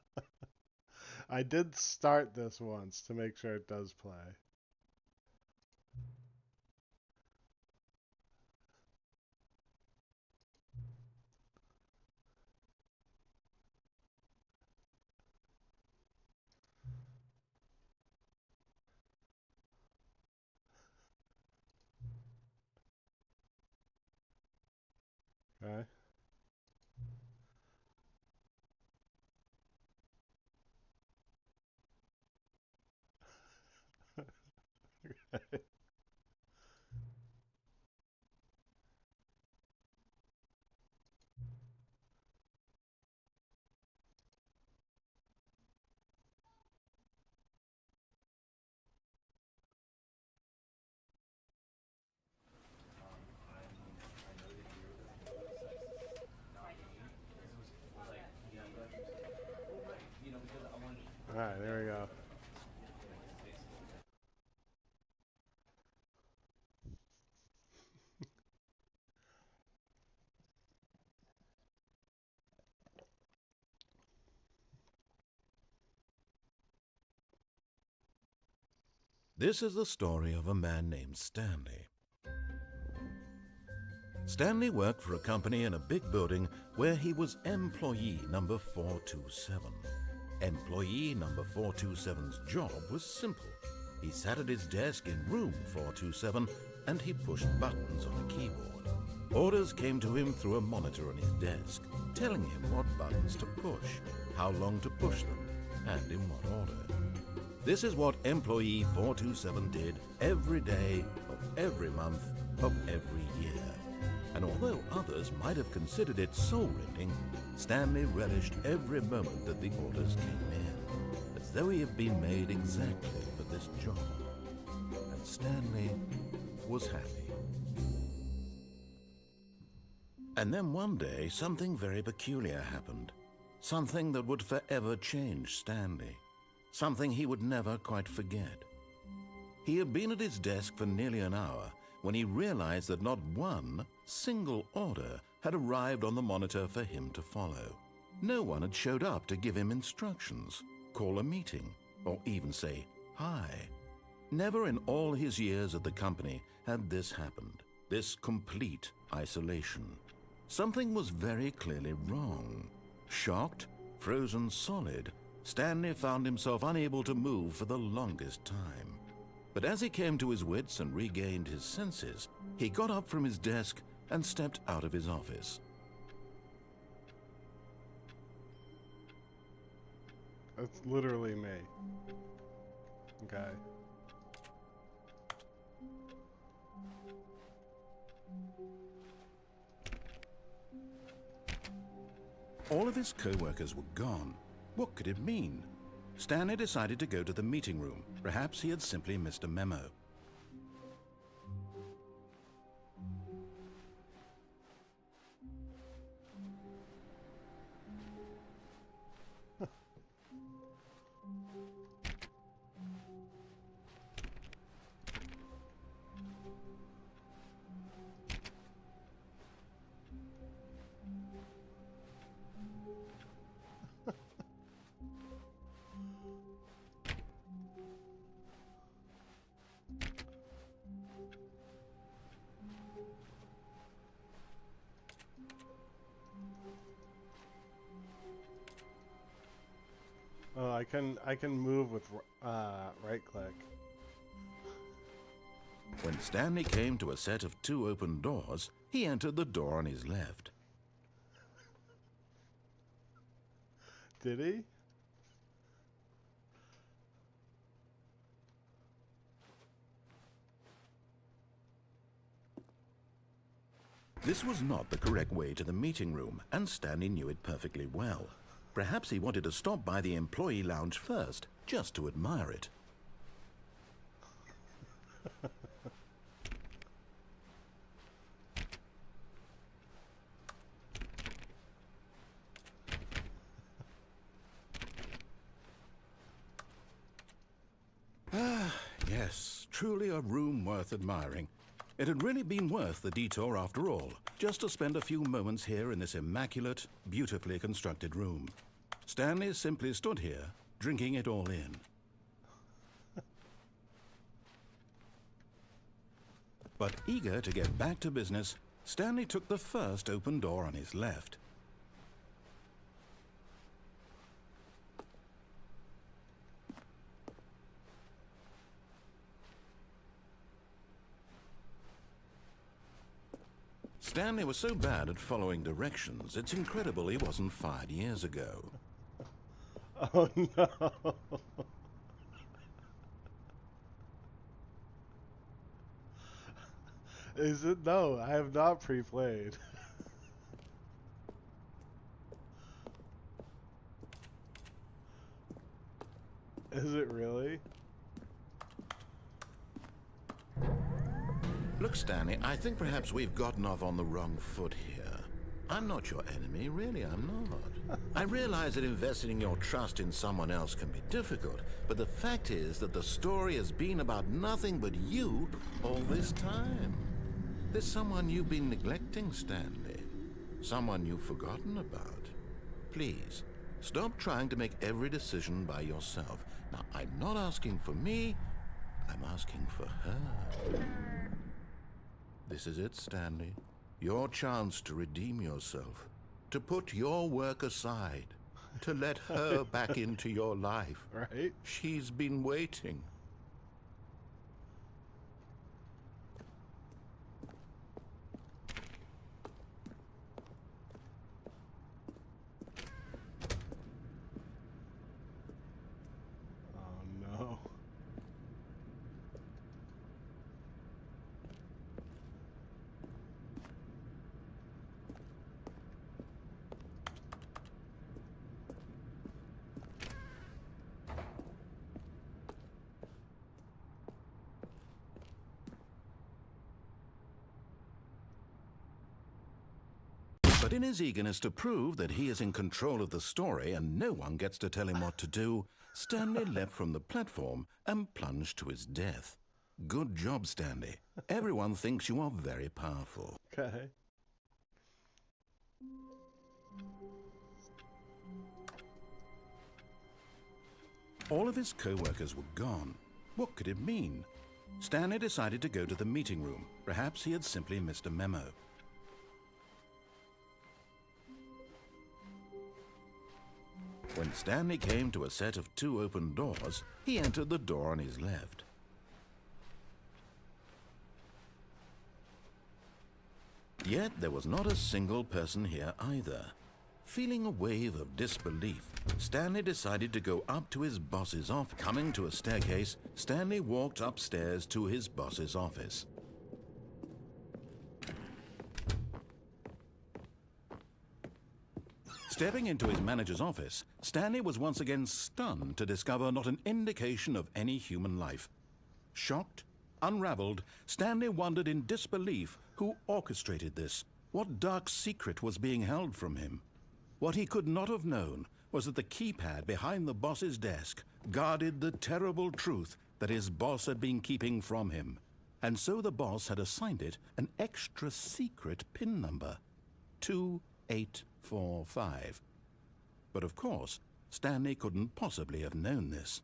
I did start this once to make sure it does play. Okay. Okay. Alright, there we go. This is the story of a man named Stanley. Stanley worked for a company in a big building where he was employee number 427. Employee number 427's job was simple. He sat at his desk in room 427 and he pushed buttons on a keyboard. Orders came to him through a monitor on his desk, telling him what buttons to push, how long to push them, and in what order. This is what employee 427 did every day of every month of every year. And although others might have considered it soul-rending, Stanley relished every moment that the orders came in, as though he had been made exactly for this job. And Stanley was happy. And then one day, something very peculiar happened. Something that would forever change Stanley. Something he would never quite forget. He had been at his desk for nearly an hour when he realized that not one single order had arrived on the monitor for him to follow. No one had showed up to give him instructions, call a meeting, or even say hi. Never in all his years at the company had this happened, this complete isolation. Something was very clearly wrong. Shocked, frozen solid, Stanley found himself unable to move for the longest time. But as he came to his wits and regained his senses, he got up from his desk and stepped out of his office. That's literally me. Okay. All of his co-workers were gone. What could it mean? Stanley decided to go to the meeting room. Perhaps he had simply missed a memo. Oh, I can move with right click. When Stanley came to a set of 2 open doors, he entered the door on his left. Did he? This was not the correct way to the meeting room, and Stanley knew it perfectly well. Perhaps he wanted to stop by the employee lounge first, just to admire it. Ah, yes, truly a room worth admiring. It had really been worth the detour after all, just to spend a few moments here in this immaculate, beautifully constructed room. Stanley simply stood here, drinking it all in. But eager to get back to business, Stanley took the first open door on his left. Stanley was so bad at following directions, it's incredible he wasn't fired years ago. Oh no. Is it? No, I have not pre-played. Is it really? Look, Stanley, I think perhaps we've gotten off on the wrong foot here. I'm not your enemy, really, I'm not. I realize that investing your trust in someone else can be difficult, but the fact is that the story has been about nothing but you all this time. There's someone you've been neglecting, Stanley. Someone you've forgotten about. Please, stop trying to make every decision by yourself. Now, I'm not asking for me, I'm asking for her. This is it, Stanley. Your chance to redeem yourself. To put your work aside. To let her back into your life. Right? She's been waiting. Oh no. But in his eagerness to prove that he is in control of the story and no one gets to tell him what to do, Stanley leapt from the platform and plunged to his death. Good job, Stanley. Everyone thinks you are very powerful. Okay. All of his co-workers were gone. What could it mean? Stanley decided to go to the meeting room. Perhaps he had simply missed a memo. When Stanley came to a set of 2 open doors, he entered the door on his left. Yet there was not a single person here either. Feeling a wave of disbelief, Stanley decided to go up to his boss's office. Coming to a staircase, Stanley walked upstairs to his boss's office. Stepping into his manager's office, Stanley was once again stunned to discover not an indication of any human life. Shocked, unraveled, Stanley wondered in disbelief who orchestrated this. What dark secret was being held from him? What he could not have known was that the keypad behind the boss's desk guarded the terrible truth that his boss had been keeping from him. And so the boss had assigned it an extra secret PIN number, 2845. But of course, Stanley couldn't possibly have known this.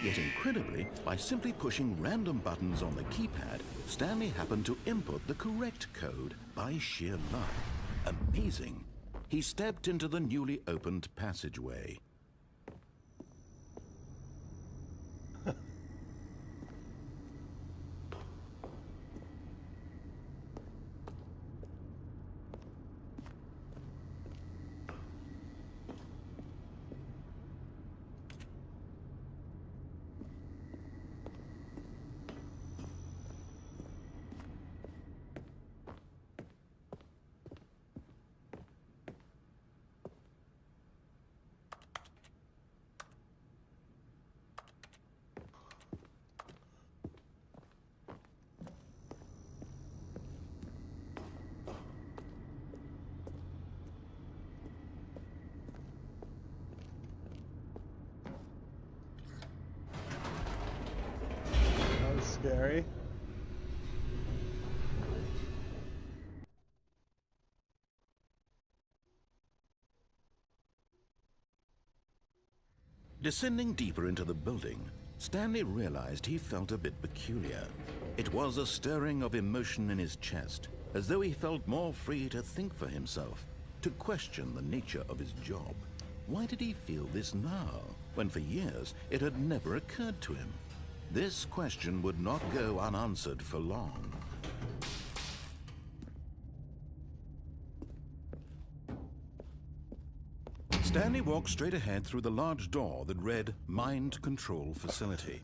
Yet incredibly, by simply pushing random buttons on the keypad, Stanley happened to input the correct code by sheer luck. Amazing. He stepped into the newly opened passageway. That was scary. Descending deeper into the building, Stanley realized he felt a bit peculiar. It was a stirring of emotion in his chest, as though he felt more free to think for himself, to question the nature of his job. Why did he feel this now, when for years it had never occurred to him? This question would not go unanswered for long. Stanley walked straight ahead through the large door that read Mind Control Facility.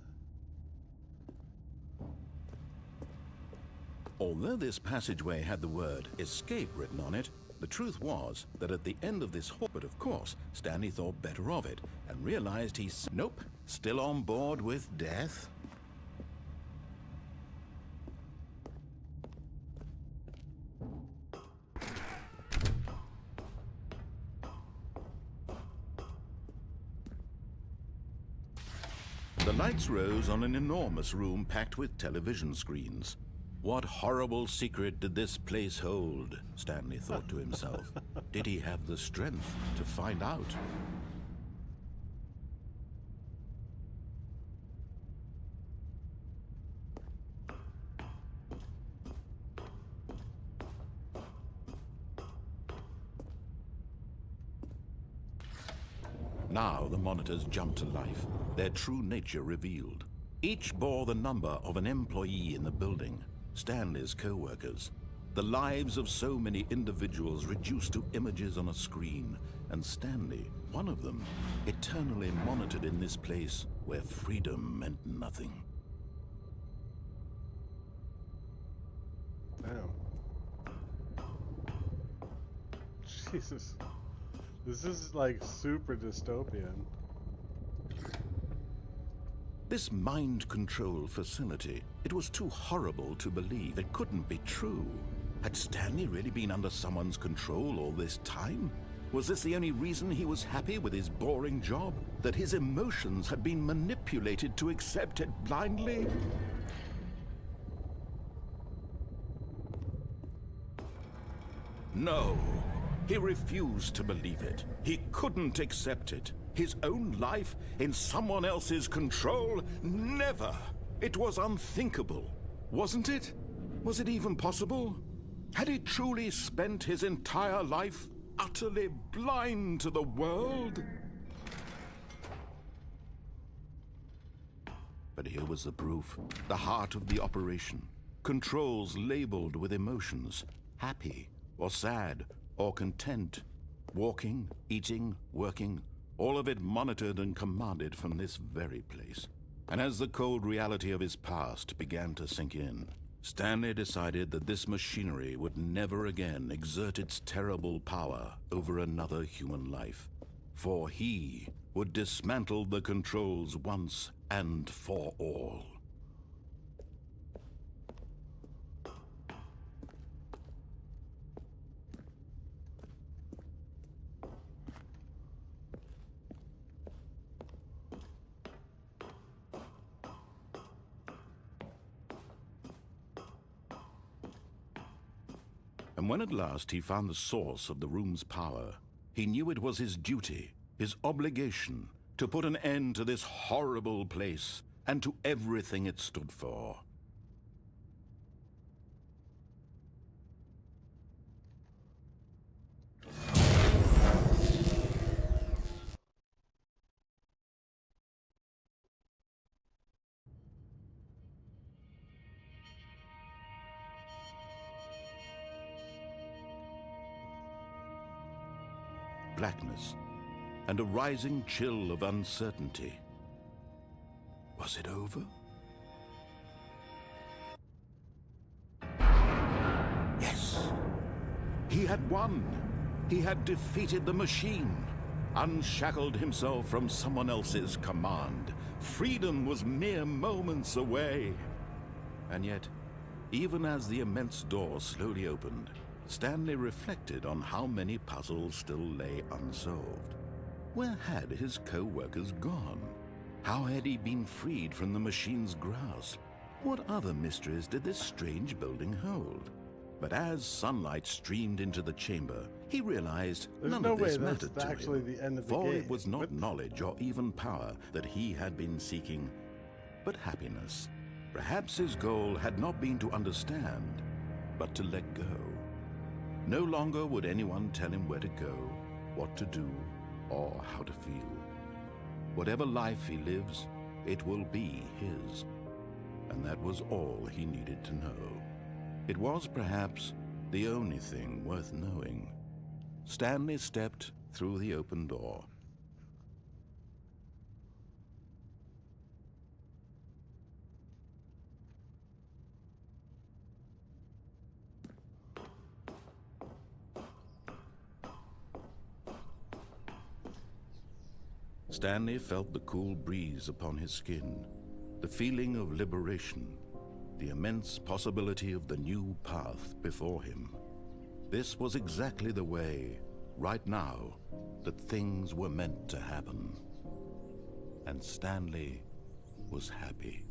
Although this passageway had the word escape written on it, the truth was that at the end of this hall, but of course, Stanley thought better of it and realized nope, still on board with death. The lights rose on an enormous room packed with television screens. What horrible secret did this place hold? Stanley thought to himself. Did he have the strength to find out? Now the monitors jumped to life, their true nature revealed. Each bore the number of an employee in the building, Stanley's co-workers. The lives of so many individuals reduced to images on a screen, and Stanley, one of them, eternally monitored in this place where freedom meant nothing. Damn. Jesus. This is like super dystopian. This mind control facility, it was too horrible to believe. It couldn't be true. Had Stanley really been under someone's control all this time? Was this the only reason he was happy with his boring job? That his emotions had been manipulated to accept it blindly? No. He refused to believe it. He couldn't accept it. His own life in someone else's control? Never! It was unthinkable. Wasn't it? Was it even possible? Had he truly spent his entire life utterly blind to the world? But here was the proof. The heart of the operation. Controls labeled with emotions. Happy or sad or content. Walking, eating, working. All of it monitored and commanded from this very place. And as the cold reality of his past began to sink in, Stanley decided that this machinery would never again exert its terrible power over another human life. For he would dismantle the controls once and for all. And when at last he found the source of the room's power, he knew it was his duty, his obligation, to put an end to this horrible place and to everything it stood for. Blackness, and a rising chill of uncertainty. Was it over? Yes! He had won! He had defeated the machine, unshackled himself from someone else's command. Freedom was mere moments away. And yet, even as the immense door slowly opened, Stanley reflected on how many puzzles still lay unsolved. Where had his co-workers gone? How had he been freed from the machine's grasp? What other mysteries did this strange building hold? But as sunlight streamed into the chamber, he realized none of this mattered to him, for it was not knowledge or even power that he had been seeking, but happiness. Perhaps his goal had not been to understand, but to let go. No longer would anyone tell him where to go, what to do, or how to feel. Whatever life he lives, it will be his. And that was all he needed to know. It was perhaps the only thing worth knowing. Stanley stepped through the open door. Stanley felt the cool breeze upon his skin, the feeling of liberation, the immense possibility of the new path before him. This was exactly the way, right now, that things were meant to happen. And Stanley was happy.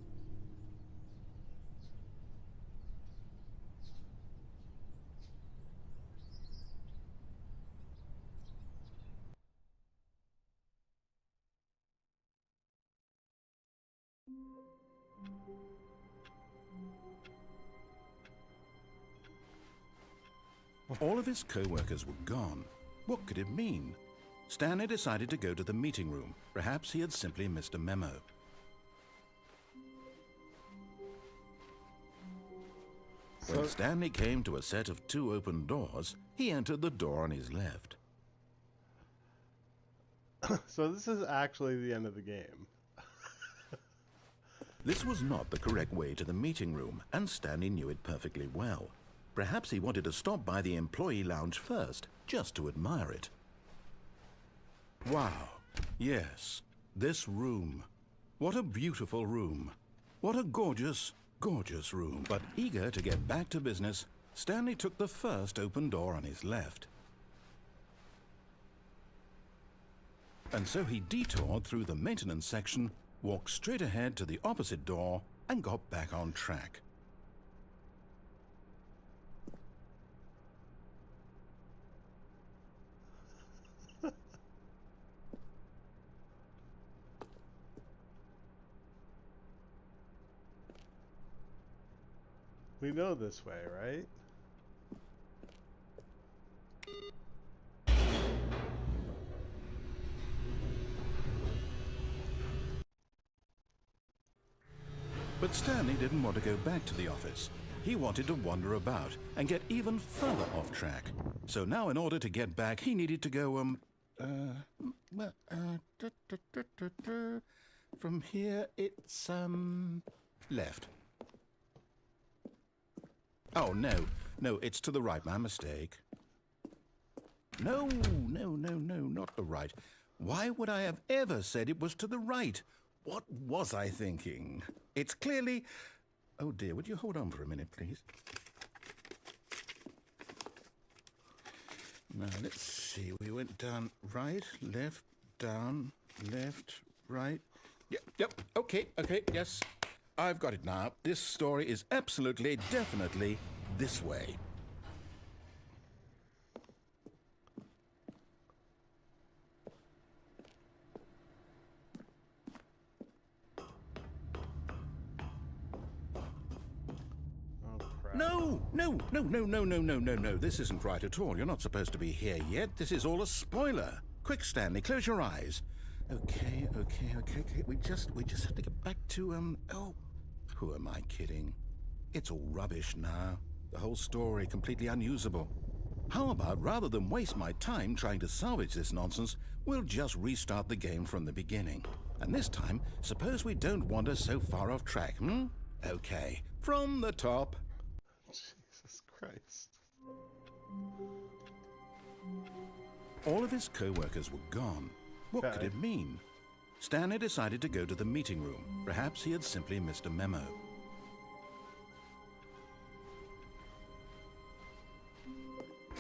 All of his co-workers were gone. What could it mean? Stanley decided to go to the meeting room. Perhaps he had simply missed a memo. When Stanley came to a set of 2 open doors, he entered the door on his left. So this is actually the end of the game. This was not the correct way to the meeting room, and Stanley knew it perfectly well. Perhaps he wanted to stop by the employee lounge first, just to admire it. Wow. Yes, this room. What a beautiful room. What a gorgeous, gorgeous room. But eager to get back to business, Stanley took the first open door on his left. And so he detoured through the maintenance section, walked straight ahead to the opposite door, and got back on track. We know this way, right? But Stanley didn't want to go back to the office. He wanted to wander about and get even further off track. So now in order to get back, he needed to go, from here it's, left. Oh, no, it's to the right, my mistake. No, not the right. Why would I have ever said it was to the right? What was I thinking? It's clearly... Oh dear, would you hold on for a minute, please? Now, let's see. We went down right, left, down, left, right. Yep, okay, yes. I've got it now. This story is absolutely, definitely this way. No. This isn't right at all. You're not supposed to be here yet. This is all a spoiler. Quick, Stanley, close your eyes. Okay. We just have to get back to, oh, who am I kidding? It's all rubbish now. The whole story completely unusable. How about, rather than waste my time trying to salvage this nonsense, we'll just restart the game from the beginning. And this time, suppose we don't wander so far off track, Okay, from the top. Jesus Christ. All of his co-workers were gone. What could it mean? Stanley decided to go to the meeting room. Perhaps he had simply missed a memo.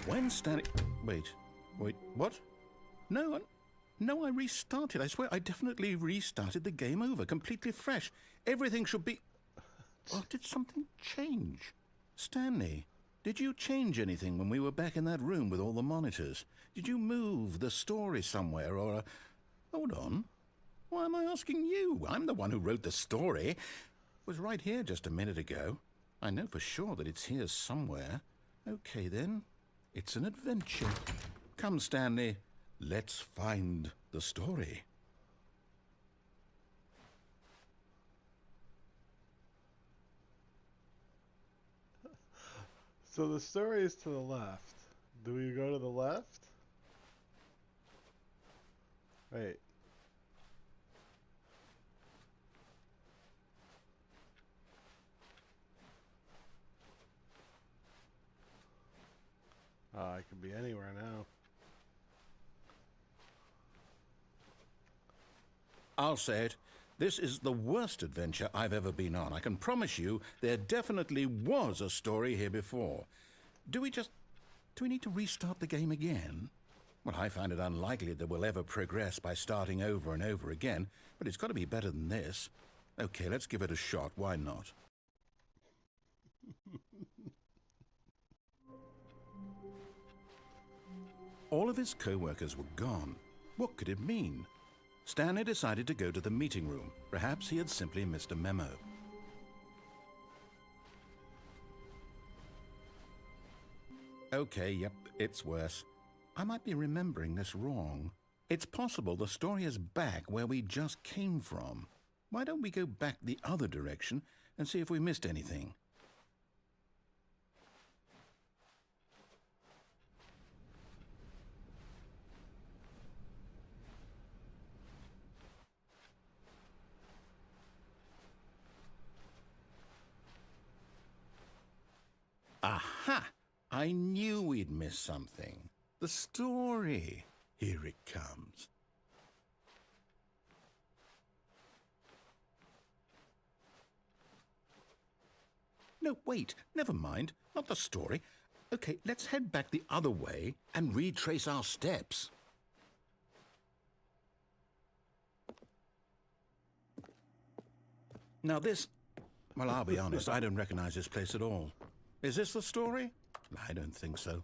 When Stanley... Wait, what? No, I restarted. I swear, I definitely restarted the game over, completely fresh. Everything should be... Oh, did something change? Stanley, did you change anything when we were back in that room with all the monitors? Did you move the story somewhere, or... Hold on. Why am I asking you? I'm the one who wrote the story. It was right here just a minute ago. I know for sure that it's here somewhere. Okay, then. It's an adventure. Come, Stanley. let's find the story. So the story is to the left. Do we go to the left? Wait. I could be anywhere now. I'll say it. This is the worst adventure I've ever been on. I can promise you there definitely was a story here before. Do we need to restart the game again? Well, I find it unlikely that we'll ever progress by starting over and over again, but it's got to be better than this. Okay, let's give it a shot. Why not? All of his co-workers were gone. What could it mean? Stanley decided to go to the meeting room. Perhaps he had simply missed a memo. Okay, yep, it's worse. I might be remembering this wrong. It's possible the story is back where we just came from. Why don't we go back the other direction and see if we missed anything? Aha! I knew we'd miss something. The story. Here it comes. No, wait. Never mind. Not the story. Okay, let's head back the other way and retrace our steps. Now this... Well, I'll be honest, I don't recognize this place at all. Is this the story? I don't think so.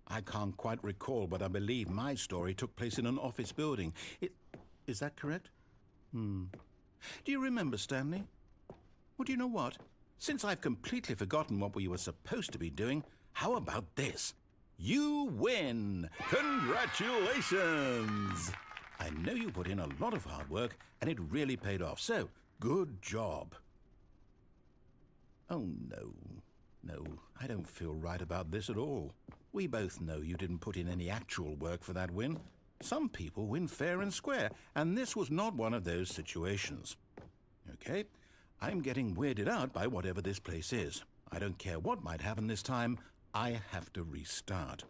I can't quite recall, but I believe my story took place in an office building. Is that correct? Do you remember, Stanley? Well, do you know what? Since I've completely forgotten what we were supposed to be doing, how about this? You win! Congratulations! I know you put in a lot of hard work, and it really paid off, so good job. Oh, no. No, I don't feel right about this at all. We both know you didn't put in any actual work for that win. Some people win fair and square, and this was not one of those situations. Okay, I'm getting weirded out by whatever this place is. I don't care what might happen this time, I have to restart.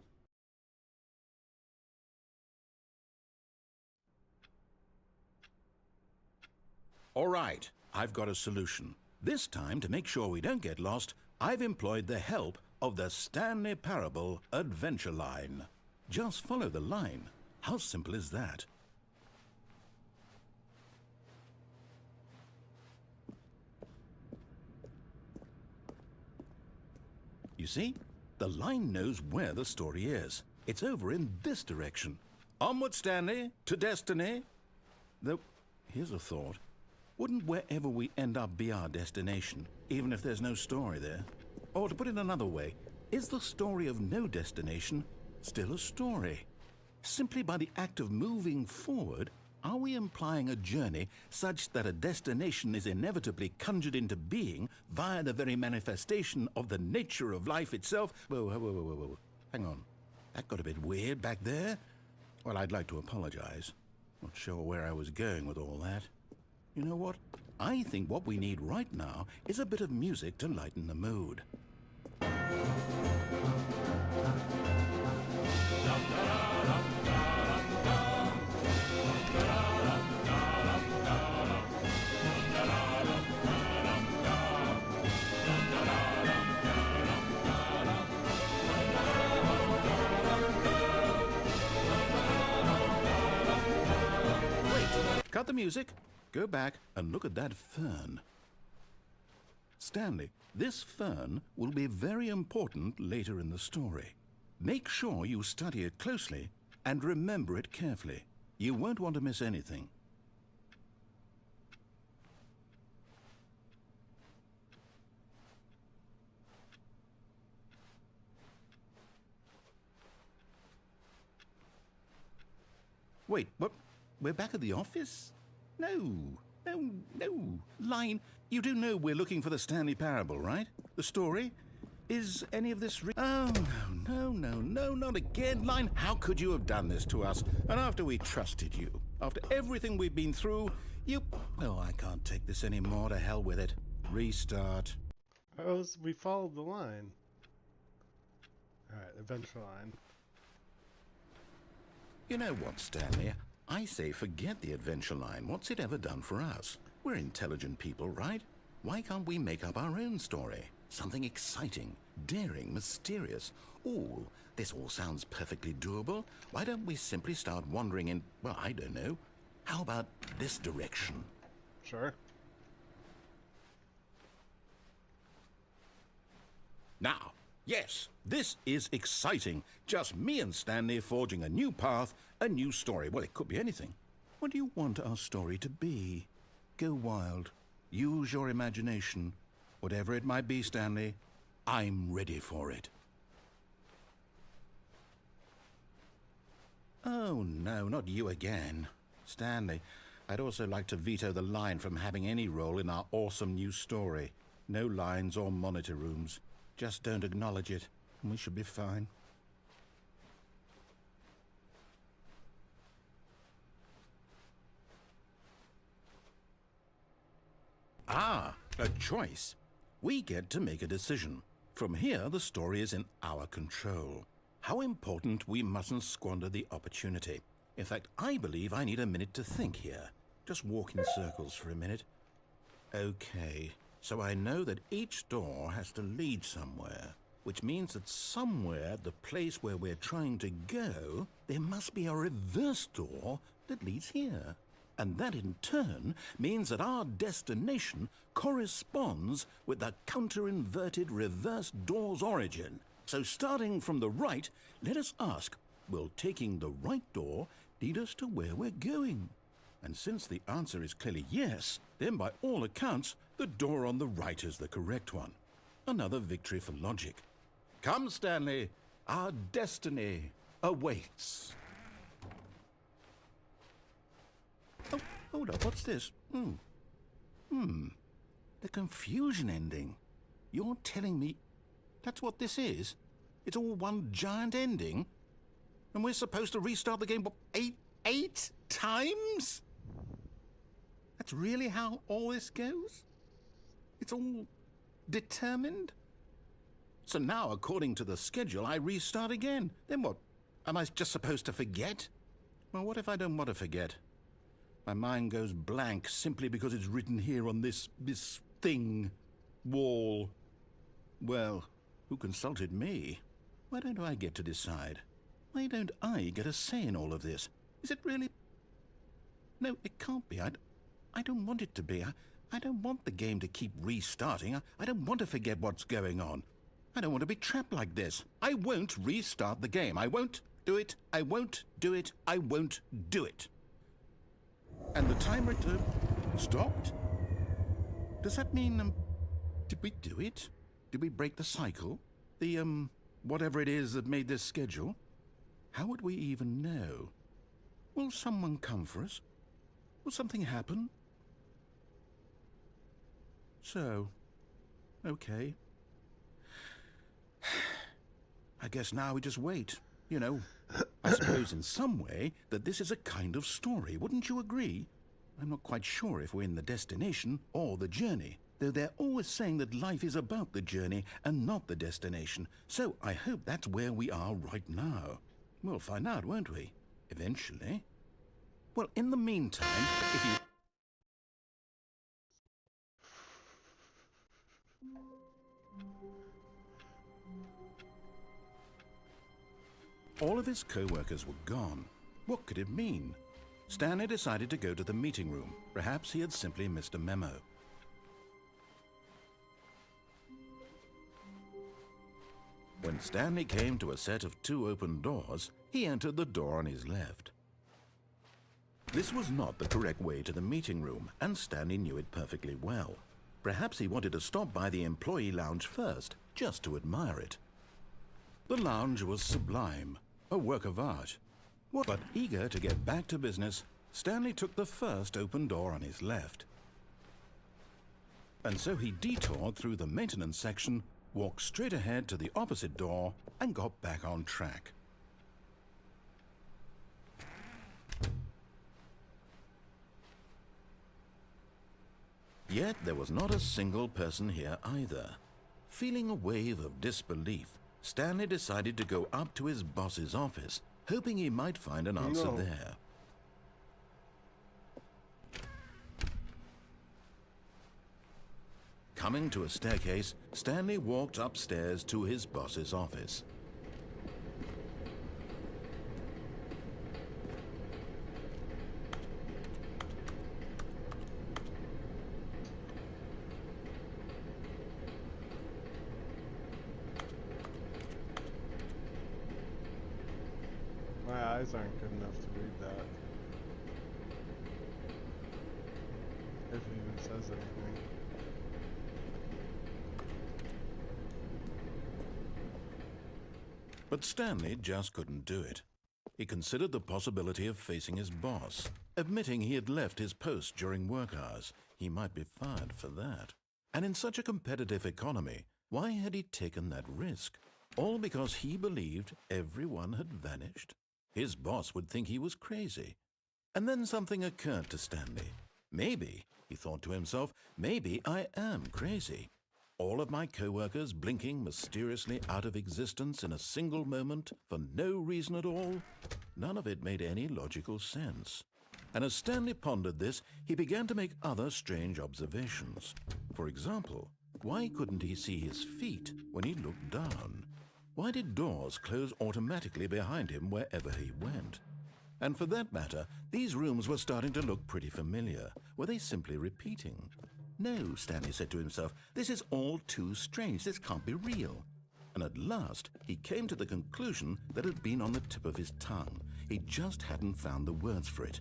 All right, I've got a solution. This time, to make sure we don't get lost, I've employed the help of the Stanley Parable Adventure Line. Just follow the line. How simple is that? You see? The line knows where the story is. It's over in this direction. Onward, Stanley, to destiny. Though, here's a thought. Wouldn't wherever we end up be our destination, even if there's no story there? Or to put it another way, is the story of no destination still a story? Simply by the act of moving forward, are we implying a journey such that a destination is inevitably conjured into being via the very manifestation of the nature of life itself? Whoa. Hang on. That got a bit weird back there. Well, I'd like to apologize. Not sure where I was going with all that. You know what? I think what we need right now is a bit of music to lighten the mood. Wait, cut the music. Go back and look at that fern. Stanley, this fern will be very important later in the story. Make sure you study it closely and remember it carefully. You won't want to miss anything. Wait, what? We're back at the office? No. Line, you do know we're looking for the Stanley Parable, right? The story? Is any of this Oh, no, not again. Line, how could you have done this to us? And after we trusted you, after everything we've been through, you... Oh, I can't take this anymore. To hell with it. Restart. We followed the line. Alright, adventure line. You know what, Stanley? I say forget the adventure line. What's it ever done for us? We're intelligent people, right? Why can't we make up our own story? Something exciting, daring, mysterious. Ooh, this all sounds perfectly doable. Why don't we simply start wandering in, well, I don't know. How about this direction? Sure. Now, yes, this is exciting. Just me and Stanley forging a new path, a new story. Well, it could be anything. What do you want our story to be? Go wild. Use your imagination. Whatever it might be, Stanley, I'm ready for it. Oh, no, not you again. Stanley, I'd also like to veto the line from having any role in our awesome new story. No lines or monitor rooms. Just don't acknowledge it, and we should be fine. Ah, a choice. We get to make a decision. From here, the story is in our control. How important we mustn't squander the opportunity. In fact, I believe I need a minute to think here. Just walk in circles for a minute. Okay, so I know that each door has to lead somewhere, which means that somewhere, the place where we're trying to go, there must be a reverse door that leads here. And that in turn means that our destination corresponds with the counter-inverted reverse door's origin. So starting from the right, let us ask, will taking the right door lead us to where we're going? And since the answer is clearly yes, then by all accounts, the door on the right is the correct one. Another victory for logic. Come, Stanley, our destiny awaits. Oh, hold up, what's this? The confusion ending. You're telling me that's what this is? It's all one giant ending? And we're supposed to restart the game, what, eight times? That's really how all this goes? It's all determined? So now, according to the schedule, I restart again. Then what? Am I just supposed to forget? Well, what if I don't want to forget? My mind goes blank simply because it's written here on this thing, wall. Well, who consulted me? Why don't I get to decide? Why don't I get a say in all of this? Is it really? No, it can't be. I don't want it to be. I don't want the game to keep restarting. I don't want to forget what's going on. I don't want to be trapped like this. I won't restart the game. I won't do it. I won't do it. I won't do it. And the timer stopped? Does that mean, did we do it? Did we break the cycle? The, whatever it is that made this schedule? How would we even know? Will someone come for us? Will something happen? So, okay. I guess now we just wait. You know, I suppose in some way that this is a kind of story, wouldn't you agree? I'm not quite sure if we're in the destination or the journey, though they're always saying that life is about the journey and not the destination, so I hope that's where we are right now. We'll find out, won't we? Eventually. Well, in the meantime, if you... All of his co-workers were gone. What could it mean? Stanley decided to go to the meeting room. Perhaps he had simply missed a memo. When Stanley came to a set of 2 open doors, he entered the door on his left. This was not the correct way to the meeting room, and Stanley knew it perfectly well. Perhaps he wanted to stop by the employee lounge first, just to admire it. The lounge was sublime, a work of art. But eager to get back to business, Stanley took the first open door on his left. And so he detoured through the maintenance section, walked straight ahead to the opposite door, and got back on track. Yet there was not a single person here either. Feeling a wave of disbelief, Stanley decided to go up to his boss's office, hoping he might find an answer there. Coming to a staircase, Stanley walked upstairs to his boss's office. My eyes aren't good enough to read that. If it even says anything. But Stanley just couldn't do it. He considered the possibility of facing his boss, admitting he had left his post during work hours. He might be fired for that. And in such a competitive economy, why had he taken that risk? All because he believed everyone had vanished? His boss would think he was crazy. And then something occurred to Stanley. Maybe, he thought to himself, maybe I am crazy. All of my co-workers blinking mysteriously out of existence in a single moment for no reason at all? None of it made any logical sense. And as Stanley pondered this, he began to make other strange observations. For example, why couldn't he see his feet when he looked down? Why did doors close automatically behind him wherever he went? And for that matter, these rooms were starting to look pretty familiar. Were they simply repeating? No, Stanley said to himself, this is all too strange. This can't be real. And at last, he came to the conclusion that had been on the tip of his tongue. He just hadn't found the words for it.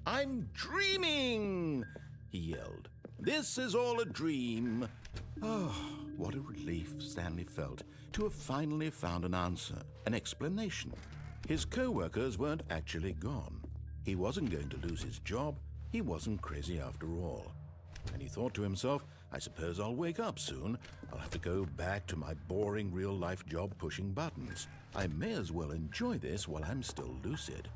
I'm dreaming, he yelled. This is all a dream. Oh, what a relief Stanley felt to have finally found an answer, an explanation. His co-workers weren't actually gone. He wasn't going to lose his job. He wasn't crazy after all. And he thought to himself, I suppose I'll wake up soon. I'll have to go back to my boring real-life job pushing buttons. I may as well enjoy this while I'm still lucid.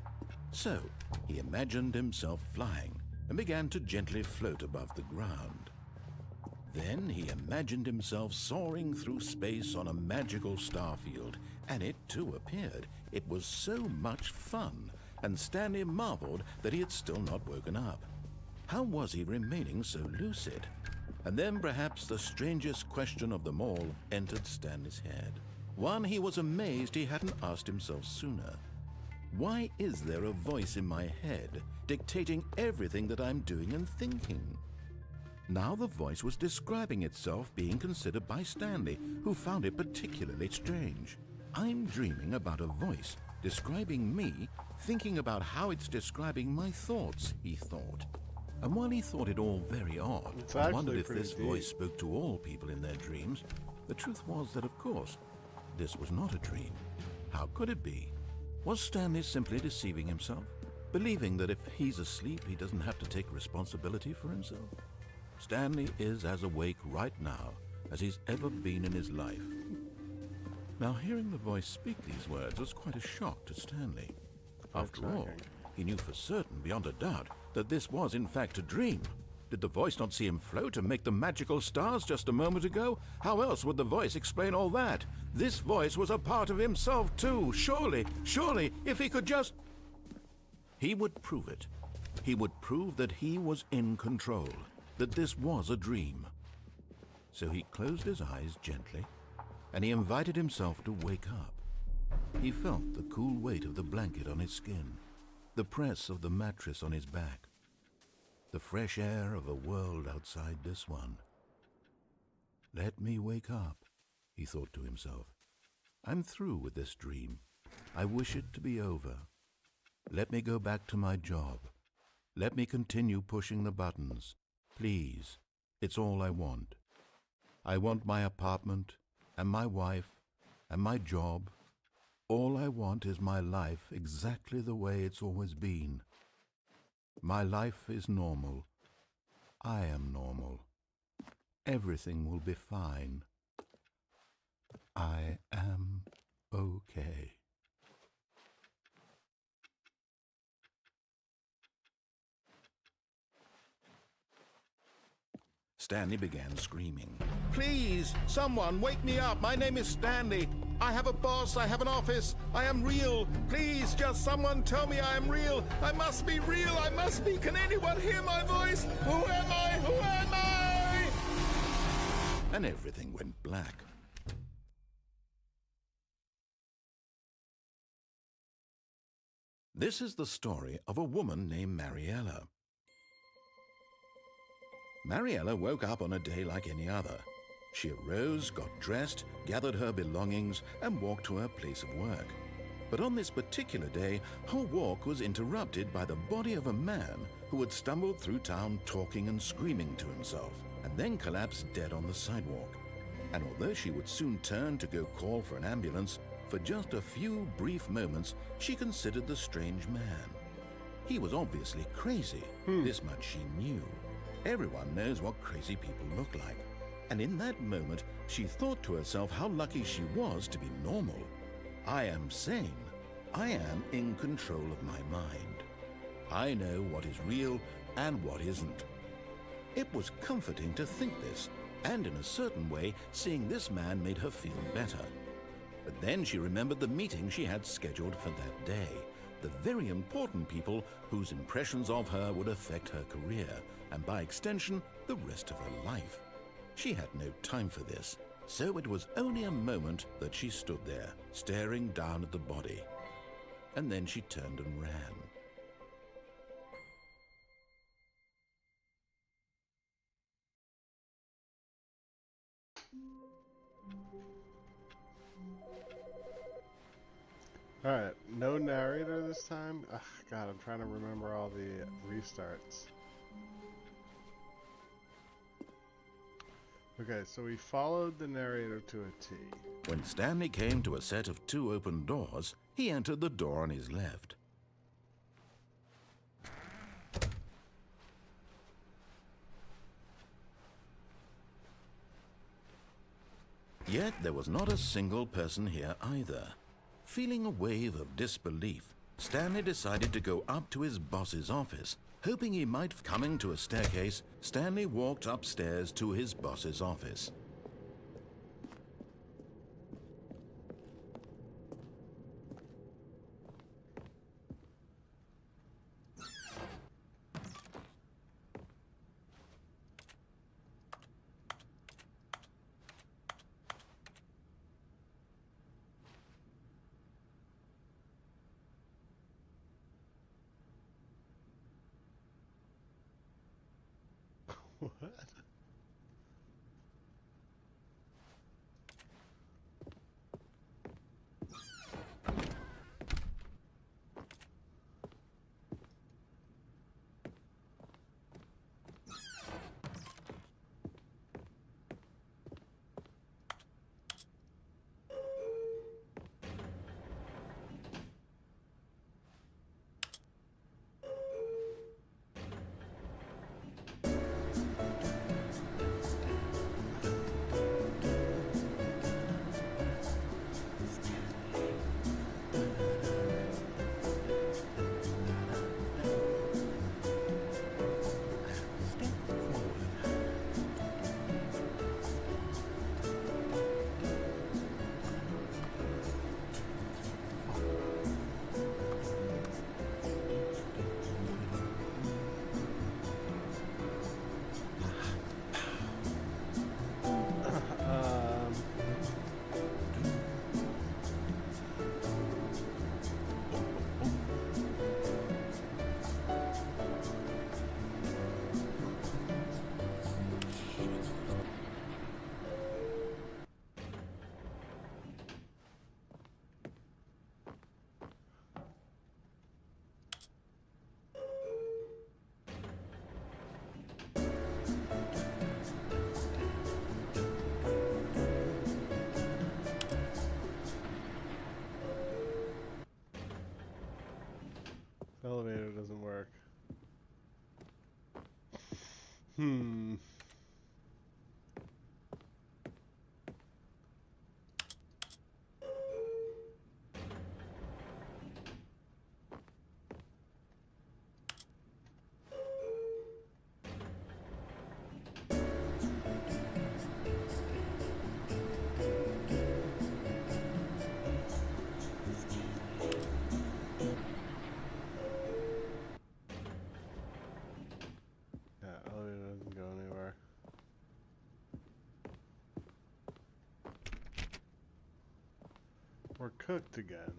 So, he imagined himself flying and began to gently float above the ground. Then he imagined himself soaring through space on a magical starfield, and it too appeared. It was so much fun, and Stanley marveled that he had still not woken up. How was he remaining so lucid? And then perhaps the strangest question of them all entered Stanley's head. One he was amazed he hadn't asked himself sooner. Why is there a voice in my head dictating everything that I'm doing and thinking? Now the voice was describing itself being considered by Stanley, who found it particularly strange. I'm dreaming about a voice describing me, thinking about how it's describing my thoughts, he thought. And while he thought it all very odd, and wondered if this voice spoke to all people in their dreams, the truth was that, of course, this was not a dream. How could it be? Was Stanley simply deceiving himself, believing that if he's asleep, he doesn't have to take responsibility for himself? Stanley is as awake right now as he's ever been in his life. Now, hearing the voice speak these words was quite a shock to Stanley. After all, he knew for certain, beyond a doubt, that this was in fact a dream. Did the voice not see him float and make the magical stars just a moment ago? How else would the voice explain all that? This voice was a part of himself too. Surely, if he could just... He would prove it. He would prove that he was in control, that this was a dream. So he closed his eyes gently, and he invited himself to wake up. He felt the cool weight of the blanket on his skin, the press of the mattress on his back, the fresh air of a world outside this one. Let me wake up, he thought to himself. I'm through with this dream. I wish it to be over. Let me go back to my job. Let me continue pushing the buttons. Please, it's all I want. I want my apartment, and my wife, and my job, All I want is my life exactly the way it's always been. My life is normal. I am normal. Everything will be fine. I am okay. Stanley began screaming. Please, someone, wake me up. My name is Stanley. I have a boss. I have an office. I am real. Please, just someone tell me I am real. I must be real. I must be. Can anyone hear my voice? Who am I? Who am I? And everything went black. This is the story of a woman named Mariella. Mariella woke up on a day like any other. She arose, got dressed, gathered her belongings, and walked to her place of work. But on this particular day, her walk was interrupted by the body of a man who had stumbled through town talking and screaming to himself, and then collapsed dead on the sidewalk. And although she would soon turn to go call for an ambulance, for just a few brief moments, she considered the strange man. He was obviously crazy. This much she knew. Everyone knows what crazy people look like. And in that moment, she thought to herself how lucky she was to be normal. I am sane. I am in control of my mind. I know what is real and what isn't. It was comforting to think this, and in a certain way, seeing this man made her feel better. But then she remembered the meeting she had scheduled for that day, the very important people whose impressions of her would affect her career, and by extension, the rest of her life. She had no time for this, so it was only a moment that she stood there, staring down at the body. And then she turned and ran. Alright, no narrator this time? Ugh, God, I'm trying to remember all the restarts. Okay, so we followed the narrator to a T. When Stanley came to a set of 2 open doors, he entered the door on his left. Yet there was not a single person here either. Feeling a wave of disbelief, Stanley decided to go up to his boss's office. Hoping he might coming to a staircase, Stanley walked upstairs to his boss's office. What? Hmm. Yeah, elevator doesn't go anywhere. We're cooked again.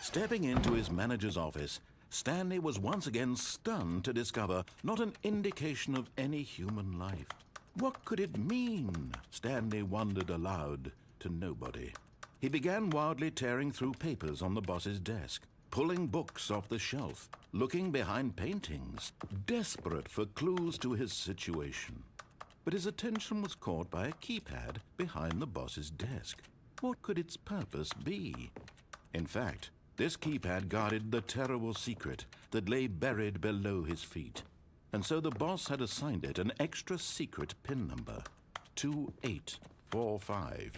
Stepping into his manager's office, Stanley was once again stunned to discover not an indication of any human life. What could it mean? Stanley wondered aloud to nobody. He began wildly tearing through papers on the boss's desk, pulling books off the shelf, looking behind paintings, desperate for clues to his situation. But his attention was caught by a keypad behind the boss's desk. What could its purpose be? In fact, this keypad guarded the terrible secret that lay buried below his feet. And so the boss had assigned it an extra secret PIN number, 2845.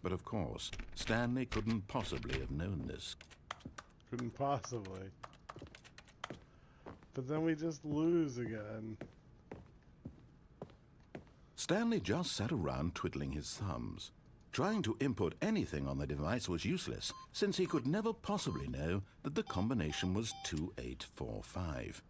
But of course, Stanley couldn't possibly have known this. Couldn't possibly. But then we just lose again. Stanley just sat around twiddling his thumbs. Trying to input anything on the device was useless, since he could never possibly know that the combination was 2845.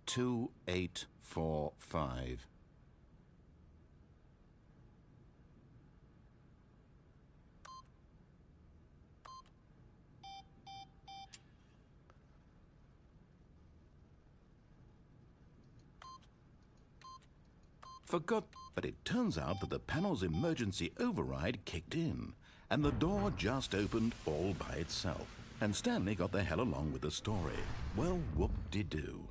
$2845. Forgot, but it turns out that the panel's emergency override kicked in, and the door just opened all by itself. And Stanley got the hell along with the story. Well, whoop-de-doo.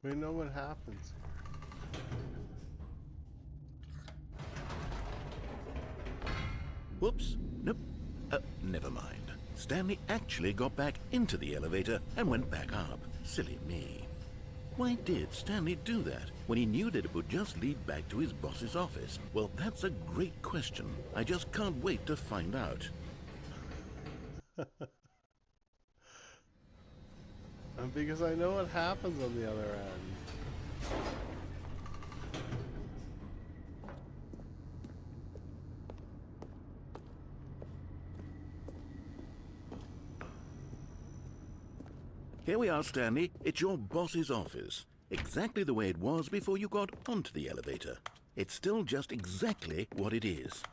We know what happens. Whoops. Nope. Never mind. Stanley actually got back into the elevator and went back up. Silly me. Why did Stanley do that when he knew that it would just lead back to his boss's office? Well, that's a great question. I just can't wait to find out. Because I know what happens on the other end. Here we are, Stanley. It's your boss's office. Exactly the way it was before you got onto the elevator. It's still just exactly what it is.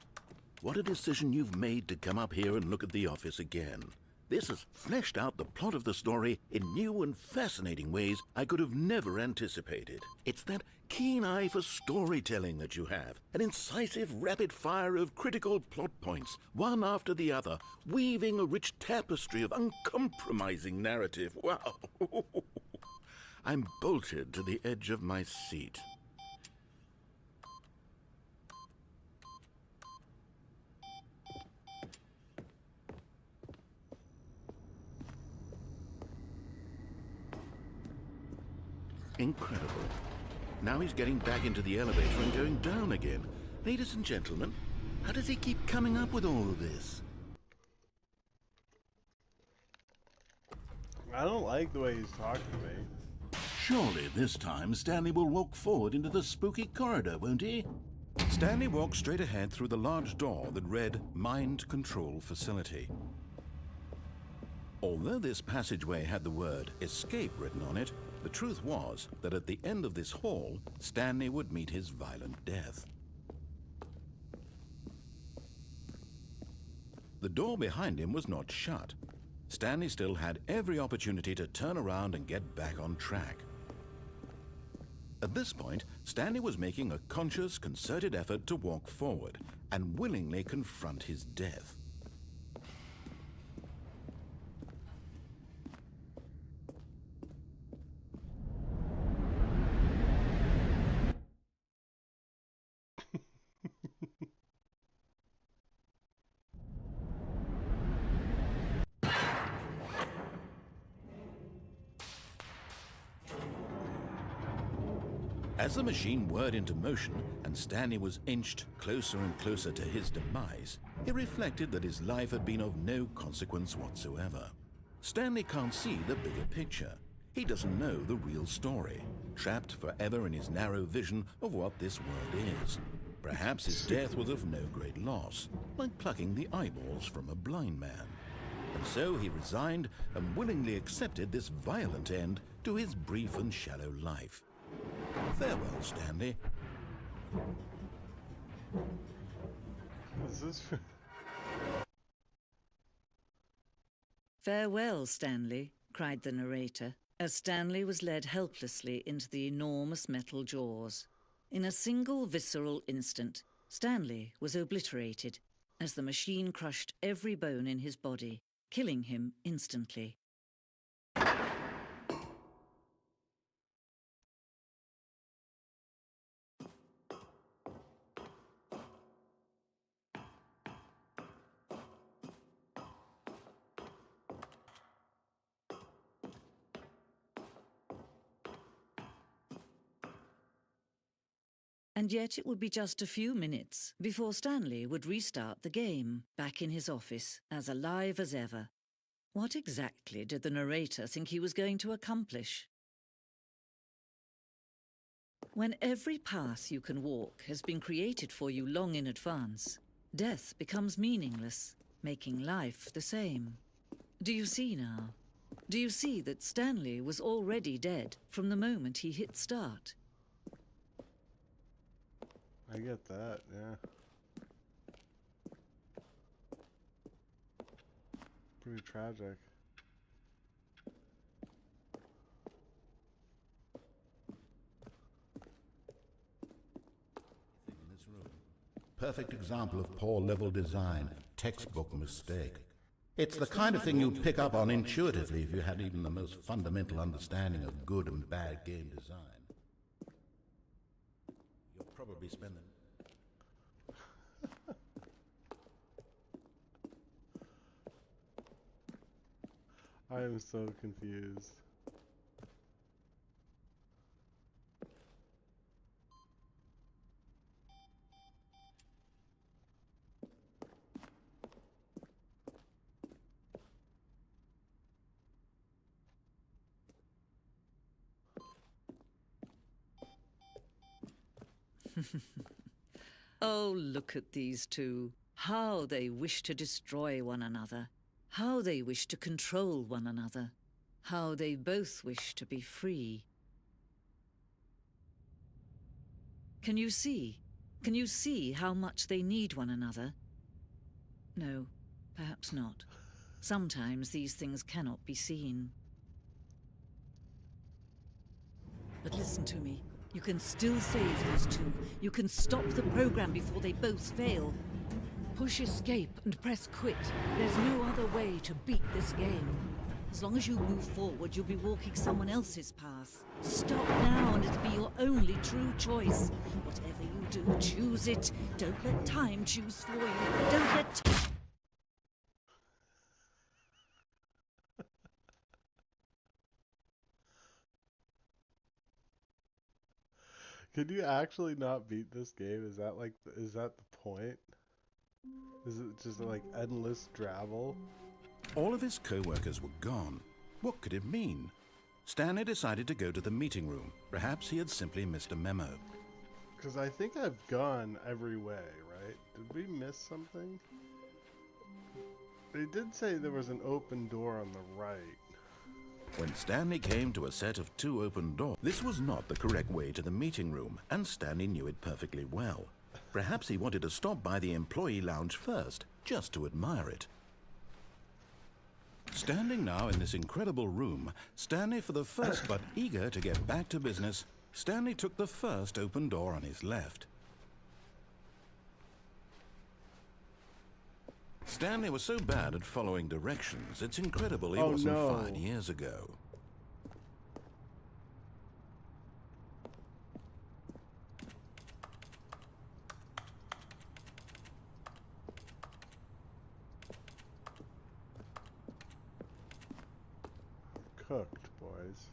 What a decision you've made to come up here and look at the office again. This has fleshed out the plot of the story in new and fascinating ways I could have never anticipated. It's that keen eye for storytelling that you have, an incisive rapid fire of critical plot points, one after the other, weaving a rich tapestry of uncompromising narrative. Wow! I'm bolted to the edge of my seat. Incredible. Now he's getting back into the elevator and going down again. Ladies and gentlemen, how does he keep coming up with all of this? I don't like the way he's talking to me. Surely this time Stanley will walk forward into the spooky corridor, won't he? Stanley walked straight ahead through the large door that read Mind Control Facility. Although this passageway had the word Escape written on it, the truth was that at the end of this hall, Stanley would meet his violent death. The door behind him was not shut, Stanley still had every opportunity to turn around and get back on track. At this point, Stanley was making a conscious, concerted effort to walk forward and willingly confront his death. As the machine whirred into motion and Stanley was inched closer and closer to his demise, he reflected that his life had been of no consequence whatsoever. Stanley can't see the bigger picture. He doesn't know the real story, trapped forever in his narrow vision of what this world is. Perhaps his death was of no great loss, like plucking the eyeballs from a blind man. And so he resigned and willingly accepted this violent end to his brief and shallow life. Farewell, Stanley. Is this... Farewell, Stanley, cried the narrator, as Stanley was led helplessly into the enormous metal jaws. In a single visceral instant, Stanley was obliterated as the machine crushed every bone in his body, killing him instantly. And yet it would be just a few minutes before Stanley would restart the game, back in his office, as alive as ever. What exactly did the narrator think he was going to accomplish? When every path you can walk has been created for you long in advance, death becomes meaningless, making life the same. Do you see now? Do you see that Stanley was already dead from the moment he hit start? I get that, yeah. Pretty tragic. Perfect example of poor level design, textbook mistake. It's the kind of thing you'd pick up on intuitively if you had even the most fundamental understanding of good and bad game design. You'll probably spend the... I am so confused. Oh, look at these two. How they wish to destroy one another. How they wish to control one another. How they both wish to be free. Can you see? Can you see how much they need one another? No, perhaps not. Sometimes these things cannot be seen. But listen to me. You can still save these two. You can stop the program before they both fail. Push escape and press quit. There's no other way to beat this game. As long as you move forward, you'll be walking someone else's path. Stop now and it'll be your only true choice. Whatever you do, choose it. Don't let time choose for you. Don't let... Can you actually not beat this game? Is that like, is that the point? Is it just like endless travel? All of his co-workers were gone. What could it mean? Stanley decided to go to the meeting room. Perhaps he had simply missed a memo. Because I think I've gone every way, right? Did we miss something? They did say there was an open door on the right. When Stanley came to a set of 2 open doors, this was not the correct way to the meeting room, and Stanley knew it perfectly well. Perhaps he wanted to stop by the employee lounge first, just to admire it. Standing now in this incredible room, Stanley for the first but eager to get back to business, Stanley took the first open door on his left. Stanley was so bad at following directions, it's incredible he wasn't fired years ago. Cooked, boys.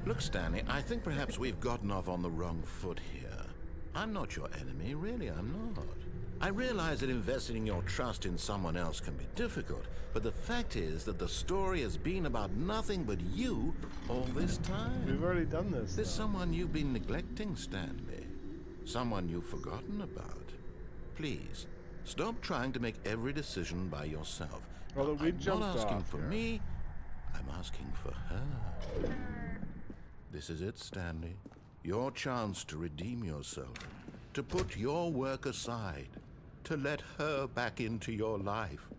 Look, Stanley, I think perhaps we've gotten off on the wrong foot here. I'm not your enemy, really, I'm not. I realize that investing your trust in someone else can be difficult, but the fact is that the story has been about nothing but you all this time. We've already done this. There's someone you've been neglecting, Stanley. Someone you've forgotten about. Please, stop trying to make every decision by yourself. Well, we I'm jumped not asking off for here. me, I'm asking for her. This is it, Stanley. Your chance to redeem yourself. To put your work aside. To let her back into your life.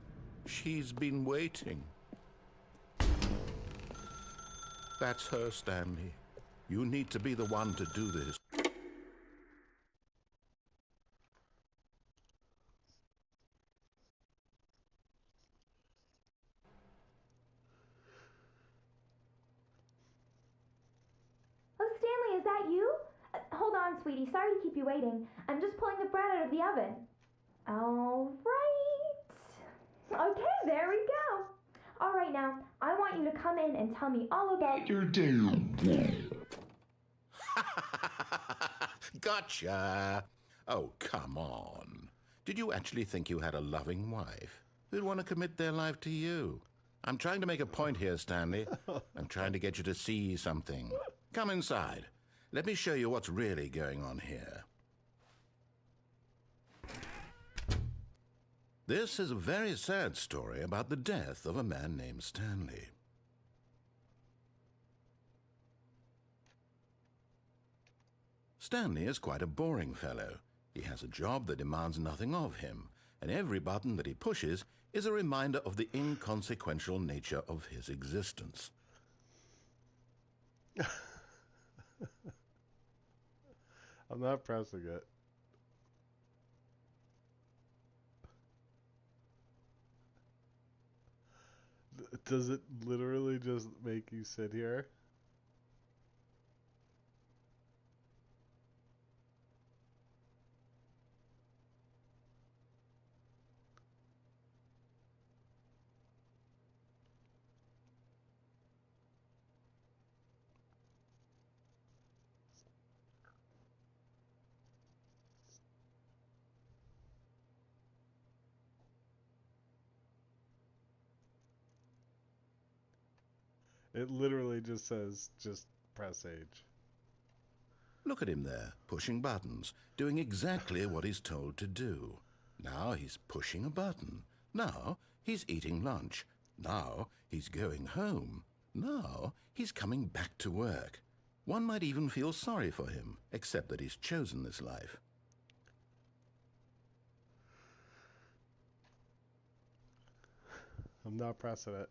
She's been waiting. That's her, Stanley. You need to be the one to do this. Oh, Stanley, is that you? Hold on, sweetie. Sorry to keep you waiting. I'm just pulling the bread out of the oven. All right. Okay, there we go. All right, now, I want you to come in and tell me all about your day. Gotcha! Oh, come on. Did you actually think you had a loving wife who'd want to commit their life to you? I'm trying to make a point here, Stanley. I'm trying to get you to see something. Come inside. Let me show you what's really going on here. This is a very sad story about the death of a man named Stanley. Stanley is quite a boring fellow. He has a job that demands nothing of him, and every button that he pushes is a reminder of the inconsequential nature of his existence. I'm not pressing it. Does it literally just make you sit here? It literally just says, just press H. Look at him there, pushing buttons, doing exactly what he's told to do. Now he's pushing a button. Now he's eating lunch. Now he's going home. Now he's coming back to work. One might even feel sorry for him, except that he's chosen this life. I'm not pressing it.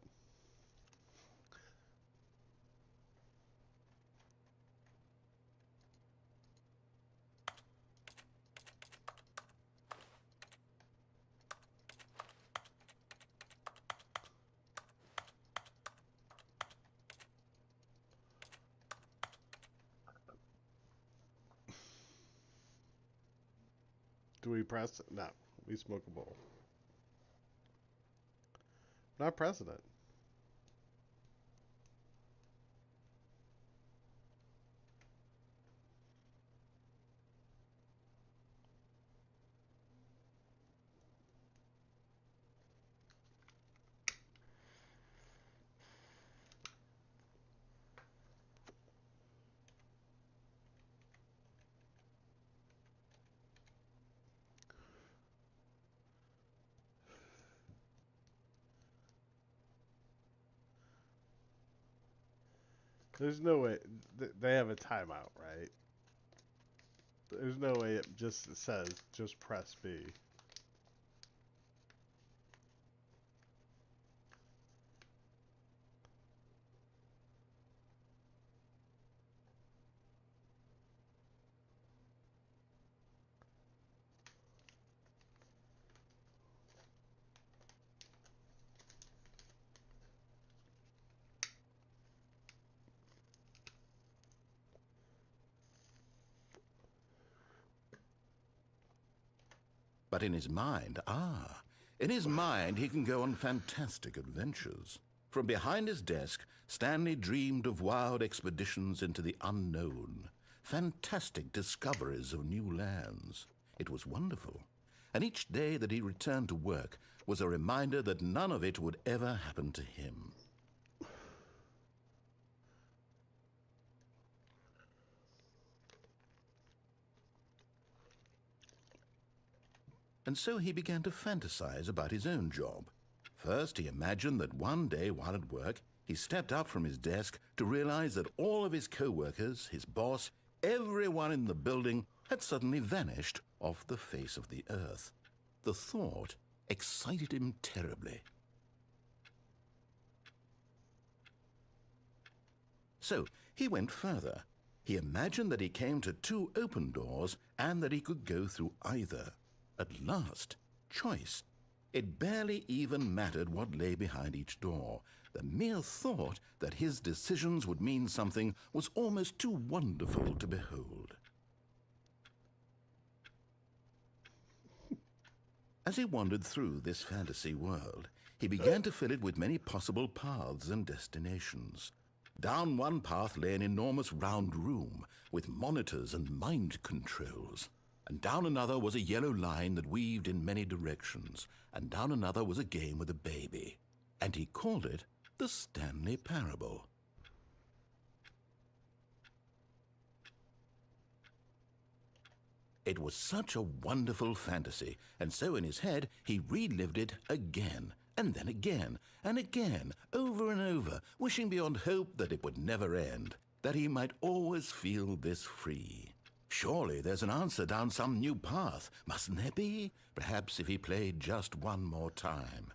Do we press it? No. We smoke a bowl. Not pressing it. There's no way they have a timeout, right? There's no way it just says just press B. But in his mind, in his mind he can go on fantastic adventures. From behind his desk, Stanley dreamed of wild expeditions into the unknown, fantastic discoveries of new lands. It was wonderful, and each day that he returned to work was a reminder that none of it would ever happen to him. And so he began to fantasize about his own job. First, he imagined that one day while at work, he stepped up from his desk to realize that all of his co-workers, his boss, everyone in the building had suddenly vanished off the face of the earth. The thought excited him terribly. So he went further. He imagined that he came to 2 open doors and that he could go through either. At last, choice. It barely even mattered what lay behind each door. The mere thought that his decisions would mean something was almost too wonderful to behold. As he wandered through this fantasy world, he began to fill it with many possible paths and destinations. Down one path lay an enormous round room with monitors and mind controls. And down another was a yellow line that weaved in many directions, and down another was a game with a baby. And he called it the Stanley Parable. It was such a wonderful fantasy, and so in his head he relived it again, and then again, and again, over and over, wishing beyond hope that it would never end, that he might always feel this free. Surely there's an answer down some new path, mustn't there be? Perhaps if he played just one more time.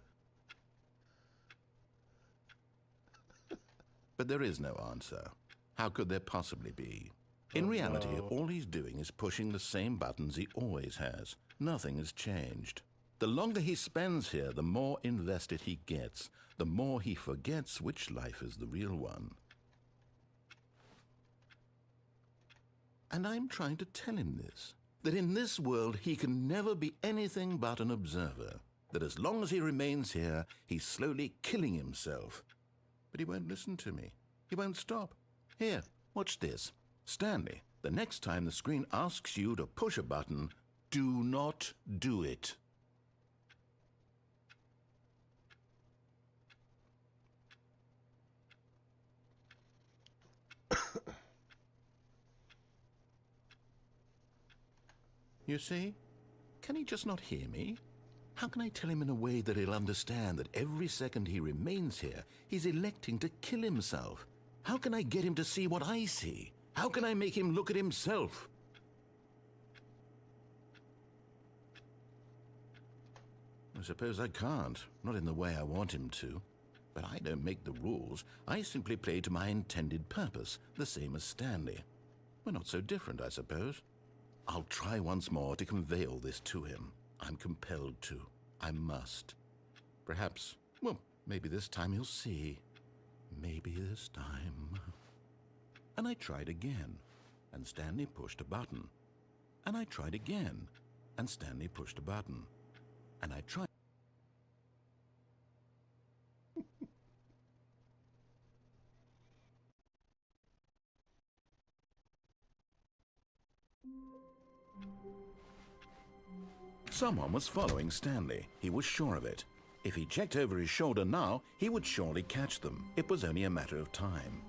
But there is no answer. How could there possibly be? In reality, all he's doing is pushing the same buttons he always has. Nothing has changed. The longer he spends here, the more invested he gets, the more he forgets which life is the real one. And I'm trying to tell him this, that in this world he can never be anything but an observer, that as long as he remains here, he's slowly killing himself. But he won't listen to me. He won't stop. Here, watch this. Stanley, the next time the screen asks you to push a button, do not do it. You see? Can he just not hear me? How can I tell him in a way that he'll understand that every second he remains here, he's electing to kill himself? How can I get him to see what I see? How can I make him look at himself? I suppose I can't, not in the way I want him to. But I don't make the rules. I simply play to my intended purpose, the same as Stanley. We're not so different, I suppose. I'll try once more to convey all this to him. I'm compelled to. I must. Perhaps, well, maybe this time he'll see. Maybe this time. And I tried again, and Stanley pushed a button. And I tried again, and Stanley pushed a button. And I tried. Someone was following Stanley. He was sure of it. If he checked over his shoulder now, he would surely catch them. It was only a matter of time.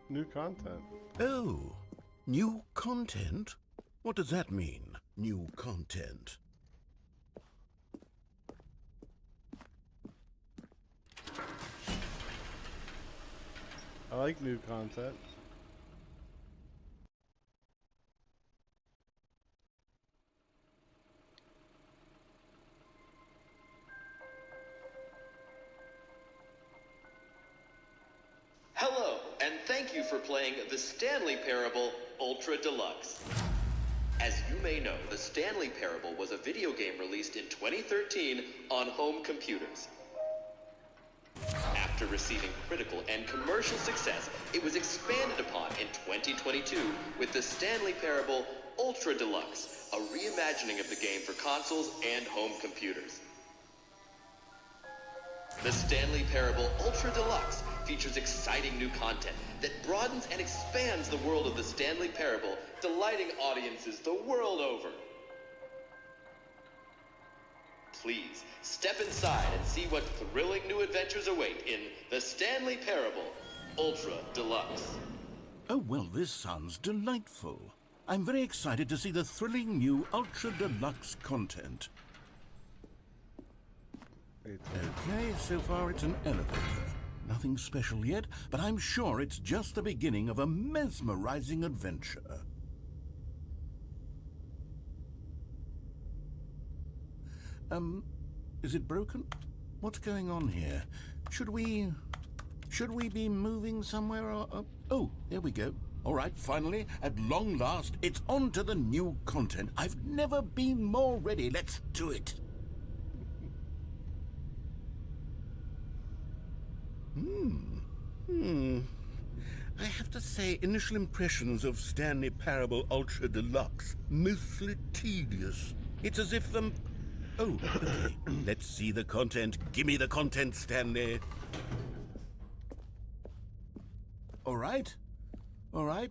New content. Oh, New content? What does that mean, new content? I like new content. Hello, and thank you for playing the Stanley Parable Ultra Deluxe. As you may know, the Stanley Parable was a video game released in 2013 on home computers. After receiving critical and commercial success, it was expanded upon in 2022 with the Stanley Parable Ultra Deluxe, a reimagining of the game for consoles and home computers. The Stanley Parable Ultra Deluxe features exciting new content that broadens and expands the world of the Stanley Parable, delighting audiences the world over. Please, step inside and see what thrilling new adventures await in the Stanley Parable Ultra Deluxe. Oh, well, this sounds delightful. I'm very excited to see the thrilling new Ultra Deluxe content. Okay, so far it's an elevator. Nothing special yet, but I'm sure it's just the beginning of a mesmerizing adventure. Is it broken? What's going on here? Should we be moving somewhere or... Oh, there we go. All right, finally, at long last, it's on to the new content. I've never been more ready. Let's do it. I have to say, initial impressions of Stanley Parable Ultra Deluxe, mostly tedious. It's as if Oh, okay. Let's see the content. Give me the content, Stanley. All right,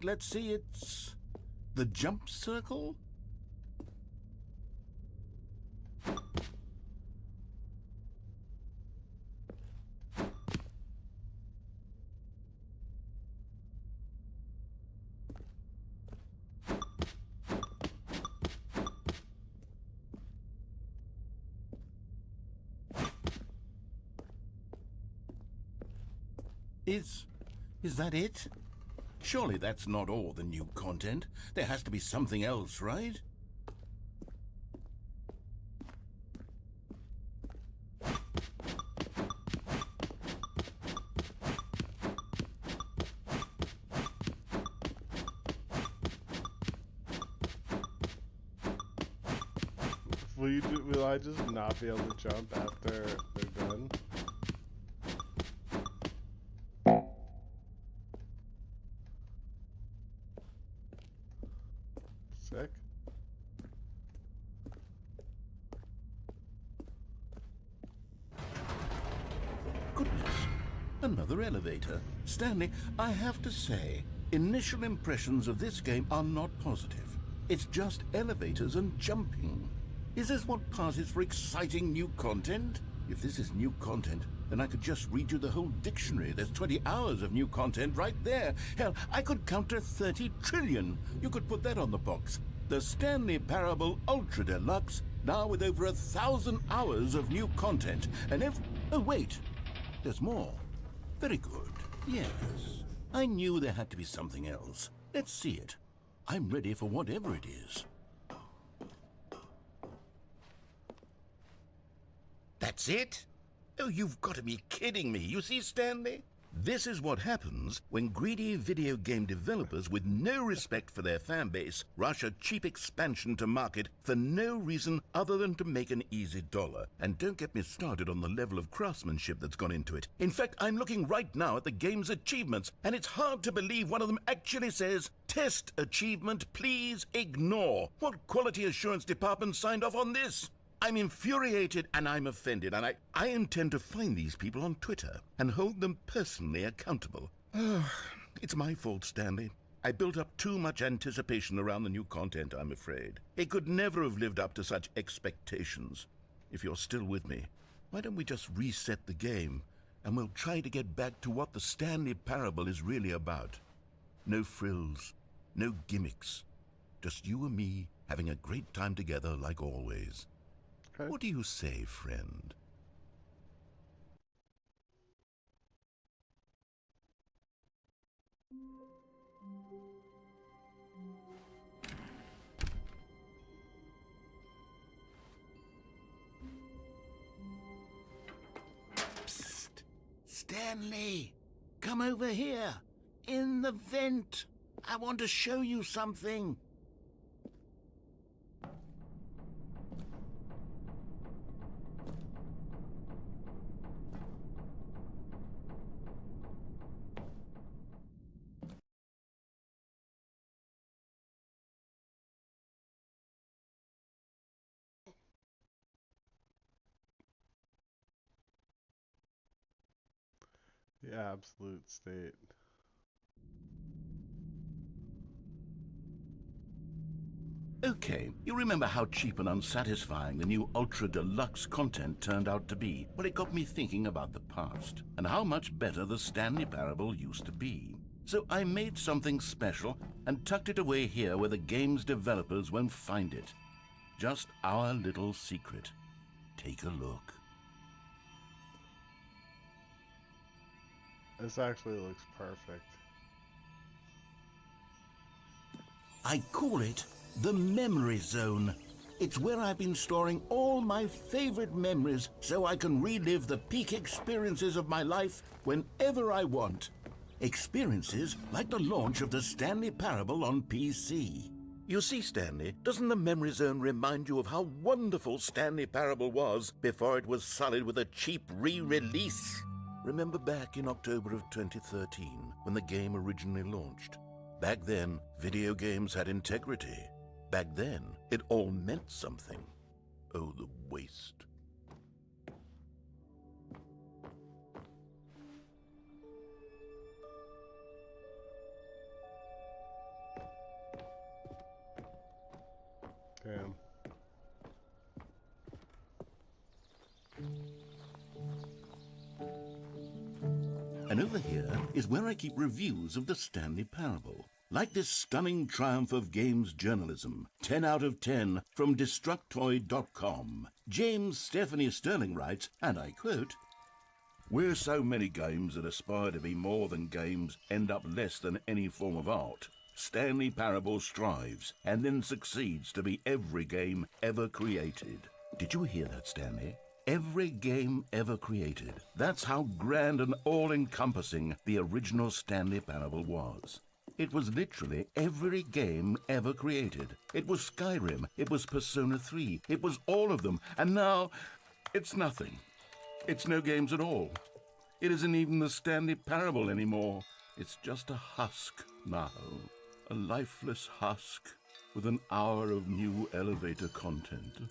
let's see. It's the jump circle? Is that it? Surely that's not all the new content. There has to be something else, right? Will I just not be able to jump after they're done? Sick. Goodness, another elevator. Stanley, I have to say, initial impressions of this game are not positive. It's just elevators and jumping. Is this what passes for exciting new content? If this is new content, then I could just read you the whole dictionary. There's 20 hours of new content right there. Hell, I could count to 30 trillion. You could put that on the box. The Stanley Parable Ultra Deluxe, now with over 1,000 hours of new content. And oh, wait. There's more. Very good. Yes. I knew there had to be something else. Let's see it. I'm ready for whatever it is. That's it? Oh, you've got to be kidding me. You see, Stanley? This is what happens when greedy video game developers with no respect for their fan base rush a cheap expansion to market for no reason other than to make an easy dollar. And don't get me started on the level of craftsmanship that's gone into it. In fact, I'm looking right now at the game's achievements, and it's hard to believe one of them actually says, "Test achievement, please ignore." What quality assurance department signed off on this? I'm infuriated and I'm offended, and I intend to find these people on Twitter and hold them personally accountable. It's my fault, Stanley. I built up too much anticipation around the new content, I'm afraid. It could never have lived up to such expectations. If you're still with me, why don't we just reset the game, and we'll try to get back to what the Stanley Parable is really about. No frills, No gimmicks. Just you and me having a great time together like always. Okay. What do you say, friend? Psst! Stanley! Come over here! In the vent! I want to show you something! The absolute state. Okay, you remember how cheap and unsatisfying the new Ultra Deluxe content turned out to be? Well, it got me thinking about the past, and how much better the Stanley Parable used to be. So I made something special and tucked it away here where the game's developers won't find it. Just our little secret. Take a look. This actually looks perfect. I call it the Memory Zone. It's where I've been storing all my favorite memories so I can relive the peak experiences of my life whenever I want. Experiences like the launch of the Stanley Parable on PC. You see, Stanley, doesn't the Memory Zone remind you of how wonderful Stanley Parable was before it was sullied with a cheap re-release? Remember back in October of 2013 when the game originally launched? Back then, video games had integrity. Back then, it all meant something. Oh, the waste. Damn. And over here is where I keep reviews of the Stanley Parable. Like this stunning triumph of games journalism, 10 out of 10 from Destructoid.com. James Stephanie Sterling writes, and I quote, "Where so many games that aspire to be more than games end up less than any form of art, Stanley Parable strives and then succeeds to be every game ever created." Did you hear that, Stanley? Every game ever created. That's how grand and all-encompassing the original Stanley Parable was. It was literally every game ever created. It was Skyrim, it was Persona 3, it was all of them, and now it's nothing. It's no games at all. It isn't even the Stanley Parable anymore. It's just a husk now. A lifeless husk with an hour of new elevator content.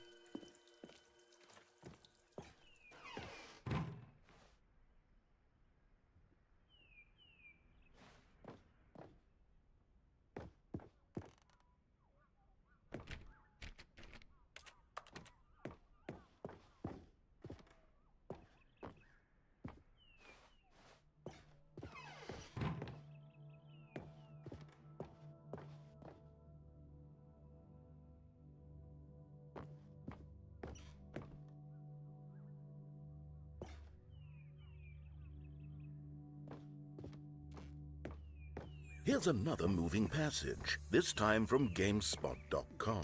Here's another moving passage, this time from GameSpot.com.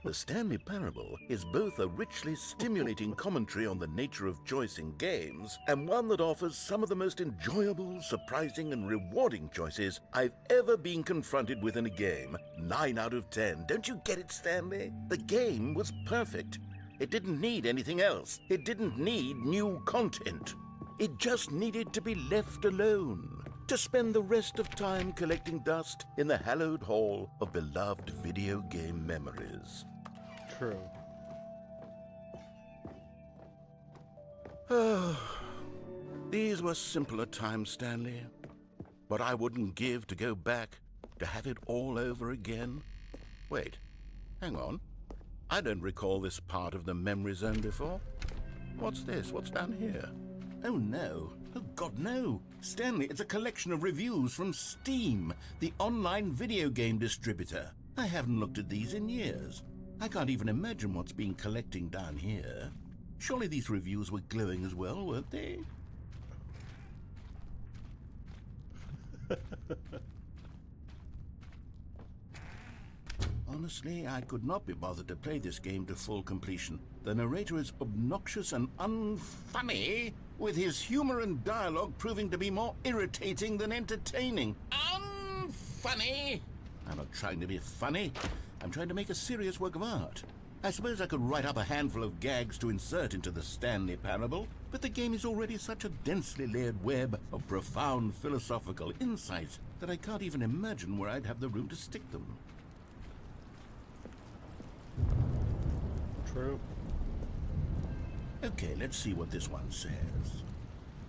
The Stanley Parable is both a richly stimulating commentary on the nature of choice in games, and one that offers some of the most enjoyable, surprising, and rewarding choices I've ever been confronted with in a game. 9 out of 10. Don't you get it, Stanley? The game was perfect. It didn't need anything else. It didn't need new content. It just needed to be left alone, to spend the rest of time collecting dust in the hallowed hall of beloved video game memories. True. These were simpler times, Stanley. But I wouldn't give to go back to have it all over again. Wait, hang on. I don't recall this part of the memory zone before. What's this? What's down here? Oh no, oh God, no. Stanley, it's a collection of reviews from Steam, the online video game distributor. I haven't looked at these in years. I can't even imagine what's been collecting down here. Surely these reviews were glowing as well, weren't they? Honestly, I could not be bothered to play this game to full completion. The narrator is obnoxious and unfunny, with his humor and dialogue proving to be more irritating than entertaining. Unfunny! I'm not trying to be funny. I'm trying to make a serious work of art. I suppose I could write up a handful of gags to insert into the Stanley Parable, but the game is already such a densely layered web of profound philosophical insights that I can't even imagine where I'd have the room to stick them. True. Okay, let's see what this one says.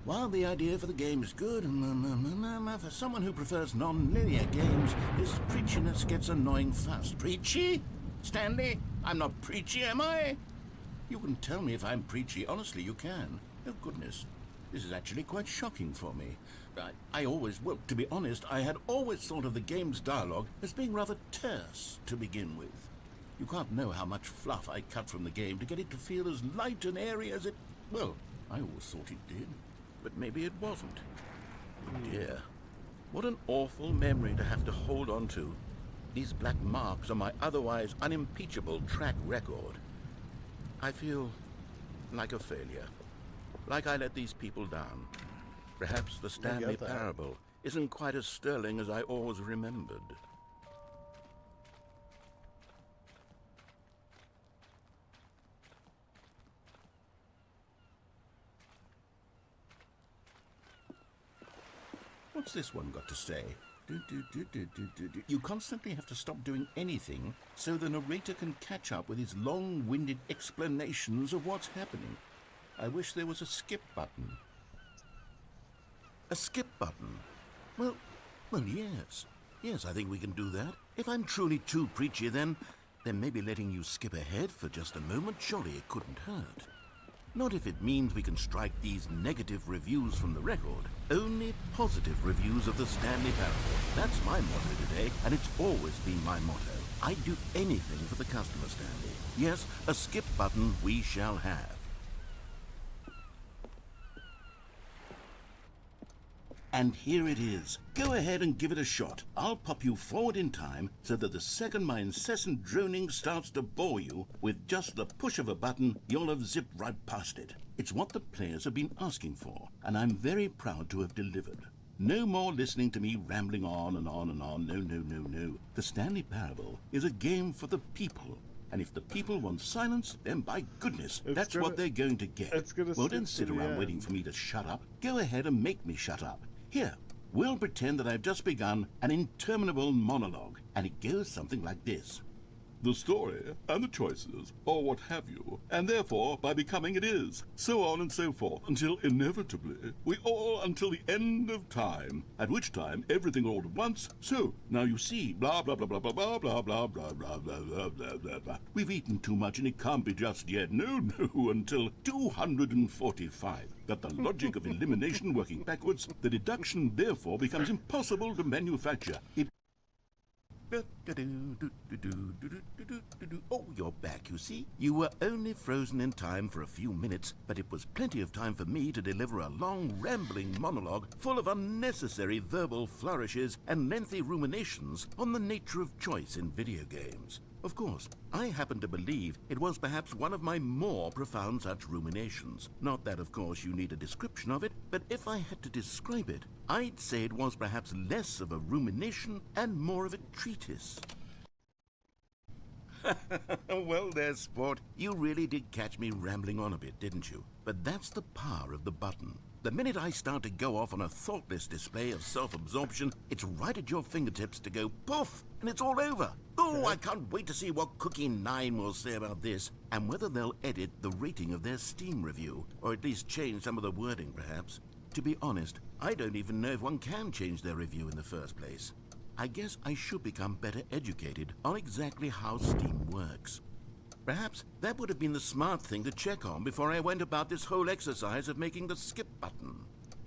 While the idea for the game is good, for someone who prefers non-linear games, this preachiness gets annoying fast. Preachy? Stanley, I'm not preachy, am I? You can tell me if I'm preachy. Honestly, you can. Oh, goodness. This is actually quite shocking for me. Well, to be honest, I had always thought of the game's dialogue as being rather terse to begin with. You can't know how much fluff I cut from the game to get it to feel as light and airy as it... Well, I always thought it did, but maybe it wasn't. Oh dear. What an awful memory to have to hold on to. These black marks on my otherwise unimpeachable track record. I feel like a failure. Like I let these people down. Perhaps the Stanley Parable isn't quite as sterling as I always remembered. What's this one got to say? You constantly have to stop doing anything so the narrator can catch up with his long-winded explanations of what's happening. I wish there was a skip button. A skip button? Well, yes. Yes, I think we can do that. If I'm truly too preachy, then maybe letting you skip ahead for just a moment, surely it couldn't hurt. Not if it means we can strike these negative reviews from the record. Only positive reviews of the Stanley Parable. That's my motto today, and it's always been my motto. I'd do anything for the customer, Stanley. Yes, a skip button we shall have. And here it is. Go ahead and give it a shot. I'll pop you forward in time so that the second my incessant droning starts to bore you, with just the push of a button, you'll have zipped right past it. It's what the players have been asking for, and I'm very proud to have delivered. No more listening to me rambling on and on and on. No. The Stanley Parable is a game for the people. And if the people want silence, then by goodness, that's what they're going to get. Well, don't sit around waiting for me to shut up. Go ahead and make me shut up. Here, we'll pretend that I've just begun an interminable monologue, and it goes something like this. The story, and the choices, or what have you, and therefore, by becoming it is, so on and so forth, until inevitably, we all until the end of time, at which time everything all at once, so, now you see, blah blah blah blah blah blah blah blah blah blah blah blah blah blah blah. We've eaten too much and it can't be just yet, no, until 245. That the logic of elimination working backwards, the deduction therefore becomes impossible to manufacture. Oh, you're back, you see? You were only frozen in time for a few minutes, but it was plenty of time for me to deliver a long, rambling monologue full of unnecessary verbal flourishes and lengthy ruminations on the nature of choice in video games. Of course, I happen to believe it was perhaps one of my more profound such ruminations. Not that, of course, you need a description of it, but if I had to describe it, I'd say it was perhaps less of a rumination and more of a treatise. Well there, sport. You really did catch me rambling on a bit, didn't you? But that's the power of the button. The minute I start to go off on a thoughtless display of self-absorption, it's right at your fingertips to go poof, and it's all over. Oh, I can't wait to see what Cookie 9 will say about this, and whether they'll edit the rating of their Steam review, or at least change some of the wording, perhaps. To be honest, I don't even know if one can change their review in the first place. I guess I should become better educated on exactly how Steam works. Perhaps that would have been the smart thing to check on before I went about this whole exercise of making the skip button.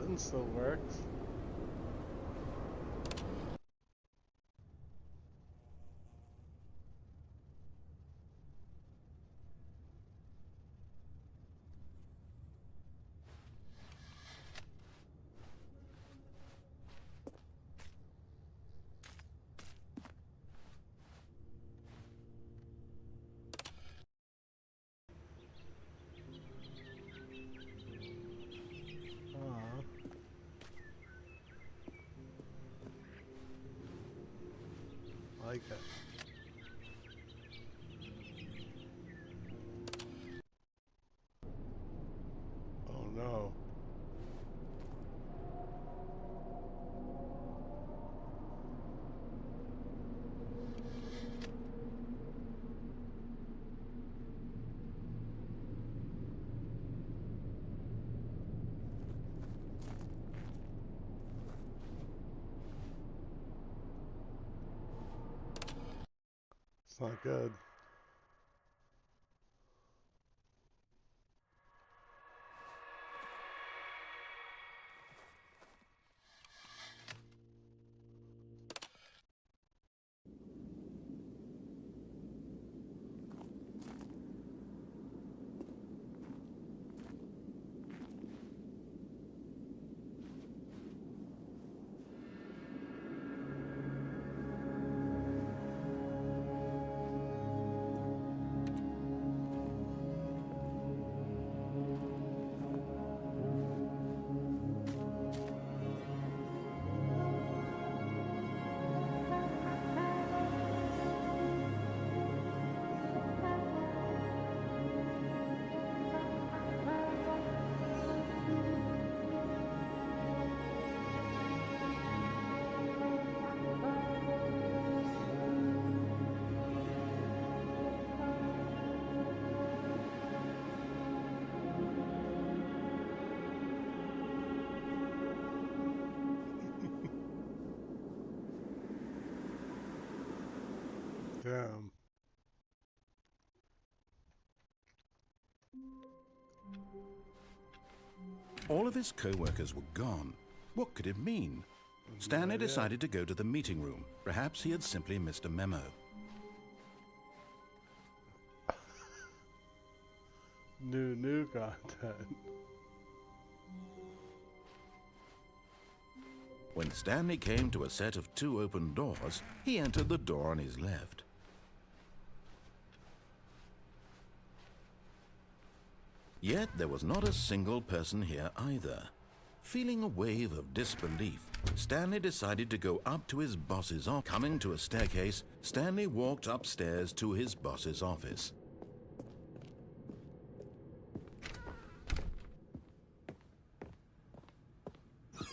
button still works. Like it. Oh no. It's not good. Damn. All of his co-workers were gone. What could it mean? Stanley decided to go to the meeting room. Perhaps he had simply missed a memo. New content. When Stanley came to a set of 2 open doors, he entered the door on his left. Yet there was not a single person here either. Feeling a wave of disbelief, Stanley decided to go up to his boss's office. Coming to a staircase, Stanley walked upstairs to his boss's office.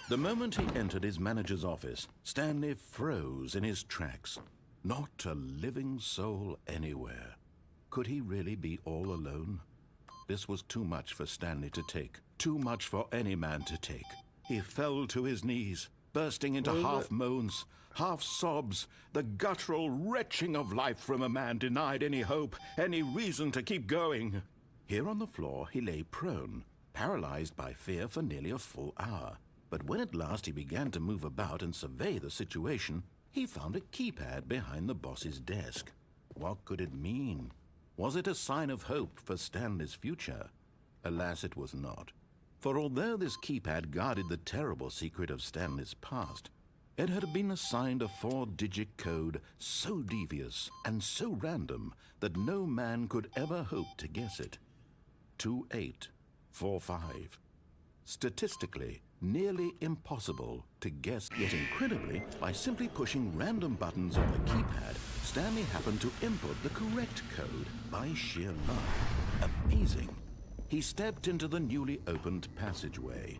The moment he entered his manager's office, Stanley froze in his tracks. Not a living soul anywhere. Could he really be all alone? This was too much for Stanley to take. Too much for any man to take. He fell to his knees, bursting into half moans, half sobs, the guttural retching of life from a man denied any hope, any reason to keep going. Here on the floor, he lay prone, paralyzed by fear for nearly a full hour. But when at last he began to move about and survey the situation, he found a keypad behind the boss's desk. What could it mean? Was it a sign of hope for Stanley's future? Alas, it was not. For although this keypad guarded the terrible secret of Stanley's past, it had been assigned a 4-digit code so devious and so random that no man could ever hope to guess it. 2845. Statistically, nearly impossible to guess, yet incredibly, by simply pushing random buttons on the keypad, Stanley happened to input the correct code by sheer luck. Amazing. He stepped into the newly opened passageway.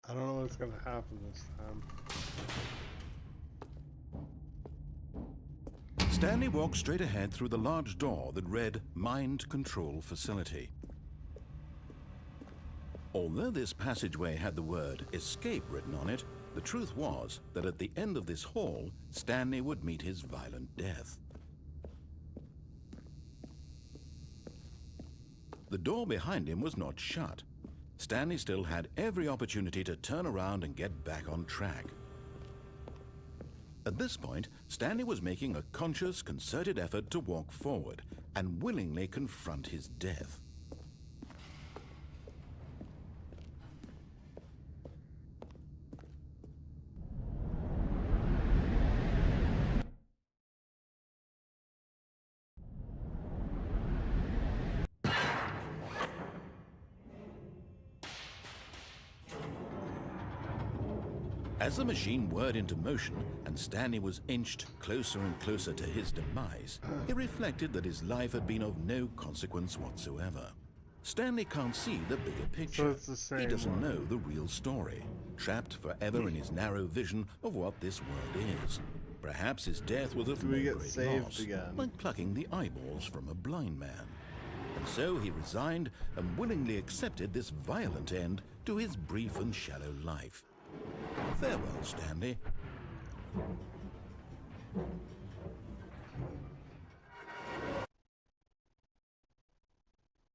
I don't know what's gonna happen this time. Stanley walked straight ahead through the large door that read Mind Control Facility. Although this passageway had the word escape written on it, The truth was that at the end of this hall, Stanley would meet his violent death. The door behind him was not shut. Stanley still had every opportunity to turn around and get back on track. At this point, Stanley was making a conscious, concerted effort to walk forward and willingly confront his death. As the machine whirred into motion and Stanley was inched closer and closer to his demise, he reflected that his life had been of no consequence whatsoever. Stanley can't see the bigger picture. So it's the same He doesn't one. know the real story, trapped forever in his narrow vision of what this world is. Perhaps his death was of Do no we get great saved loss, again? like plucking the eyeballs from a blind man. And so he resigned and willingly accepted this violent end to his brief and shallow life. Farewell, Stanley.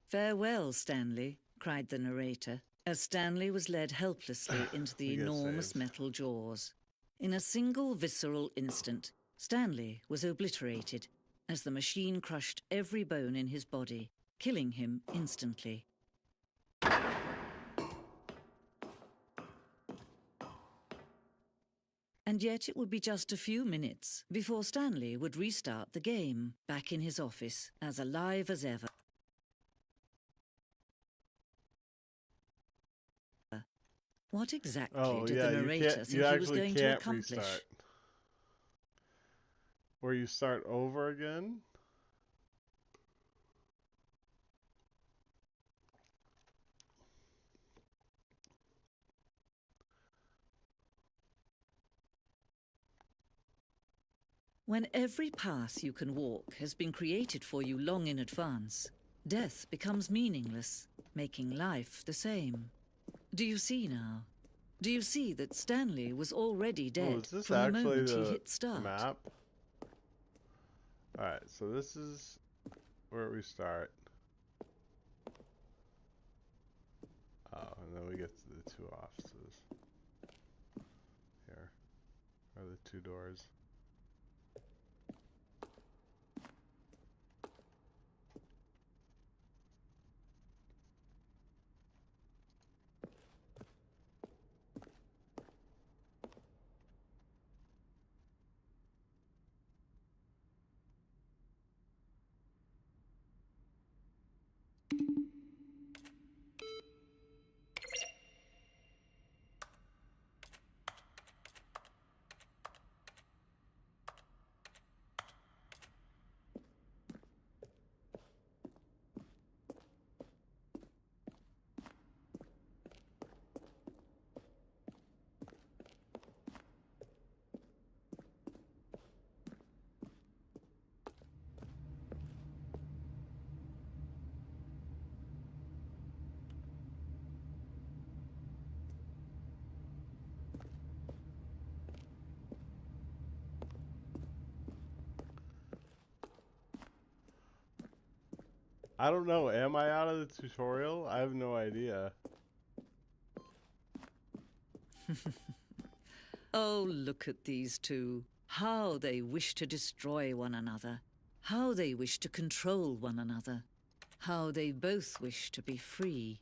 Farewell, Stanley, cried the narrator, as Stanley was led helplessly into the We get enormous saved. metal jaws. In a single visceral instant, Stanley was obliterated as the machine crushed every bone in his body, killing him instantly. And yet it would be just a few minutes before Stanley would restart the game, back in his office, as alive as ever. What exactly did the narrator think he was going to accomplish? Restart. Where you start over again? When every path you can walk has been created for you long in advance, death becomes meaningless, making life the same. Do you see now? Do you see that Stanley was already dead is this from the actually moment he the hit start? map? Alright, so this is where we start. Oh, and then we get to the two offices. Here are the two doors. I don't know. Am I out of the tutorial? I have no idea. Oh, look at these two. How they wish to destroy one another. How they wish to control one another. How they both wish to be free.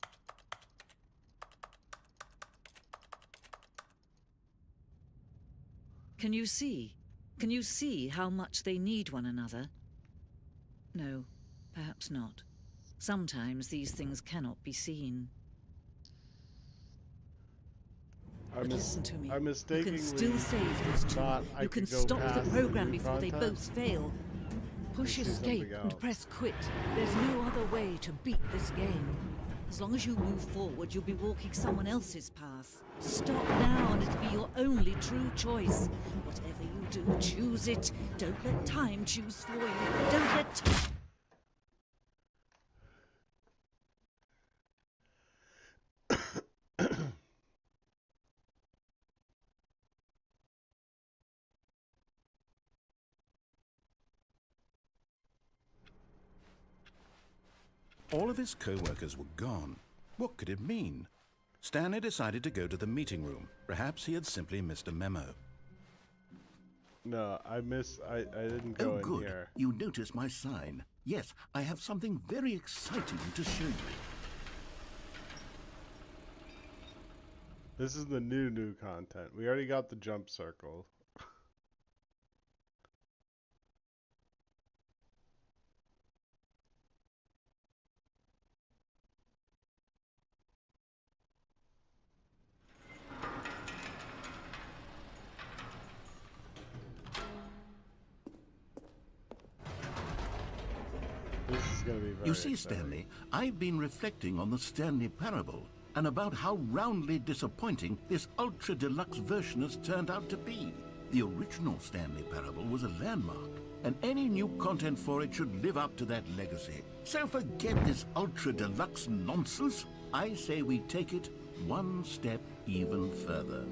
Can you see? Can you see how much they need one another? No, perhaps not. Sometimes these things cannot be seen. But listen to me. I You mistakenly can still save these two. thought I You can could go stop the past program new before they content. both fail. Push see something escape else. and press quit. There's no other way to beat this game. As long as you move forward, you'll be walking someone else's path. Stop now and it'll be your only true choice. Whatever you do, choose it. Don't let time choose for you. Don't let All of his co-workers were gone. What could it mean? Stanley decided to go to the meeting room. Perhaps he had simply missed a memo. No, I didn't go Oh, in good. here. You noticed my sign. Yes, I have something very exciting to show you. This is the new content. We already got the jump circle. This is going to be very You see, exciting. Stanley, I've been reflecting on the Stanley Parable and about how roundly disappointing this ultra-deluxe version has turned out to be. The original Stanley Parable was a landmark, and any new content for it should live up to that legacy. So forget this ultra-deluxe nonsense. I say we take it one step even further.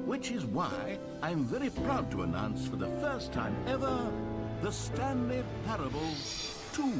Which is why I'm very proud to announce for the first time ever, the Stanley Parable 2.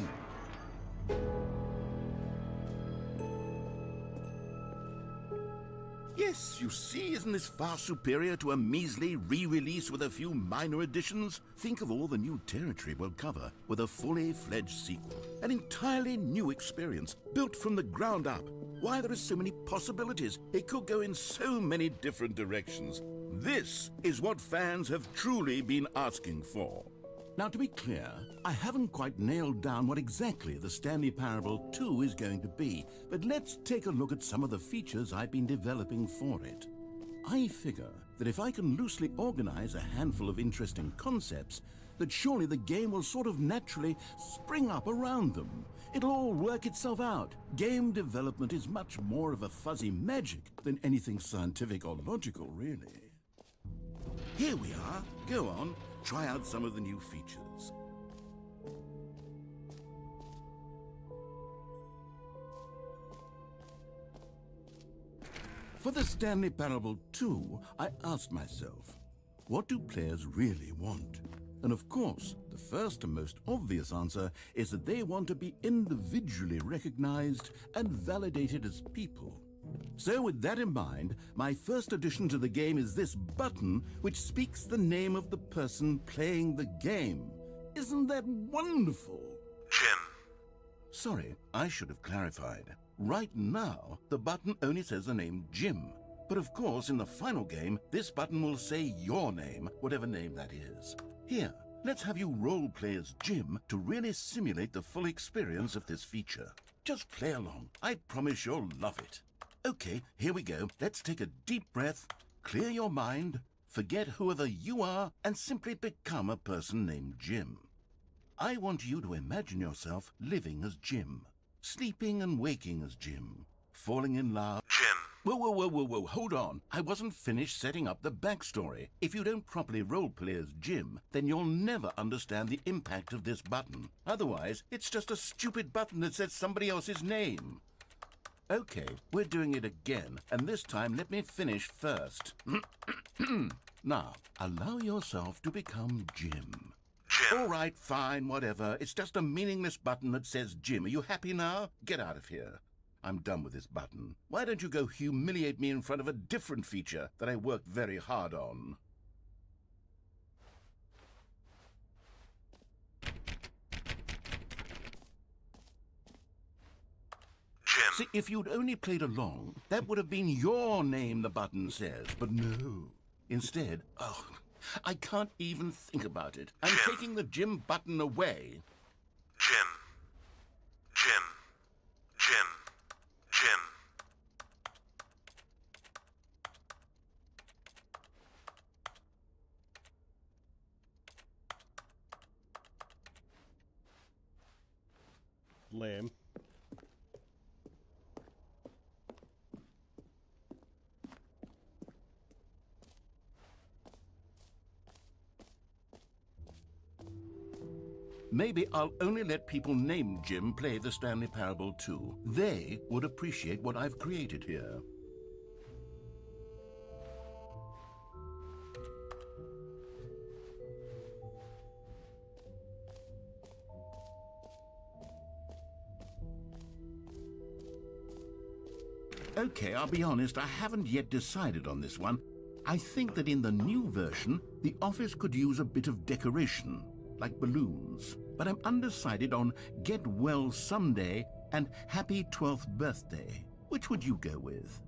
Yes, you see, isn't this far superior to a measly re-release with a few minor additions? Think of all the new territory we'll cover with a fully fledged sequel. An entirely new experience, built from the ground up. Why, there are so many possibilities. It could go in so many different directions. This is what fans have truly been asking for. Now, to be clear, I haven't quite nailed down what exactly the Stanley Parable 2 is going to be, but let's take a look at some of the features I've been developing for it. I figure that if I can loosely organize a handful of interesting concepts, that surely the game will sort of naturally spring up around them. It'll all work itself out. Game development is much more of a fuzzy magic than anything scientific or logical, really. Here we are. Go on. Try out some of the new features. For the Stanley Parable 2, I asked myself, what do players really want? And of course, the first and most obvious answer is that they want to be individually recognized and validated as people. So with that in mind, my first addition to the game is this button which speaks the name of the person playing the game. Isn't that wonderful? Jim. Sorry, I should have clarified. Right now, the button only says the name Jim. But of course, in the final game, this button will say your name, whatever name that is. Here, let's have you role-play as Jim to really simulate the full experience of this feature. Just play along. I promise you'll love it. Okay, here we go. Let's take a deep breath, clear your mind, forget whoever you are, and simply become a person named Jim. I want you to imagine yourself living as Jim, sleeping and waking as Jim, falling in love. Jim. Whoa, hold on. I wasn't finished setting up the backstory. If you don't properly roleplay as Jim, then you'll never understand the impact of this button. Otherwise, it's just a stupid button that says somebody else's name. Okay, we're doing it again, and this time let me finish first. Now, allow yourself to become Jim. Jim. All right, fine, whatever. It's just a meaningless button that says Jim. Are you happy now? Get out of here. I'm done with this button. Why don't you go humiliate me in front of a different feature that I worked very hard on? Jim. See, if you'd only played along, that would have been your name, the button says. But no. Instead, oh, I can't even think about it. I'm taking the Jim button away. Jim. Jim. Jim. Jim. Lame. Maybe I'll only let people named Jim play the Stanley Parable 2. They would appreciate what I've created here. Okay, I'll be honest, I haven't yet decided on this one. I think that in the new version, the office could use a bit of decoration, like balloons. But I'm undecided on Get Well Someday and Happy 12th Birthday. Which would you go with?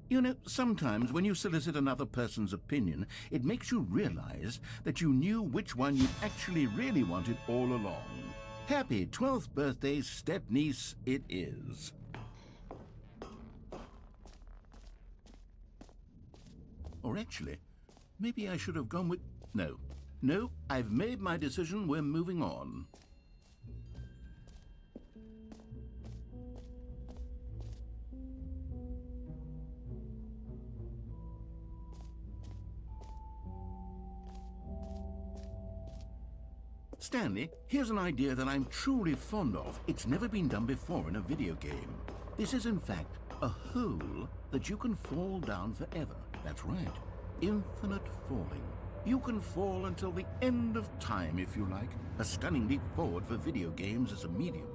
You know, sometimes when you solicit another person's opinion, it makes you realize that you knew which one you actually really wanted all along. Happy 12th birthday, step-niece, it is. Or actually, maybe I should have gone with... No, I've made my decision, we're moving on. Stanley, here's an idea that I'm truly fond of. It's never been done before in a video game. This is, in fact, a hole that you can fall down forever. That's right. Infinite falling. You can fall until the end of time, if you like. A stunning leap forward for video games as a medium.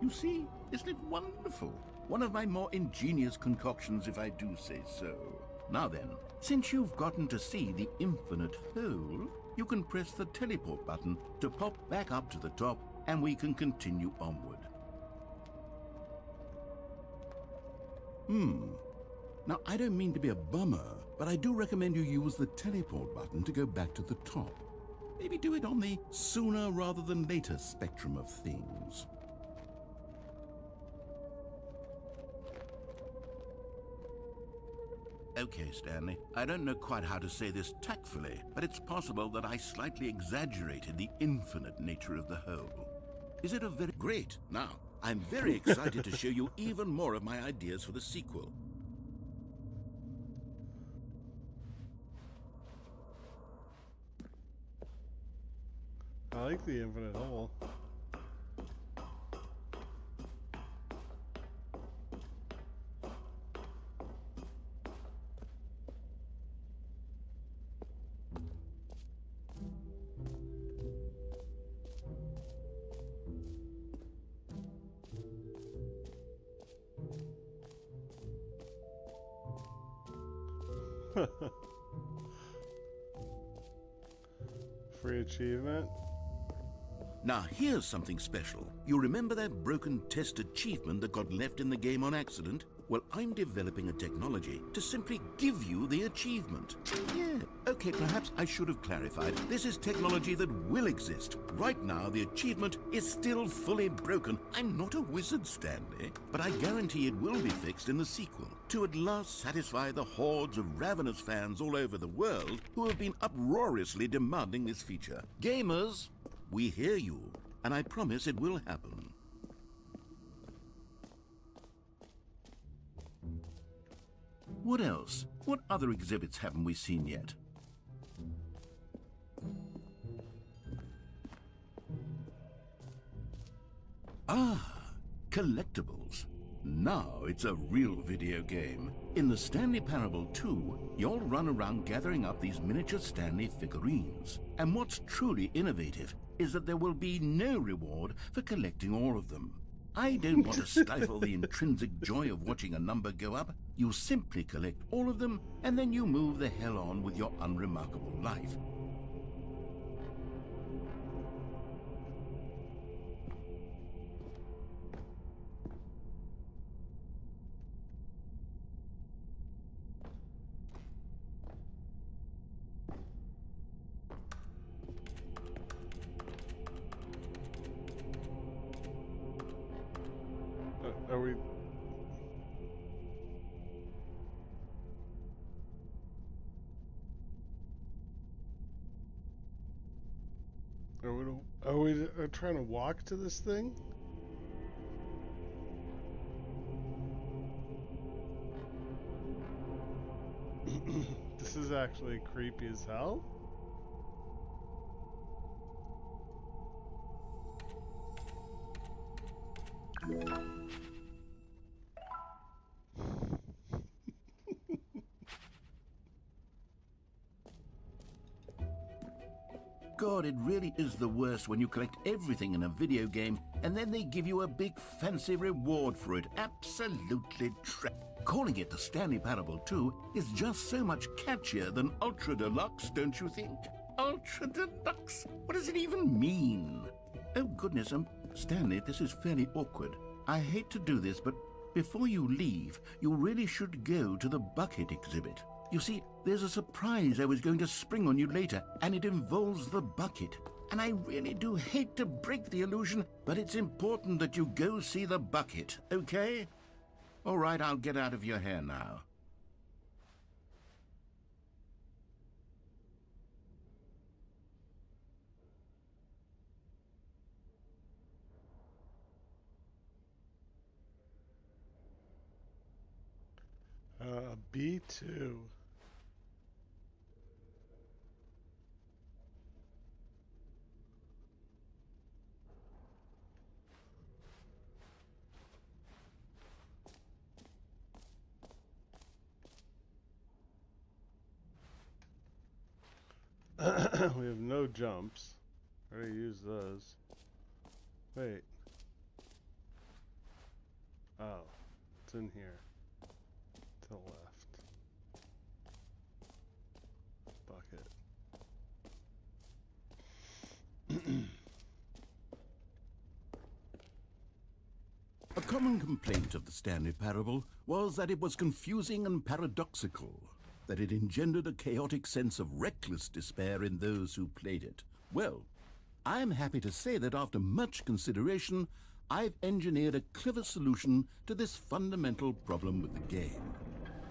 You see, isn't it wonderful? One of my more ingenious concoctions, if I do say so. Now then, since you've gotten to see the infinite hole, you can press the teleport button to pop back up to the top, and we can continue onward. Now, I don't mean to be a bummer, but I do recommend you use the teleport button to go back to the top. Maybe do it on the sooner rather than later spectrum of things. Okay, Stanley, I don't know quite how to say this tactfully, but it's possible that I slightly exaggerated the infinite nature of the whole. Is it a very... Great! Now, I'm very excited to show you even more of my ideas for the sequel. I like the infinite hole. Free achievement. Now, here's something special. You remember that broken test achievement that got left in the game on accident? Well, I'm developing a technology to simply give you the achievement. Yeah. Okay, perhaps I should have clarified. This is technology that will exist. Right now, the achievement is still fully broken. I'm not a wizard, Stanley, but I guarantee it will be fixed in the sequel to at last satisfy the hordes of ravenous fans all over the world who have been uproariously demanding this feature. Gamers, we hear you, and I promise it will happen. What else? What other exhibits haven't we seen yet? Ah, collectibles. Now it's a real video game. In the Stanley Parable 2, you'll run around gathering up these miniature Stanley figurines. And what's truly innovative is that there will be no reward for collecting all of them. I don't want to stifle the intrinsic joy of watching a number go up. You simply collect all of them, and then you move the hell on with your unremarkable life. Are we... Are we trying to walk to this thing? This is actually creepy as hell. God, it really is the worst when you collect everything in a video game and then they give you a big fancy reward for it. Absolutely Calling it the Stanley Parable 2 is just so much catchier than Ultra Deluxe, don't you think? Ultra Deluxe? What does it even mean? Oh, goodness, Stanley, this is fairly awkward. I hate to do this, but before you leave, you really should go to the bucket exhibit. You see, there's a surprise I was going to spring on you later, and it involves the bucket. And I really do hate to break the illusion, but it's important that you go see the bucket, okay? All right, I'll get out of your hair now. B2. We have no jumps. I already used those. Wait. Oh, it's in here. To the left. Bucket. A common complaint of the Stanley Parable was that it was confusing and paradoxical, that it engendered a chaotic sense of reckless despair in those who played it. Well, I'm happy to say that after much consideration, I've engineered a clever solution to this fundamental problem with the game.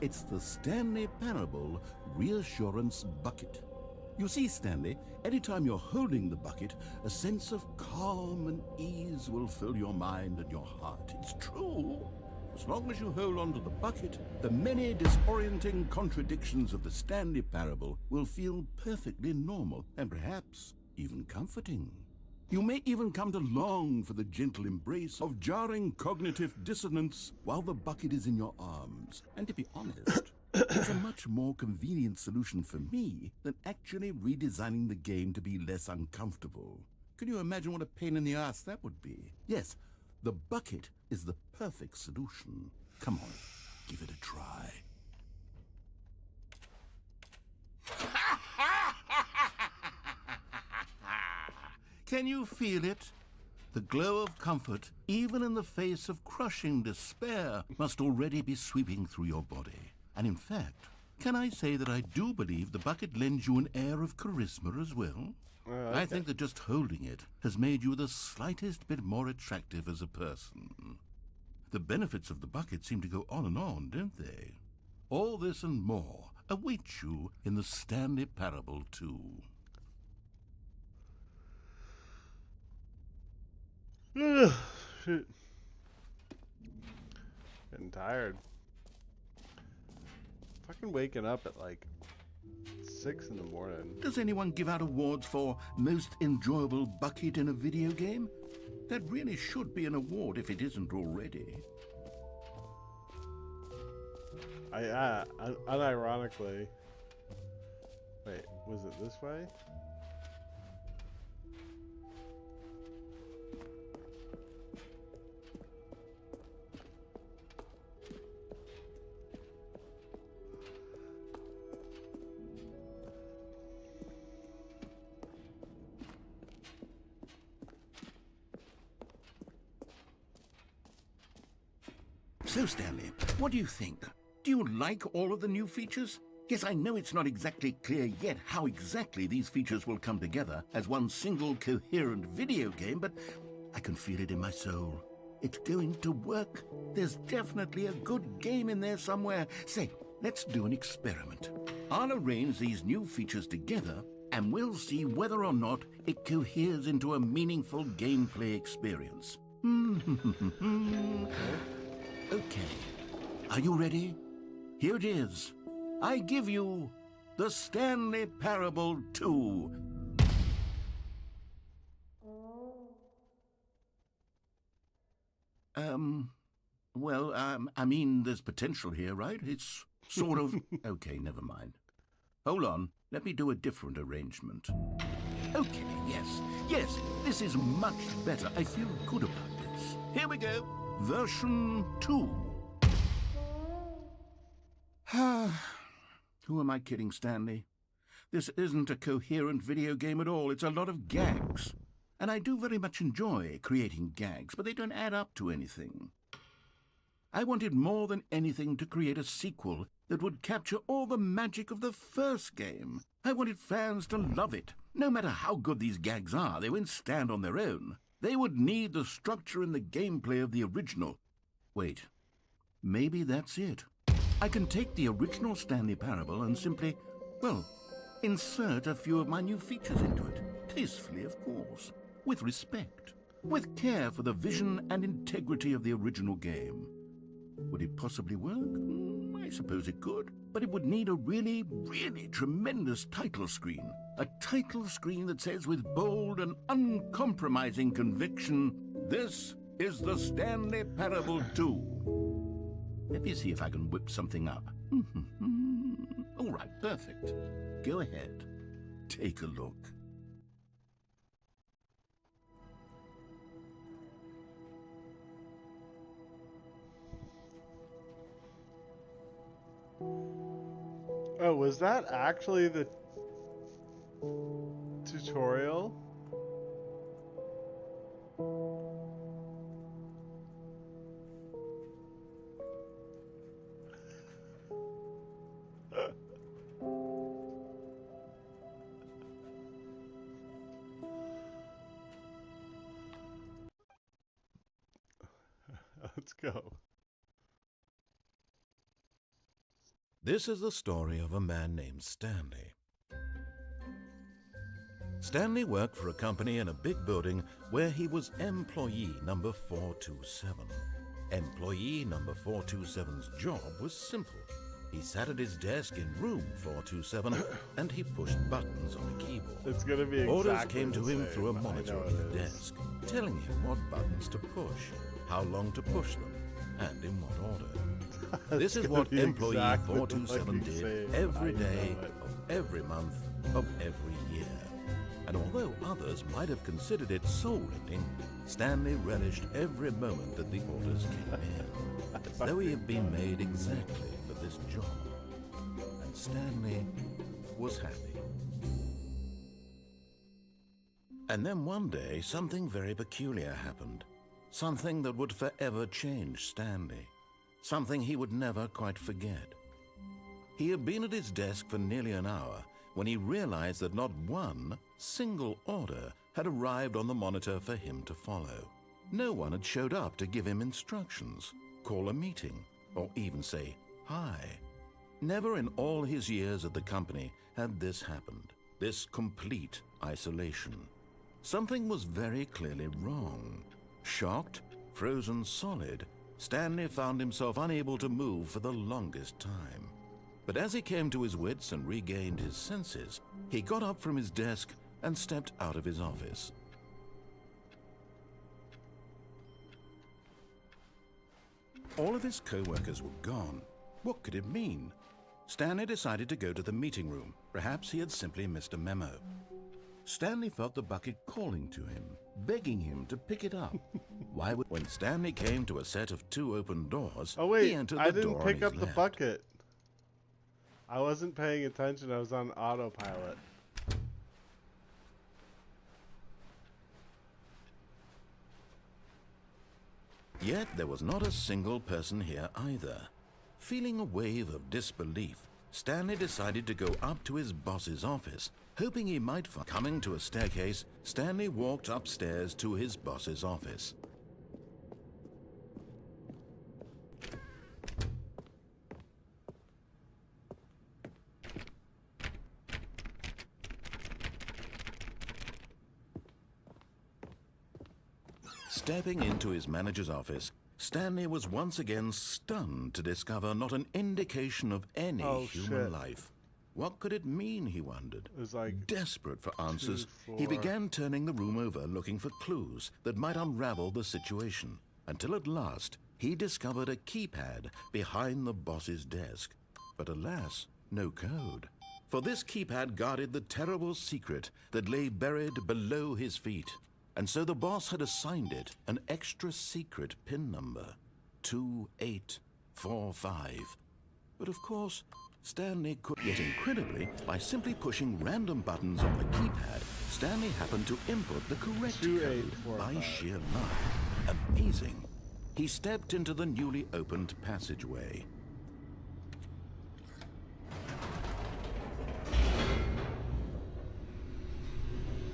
It's the Stanley Parable Reassurance Bucket. You see, Stanley, anytime you're holding the bucket, a sense of calm and ease will fill your mind and your heart. It's true. As long as you hold on to the bucket, the many disorienting contradictions of the Stanley Parable will feel perfectly normal and perhaps even comforting. You may even come to long for the gentle embrace of jarring cognitive dissonance while the bucket is in your arms. And to be honest, it's a much more convenient solution for me than actually redesigning the game to be less uncomfortable. Can you imagine what a pain in the ass that would be? Yes, the bucket is the perfect solution. Come on, give it a try. Can you feel it? The glow of comfort, even in the face of crushing despair, must already be sweeping through your body. And in fact, can I say that I do believe the bucket lends you an air of charisma as well? I think that just holding it has made you the slightest bit more attractive as a person. The benefits of the bucket seem to go on, don't they? All this and more await you in the Stanley Parable 2. Shit. Getting tired. Fucking waking up at like 6 in the morning. Does anyone give out awards for most enjoyable bucket in a video game? That really should be an award if it isn't already. Unironically. Wait, was it this way? So, Stanley, what do you think? Do you like all of the new features? Yes, I know it's not exactly clear yet how exactly these features will come together as one single coherent video game, but I can feel it in my soul. It's going to work. There's definitely a good game in there somewhere. Say, let's do an experiment. I'll arrange these new features together, and we'll see whether or not it coheres into a meaningful gameplay experience. Okay, are you ready? Here it is. I give you the Stanley Parable 2. I mean, there's potential here, right? It's sort of... Okay, never mind. Hold on, let me do a different arrangement. Okay, yes. Yes, this is much better. I feel good about this. Here we go. Version 2. Who am I kidding, Stanley? This isn't a coherent video game at all. It's a lot of gags. And I do very much enjoy creating gags, but they don't add up to anything. I wanted more than anything to create a sequel that would capture all the magic of the first game. I wanted fans to love it. No matter how good these gags are, they won't stand on their own. They would need the structure and the gameplay of the original. Wait, maybe that's it. I can take the original Stanley Parable and simply, well, insert a few of my new features into it. Tastefully, of course. With respect. With care for the vision and integrity of the original game. Would it possibly work? I suppose it could. But it would need a really, really tremendous title screen. A title screen that says with bold and uncompromising conviction, "This is the Stanley Parable 2. Let me see if I can whip something up. All right, perfect. Go ahead. Take a look. Oh, was that actually the tutorial? Let's go. This is the story of a man named Stanley. Stanley worked for a company in a big building where he was employee number 427. Employee number 427's job was simple. He sat at his desk in room 427 and he pushed buttons on a keyboard. It's gonna be exactly Orders came to the him same. through a I monitor know on it the is. desk, telling him what buttons to push, how long to push them, and in what order. This is what be employee exactly the 427 fucking did same. every I day know it. of every month of every year. And although others might have considered it soul-rending, Stanley relished every moment that the orders came in, as though he had been made exactly for this job. And Stanley was happy. And then one day, something very peculiar happened. Something that would forever change Stanley. Something he would never quite forget. He had been at his desk for nearly an hour when he realized that not one single order had arrived on the monitor for him to follow. No one had showed up to give him instructions, call a meeting, or even say hi. Never in all his years at the company had this happened, this complete isolation. Something was very clearly wrong. Shocked, frozen solid, Stanley found himself unable to move for the longest time. But as he came to his wits and regained his senses, he got up from his desk and stepped out of his office. All of his co-workers were gone. What could it mean? Stanley decided to go to the meeting room. Perhaps he had simply missed a memo. Stanley felt the bucket calling to him, begging him to pick it up. Why would... When Stanley came to a set of 2 open doors, Oh wait, he entered the I door didn't on pick his up the left. bucket. I wasn't paying attention. I was on autopilot. Yet there was not a single person here either. Feeling a wave of disbelief, Stanley decided to go up to his boss's office, hoping he might find... Coming to a staircase, Stanley walked upstairs to his boss's office. Stepping into his manager's office, Stanley was once again stunned to discover not an indication of any human shit. life. What could it mean, he wondered. It was like Desperate for answers, 2, he 4. began turning the room over looking for clues that might unravel the situation, until at last he discovered a keypad behind the boss's desk. But alas, no code. For this keypad guarded the terrible secret that lay buried below his feet. And so the boss had assigned it an extra secret pin number, 2845. But of course, Stanley could, yet incredibly, by simply pushing random buttons on the keypad, Stanley happened to input the correct code by sheer luck. Amazing. He stepped into the newly opened passageway.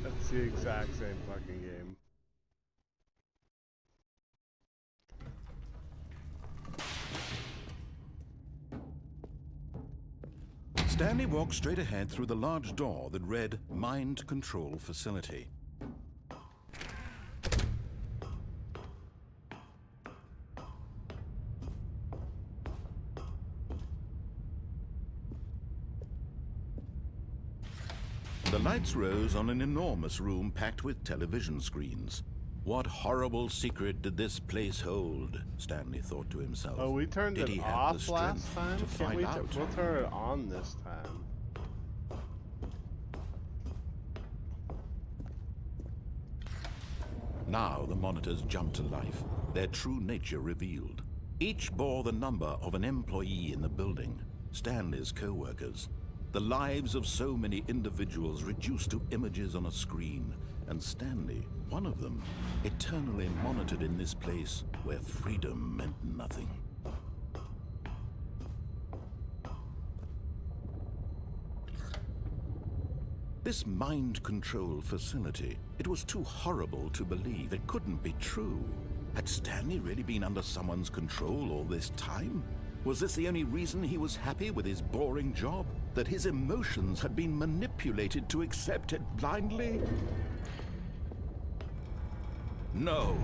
That's the exact same fucking game. Stanley walked straight ahead through the large door that read Mind Control Facility. The lights rose on an enormous room packed with television screens. What horrible secret did this place hold? Stanley thought to himself. Oh, we turned Did he it have off the last strength time? to Can't find we out? we'll turn it on this time. Now the monitors jumped to life, their true nature revealed. Each bore the number of an employee in the building, Stanley's co-workers. The lives of so many individuals reduced to images on a screen, and Stanley, one of them, eternally monitored in this place where freedom meant nothing. This mind control facility, it was too horrible to believe. It couldn't be true. Had Stanley really been under someone's control all this time? Was this the only reason he was happy with his boring job? That his emotions had been manipulated to accept it blindly? No,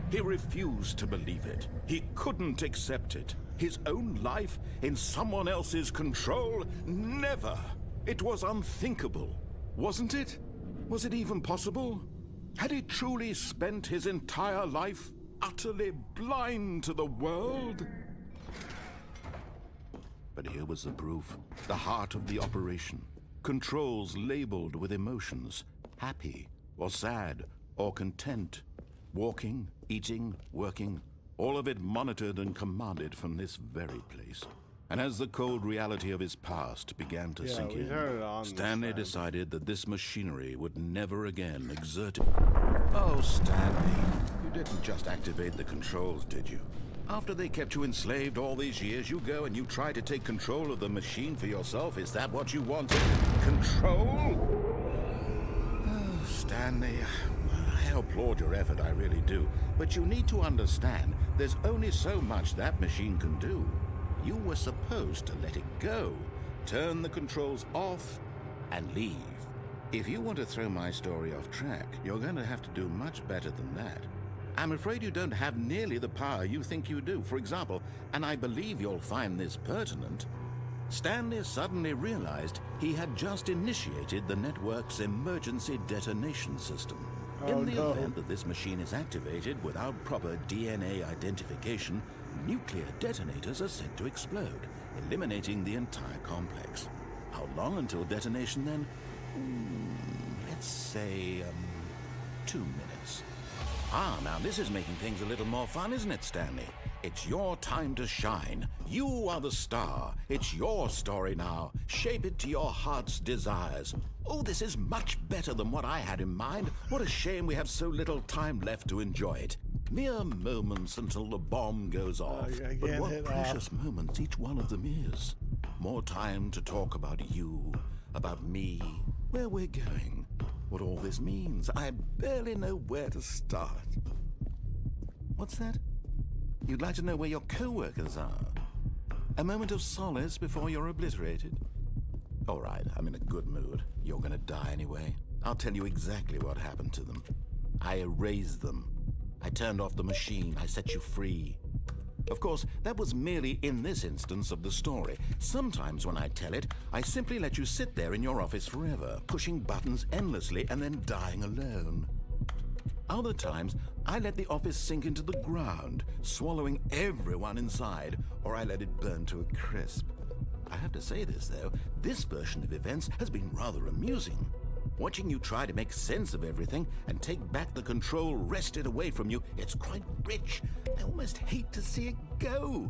he refused to believe it. He couldn't accept it. His own life in someone else's control? Never! It was unthinkable. Wasn't it? Was it even possible? Had he truly spent his entire life utterly blind to the world? But here was the proof. The heart of the operation. Controls labeled with emotions. Happy, or sad, or content. Walking, eating, working. All of it monitored and commanded from this very place. And as the cold reality of his past began to sink in, Stanley decided that this machinery would never again exert it. Oh, Stanley, you didn't just activate the controls, did you? After they kept you enslaved all these years, you go and you try to take control of the machine for yourself? Is that what you wanted? Control? Oh, Stanley, I applaud your effort, I really do. But you need to understand, there's only so much that machine can do. You were supposed to let it go, turn the controls off, and leave. If you want to throw my story off track, you're going to have to do much better than that. I'm afraid you don't have nearly the power you think you do. For example, and I believe you'll find this pertinent, Stanley suddenly realized he had just initiated the network's emergency detonation system. In the event that this machine is activated without proper DNA identification, nuclear detonators are set to explode, eliminating the entire complex. How long until detonation then? Let's say, 2 minutes. Ah, now this is making things a little more fun, isn't it, Stanley? It's your time to shine. You are the star. It's your story now. Shape it to your heart's desires. Oh, this is much better than what I had in mind. What a shame we have so little time left to enjoy it. Mere moments until the bomb goes off. But what precious moments each one of them is. More time to talk about you, about me, where we're going, what all this means. I barely know where to start. What's that? You'd like to know where your co-workers are? A moment of solace before you're obliterated? All right, I'm in a good mood. You're gonna die anyway. I'll tell you exactly what happened to them. I erased them. I turned off the machine. I set you free. Of course, that was merely in this instance of the story. Sometimes when I tell it, I simply let you sit there in your office forever, pushing buttons endlessly and then dying alone. Other times, I let the office sink into the ground, swallowing everyone inside, or I let it burn to a crisp. I have to say this, though. This version of events has been rather amusing. Watching you try to make sense of everything and take back the control wrested away from you, it's quite rich. I almost hate to see it go.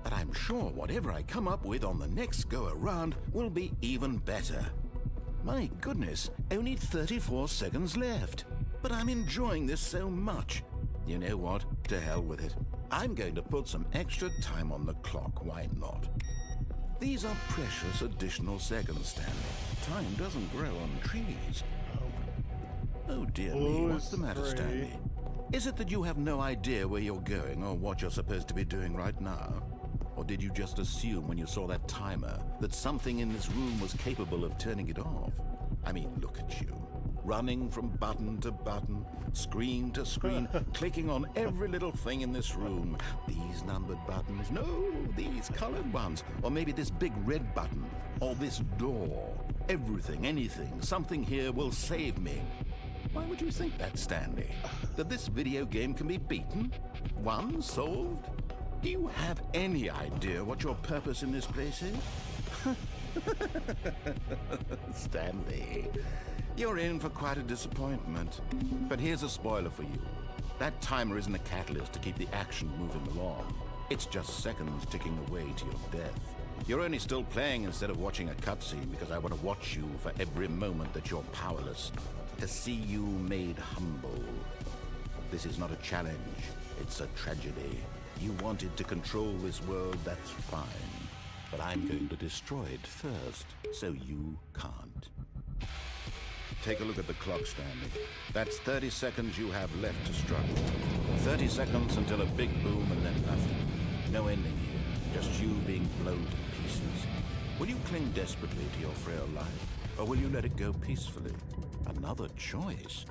But I'm sure whatever I come up with on the next go-around will be even better. My goodness, only 34 seconds left. But I'm enjoying this so much. You know what? To hell with it. I'm going to put some extra time on the clock, why not? These are precious additional seconds, Stanley. Time doesn't grow on trees. Oh dear me, what's the matter, Stanley? Is it that you have no idea where you're going or what you're supposed to be doing right now? Or did you just assume when you saw that timer that something in this room was capable of turning it off? I mean, look at you. Running from button to button, screen to screen, clicking on every little thing in this room. These numbered buttons, no, these colored ones. Or maybe this big red button, or this door. Everything, anything, something here will save me. Why would you think that, Stanley? That this video game can be beaten? Won? Solved? Do you have any idea what your purpose in this place is? Stanley, you're in for quite a disappointment. But here's a spoiler for you. That timer isn't a catalyst to keep the action moving along. It's just seconds ticking away to your death. You're only still playing instead of watching a cutscene because I want to watch you for every moment that you're powerless. To see you made humble. This is not a challenge. It's a tragedy. You wanted to control this world, that's fine. But I'm going to destroy it first, so you can't. Take a look at the clock, Stanley. That's 30 seconds you have left to struggle. 30 seconds until a big boom and then nothing. No ending here, just you being blown to pieces. Will you cling desperately to your frail life, or will you let it go peacefully? Another choice.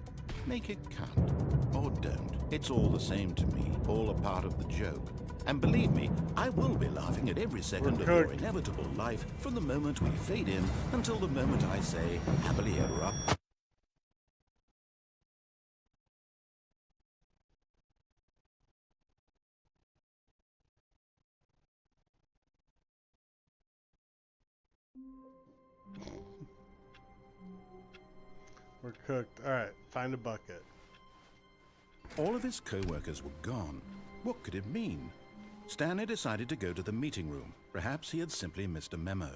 Make it count, or don't. It's all the same to me, all a part of the joke. And believe me, I will be laughing at every second of your inevitable life from the moment we fade in until the moment I say, happily ever after. We're cooked. Alright, find a bucket. All of his co-workers were gone. What could it mean? Stanley decided to go to the meeting room. Perhaps he had simply missed a memo.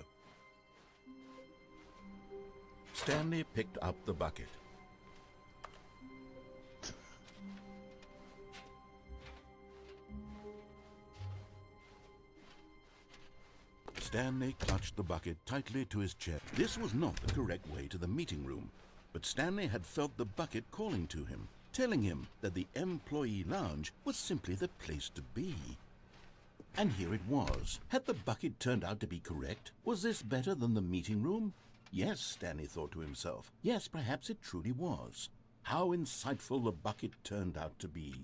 Stanley picked up the bucket. Stanley clutched the bucket tightly to his chest. This was not the correct way to the meeting room, but Stanley had felt the bucket calling to him, telling him that the employee lounge was simply the place to be. And here it was. Had the bucket turned out to be correct? Was this better than the meeting room? Yes, Stanley thought to himself. Yes, perhaps it truly was. How insightful the bucket turned out to be.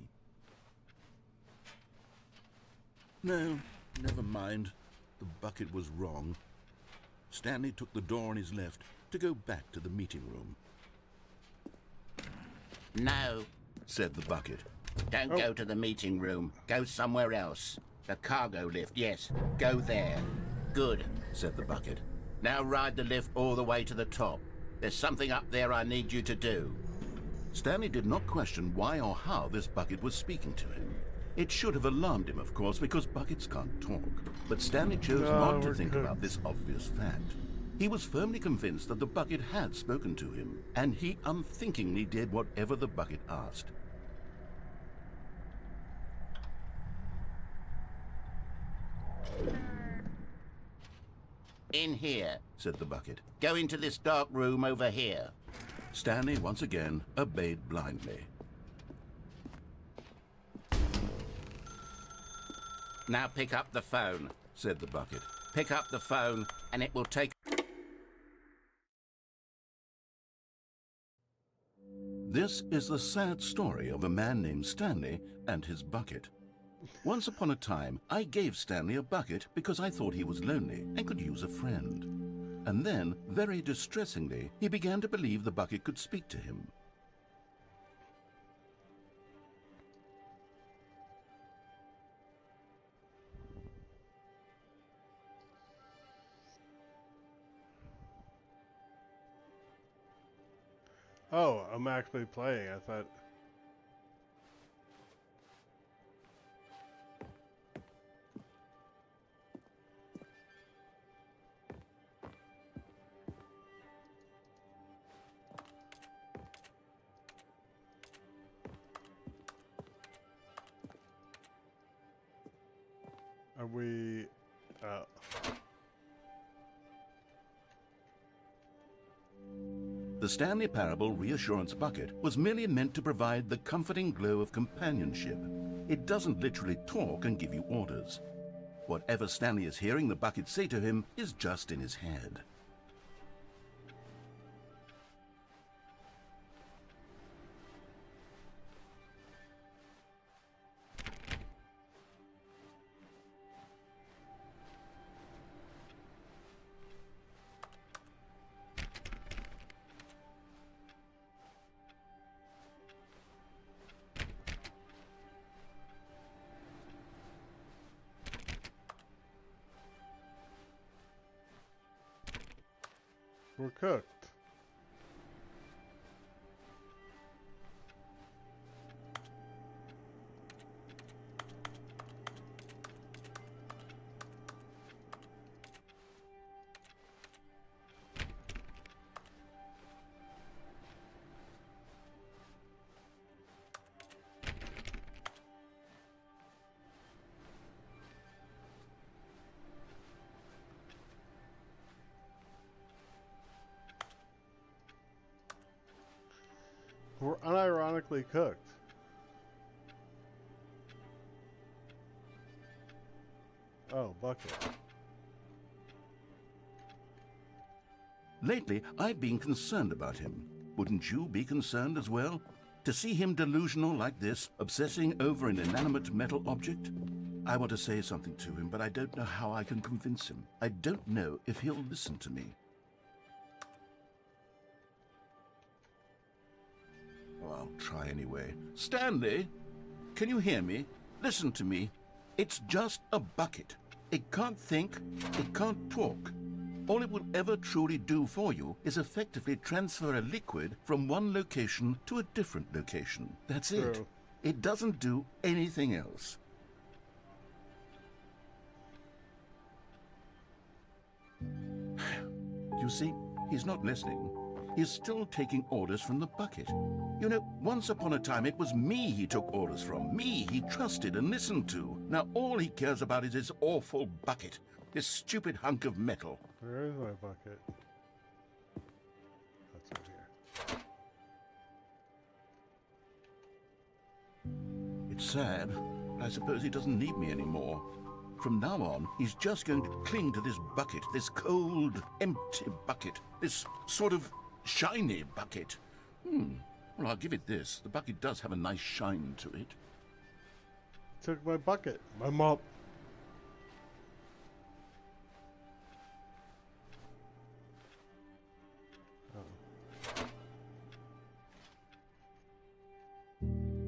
No, never mind. The bucket was wrong. Stanley took the door on his left to go back to the meeting room. No, said the bucket. don't go to the meeting room. Go somewhere else. The cargo lift, yes. Go there. Good, said the bucket. Now ride the lift all the way to the top. There's something up there I need you to do. Stanley did not question why or how this bucket was speaking to him. It should have alarmed him, of course, because buckets can't talk. But Stanley chose not to think about this obvious fact. He was firmly convinced that the bucket had spoken to him, and he unthinkingly did whatever the bucket asked. In here, said the bucket. Go into this dark room over here. Stanley once again obeyed blindly. Now pick up the phone, said the bucket. Pick up the phone, and it will take... This is the sad story of a man named Stanley and his bucket. Once upon a time, I gave Stanley a bucket because I thought he was lonely and could use a friend. And then, very distressingly, he began to believe the bucket could speak to him. Oh, I'm actually playing. I thought. Are we? The Stanley Parable Reassurance Bucket was merely meant to provide the comforting glow of companionship. It doesn't literally talk and give you orders. Whatever Stanley is hearing the bucket say to him is just in his head. We're cooked. We're unironically cooked. Oh, bucket. Lately, I've been concerned about him. Wouldn't you be concerned as well? To see him delusional like this, obsessing over an inanimate metal object? I want to say something to him, but I don't know how I can convince him. I don't know if he'll listen to me. Oh, I'll try anyway. Stanley, can you hear me? Listen to me. It's just a bucket. It can't think, it can't talk. All it will ever truly do for you is effectively transfer a liquid from one location to a different location. That's it. True. It doesn't do anything else. You see, he's not listening. He's still taking orders from the bucket. You know, once upon a time it was me he took orders from. Me he trusted and listened to. Now all he cares about is his awful bucket. This stupid hunk of metal. Where is my bucket? That's over here. It's sad. I suppose he doesn't need me anymore. From now on, he's just going to cling to this bucket, this cold, empty bucket, this sort of shiny bucket. Well, I'll give it this. The bucket does have a nice shine to it. Took my bucket. My mop.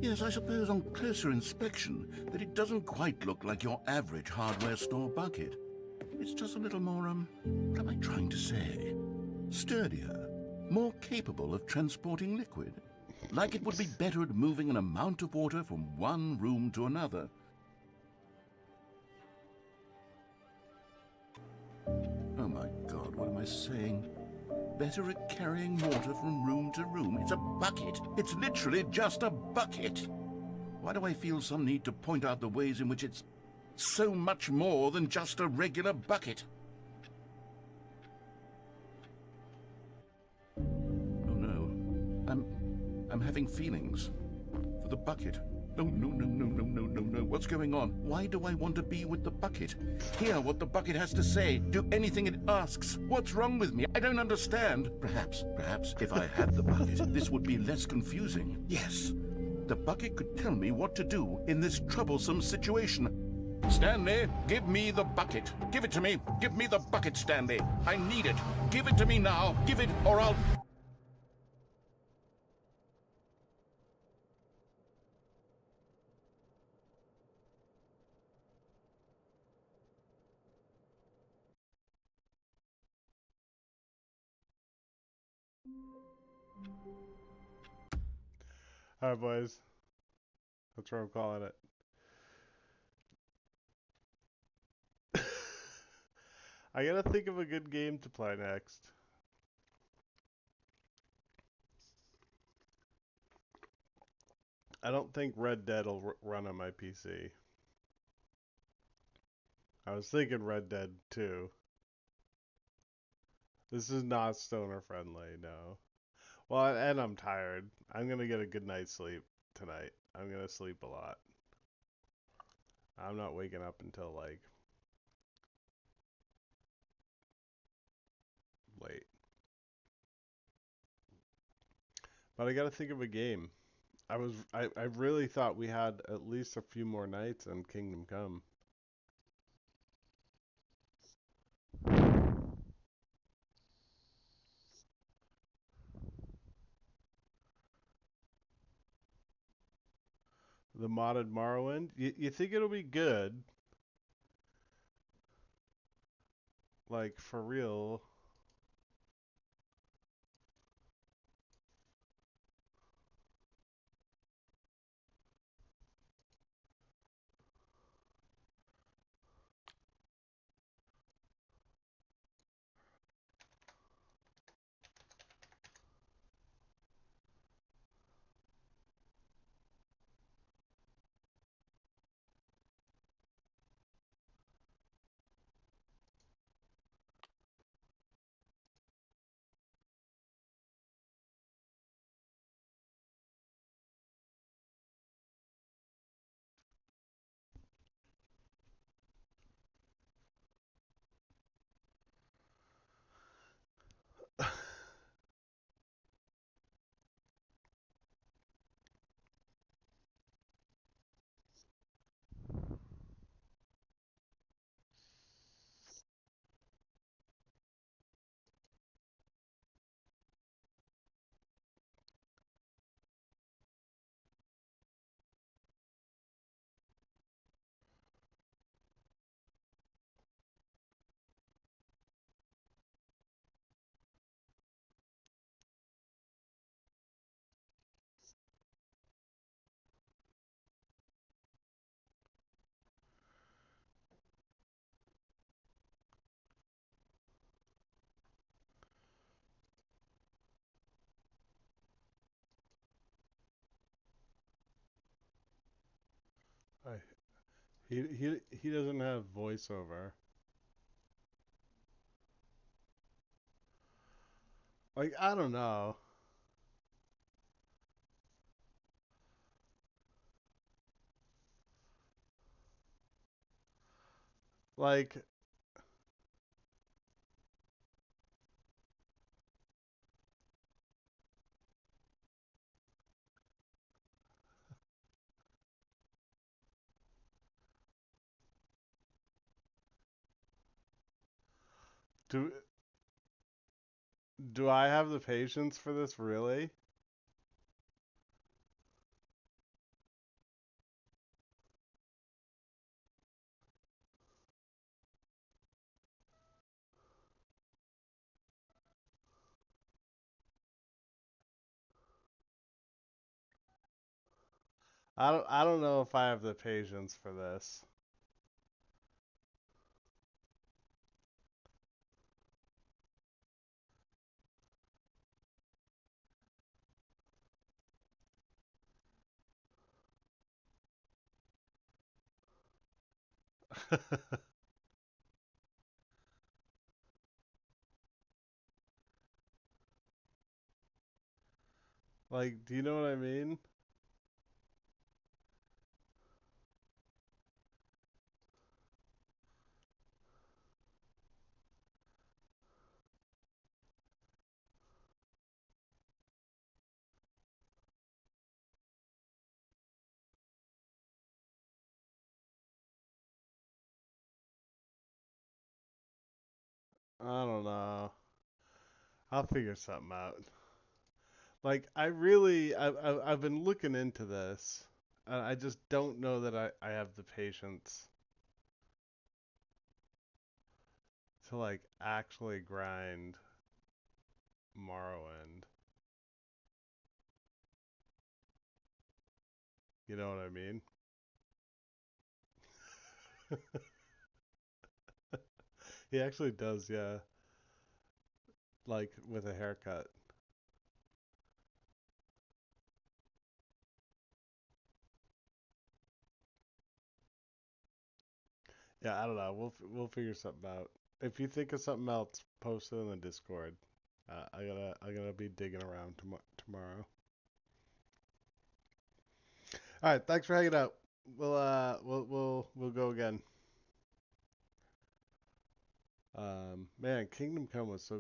Yes, I suppose on closer inspection that it doesn't quite look like your average hardware store bucket. It's just a little more, what am I trying to say? Sturdier, more capable of transporting liquid. Like it would be better at moving an amount of water from one room to another. Oh my God, what am I saying? Better at carrying water from room to room. It's a bucket. It's literally just a bucket. Why do I feel some need to point out the ways in which it's so much more than just a regular bucket? Oh no. I'm having feelings for the bucket. No, no, no, no, no, no, no, no. What's going on? Why do I want to be with the bucket? Hear what the bucket has to say. Do anything it asks. What's wrong with me? I don't understand. Perhaps if I had the bucket, this would be less confusing. Yes, the bucket could tell me what to do in this troublesome situation. Stanley, give me the bucket. Give it to me. Give me the bucket, Stanley. I need it. Give it to me now. Give it or I'll... All right, boys. That's what I'm calling it. I gotta think of a good game to play next. I don't think Red Dead will run on my PC. I was thinking Red Dead 2. This is not stoner friendly, no. Well, and I'm tired. I'm gonna get a good night's sleep tonight. I'm gonna sleep a lot. I'm not waking up until like late. But I gotta think of a game. I really thought we had at least a few more nights on Kingdom Come. The modded Morrowind? You think it'll be good? Like, for real? I, he doesn't have voiceover. Like, I don't know. Like, do do I have the patience for this, really? I don't know if I have the patience for this. Like, do you know what I mean? I don't know. I'll figure something out. Like, I've been looking into this, and I just don't know that I have the patience to, like, actually grind Morrowind. You know what I mean? He actually does, yeah. Like with a haircut. Yeah, I don't know. We'll figure something out. If you think of something else, post it in the Discord. I gotta be digging around tomorrow. All right, thanks for hanging out. We'll go again. Man, Kingdom Come was so